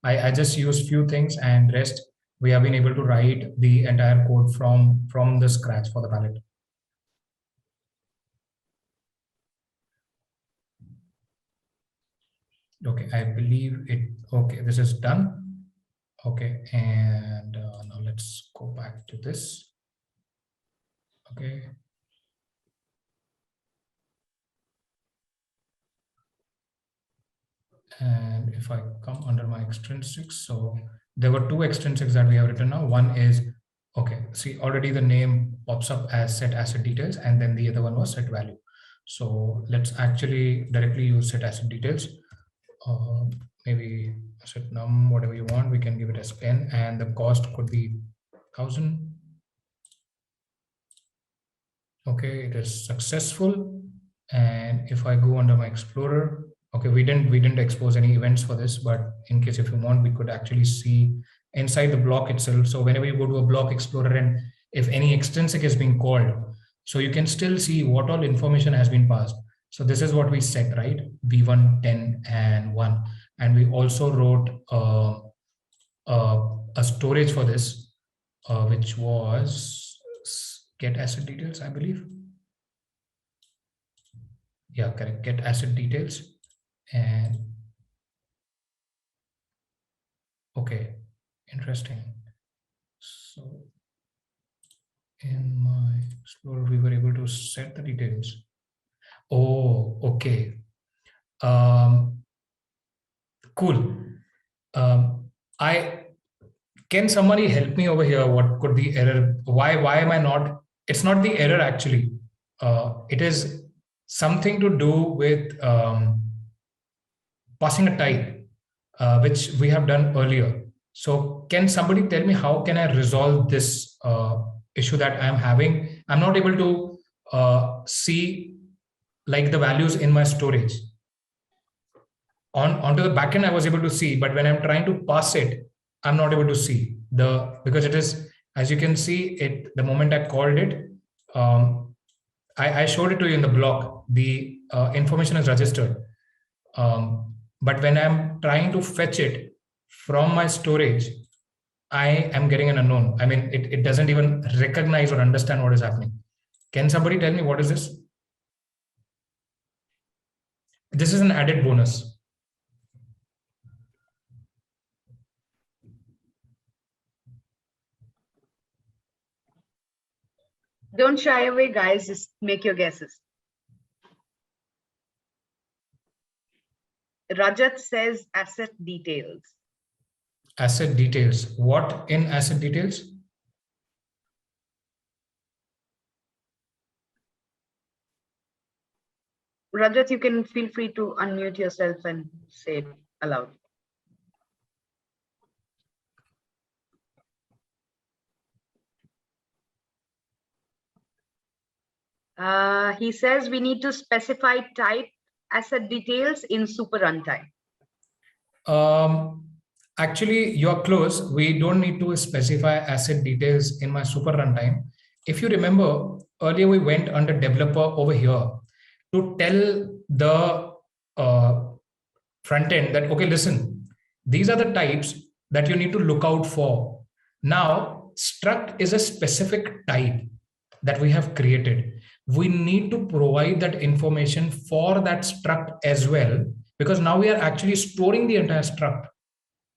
I just used few things, and rest we have been able to write the entire code from the scratch for the palette. Okay, I believe it. Okay, this is done. Okay, and now let's go back to this. Okay. And if I come under my extrinsics, so there were two extrinsics that we have written now. One is, okay, see, already the name pops up as set asset details, and then the other one was set value. So let's actually directly use set asset details. Maybe set num, whatever you want, we can give it as pen, and the cost could be 1,000. Okay, it is successful. And if I go under my Explorer, okay, we didn't expose any events for this, but in case if you want, we could actually see inside the block itself. So whenever you go to a block Explorer, and if any extrinsic is being called, so you can still see what all information has been passed. So this is what we set, right? B1, 10, and 1. And we also wrote a storage for this, which was get asset details, I believe. Yeah, correct. Get asset details. And okay, interesting. So in my Explorer, we were able to set the details. Oh, okay. Cool. Can somebody help me over here? What could the error? Why am I not? It's not the error actually. It is something to do with passing a type, which we have done earlier. So can somebody tell me how can I resolve this issue that I'm having? I'm not able to see like the values in my storage. Onto the backend, I was able to see, but when I'm trying to pass it, I'm not able to see because it is, as you can see it, the moment I called it, I showed it to you in the block, the information is registered. But when I'm trying to fetch it from my storage, I am getting an unknown. I mean, it doesn't even recognize or understand what is happening. Can somebody tell me what is this? This is an added bonus. Don't shy away, guys. Just make your guesses. Rajat says asset details. Asset details. What in asset details? Rajat, you can feel free to unmute yourself and say it aloud. He says we need to specify type asset details in super runtime. Actually, you're close. We don't need to specify asset details in my super runtime. If you remember, earlier we went under developer over here to tell the front end that, okay, listen, these are the types that you need to look out for. Now, struct is a specific type that we have created. We need to provide that information for that struct as well, because now we are actually storing the entire struct,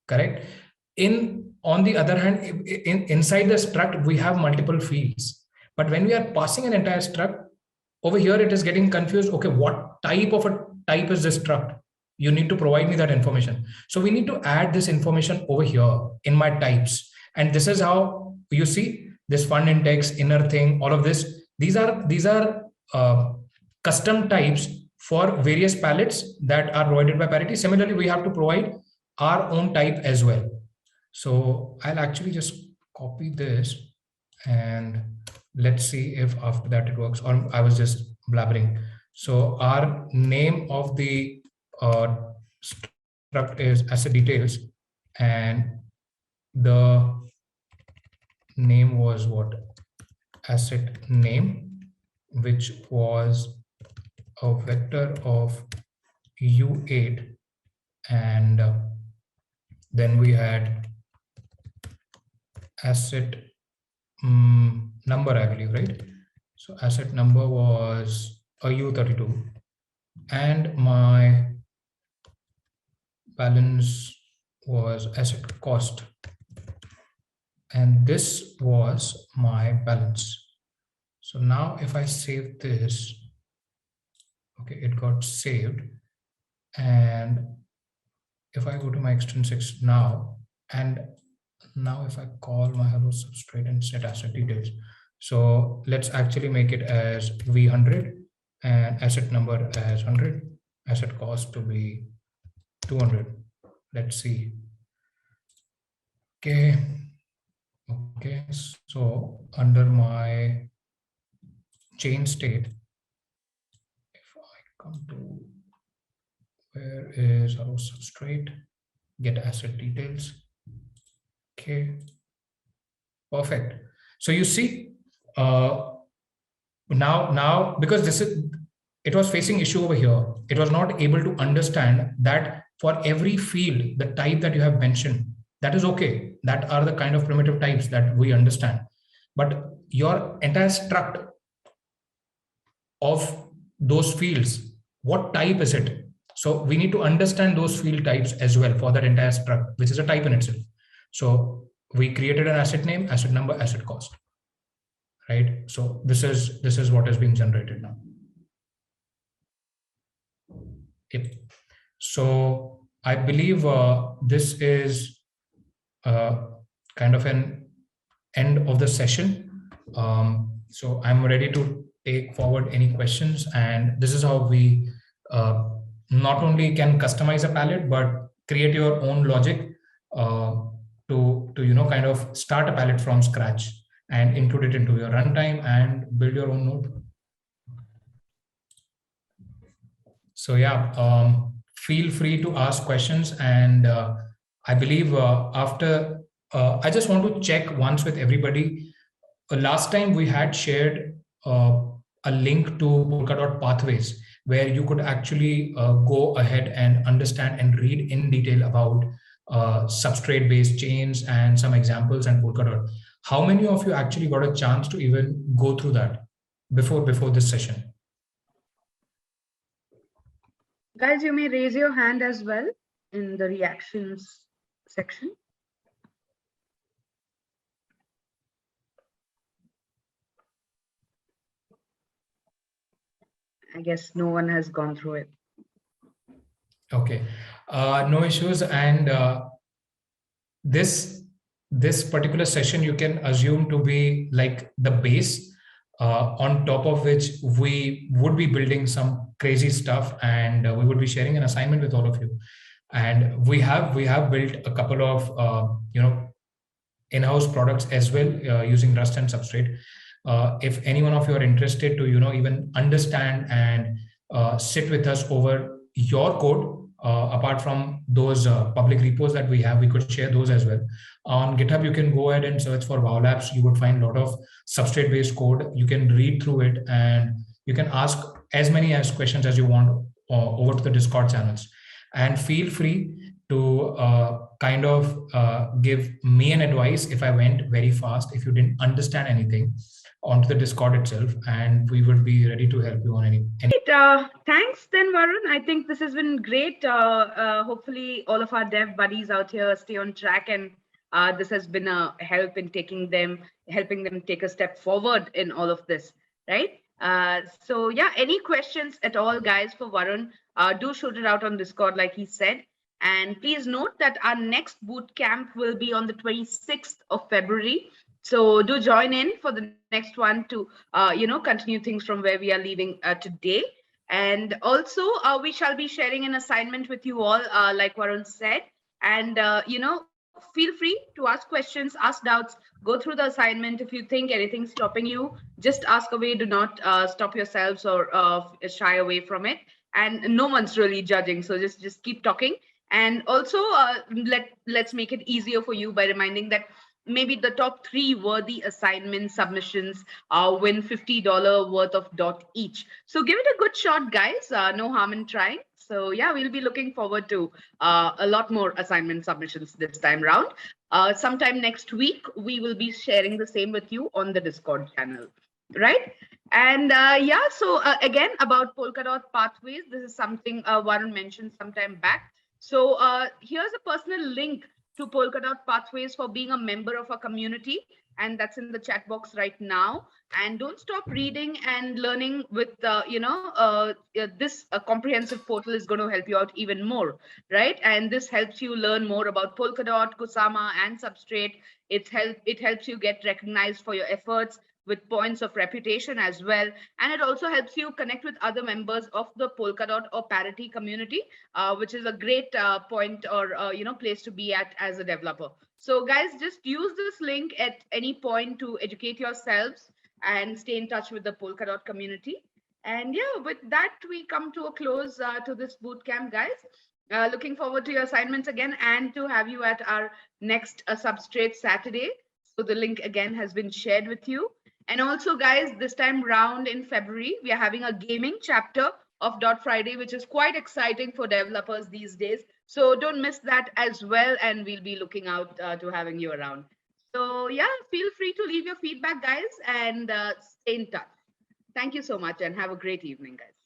correct? On the other hand, inside the struct, we have multiple fields. But when we are passing an entire struct, over here, it is getting confused. Okay, what type of a type is this struct? You need to provide me that information. So we need to add this information over here in my types. And this is how you see this fund index, inner thing, all of this. These are custom types for various palettes that are provided by Parity. Similarly, we have to provide our own type as well. So I'll actually just copy this and let's see if after that it works, or I was just blabbering. So our name of the struct is asset details, and the name was what? Asset name, which was a vector of U8, and then we had asset number, I believe, right? So asset number was a U32, and my balance was asset cost, and this was my balance. So now if I save this, okay, it got saved. And if I go to my extrinsics now, and now if I call my hello substrate and set asset details, so let's actually make it as V100 and asset number as 100, asset cost to be 200. Let's see. Okay, so under my chain state, if I come to where is our substrate, get asset details. Okay, perfect. So you see, now because it was facing issue over here, it was not able to understand that for every field, the type that you have mentioned, that is okay. That are the kind of primitive types that we understand. But your entire struct of those fields, what type is it? So we need to understand those field types as well for that entire struct, which is a type in itself. So we created an asset name, asset number, asset cost, right? So this is what is being generated now. Yep. So I believe this is kind of an end of the session. So I'm ready to take forward any questions, and this is how we not only can customize a palette, but create your own logic to kind of start a palette from scratch and include it into your runtime and build your own node. So yeah, feel free to ask questions, and I believe after I just want to check once with everybody. Last time we had shared a link to Polkadot Pathways, where you could actually go ahead and understand and read in detail about substrate-based chains and some examples and Polkadot. How many of you actually got a chance to even go through that before this session? Guys, you may raise your hand as well in the reactions section. I guess no one has gone through it. Okay, no issues. And this particular session you can assume to be like the base on top of which we would be building some crazy stuff, and we would be sharing an assignment with all of you. And we have built a couple of in-house products as well using Rust and Substrate. If any one of you are interested to even understand and sit with us over your code, apart from those public repos that we have, we could share those as well. On GitHub, you can go ahead and search for Wow Labs. You would find a lot of substrate-based code. You can read through it, and you can ask as many questions as you want over to the Discord channels. And feel free to kind of give me an advice if I went very fast, if you didn't understand anything, onto the Discord itself, and we would be ready to help you on any. Thanks then, Varun. I think this has been great. Hopefully all of our dev buddies out here stay on track, and this has been a help in helping them take a step forward in all of this, right? So yeah, any questions at all, guys, for Varun, do shoot it out on Discord like he said. And please note that our next boot camp will be on the 26th of February. So do join in for the next one to, continue things from where we are leaving today. And also, we shall be sharing an assignment with you all, like Varun said. And, feel free to ask questions, ask doubts, go through the assignment. If you think anything's stopping you, just ask away. Do not stop yourselves or shy away from it. And no one's really judging, so just keep talking. And also, let's make it easier for you by reminding that maybe the top 3 worthy assignment submissions win $50 worth of dot each. So give it a good shot, guys. No harm in trying. So yeah, we'll be looking forward to a lot more assignment submissions this time round. Sometime next week, we will be sharing the same with you on the Discord channel, right? And yeah, so again, about Polkadot Pathways, this is something Varun mentioned sometime back. So here's a personal link to Polkadot Pathways for being a member of our community, and that's in the chat box right now. And don't stop reading and learning with this comprehensive portal is going to help you out even more, right? And this helps you learn more about Polkadot, Kusama, and Substrate. It helps you get recognized for your efforts with points of reputation as well, and it also helps you connect with other members of the Polkadot or Parity community, which is a great point or place to be at as a developer. So guys, just use this link at any point to educate yourselves and stay in touch with the Polkadot community. And yeah, with that, we come to a close to this bootcamp, guys. Looking forward to your assignments again and to have you at our next Substrate Saturday. So the link again has been shared with you. And also, guys, this time round in February, we are having a gaming chapter of Dot Friday, which is quite exciting for developers these days. So don't miss that as well. And we'll be looking out to having you around. So yeah, feel free to leave your feedback, guys, and stay in touch. Thank you so much and have a great evening, guys.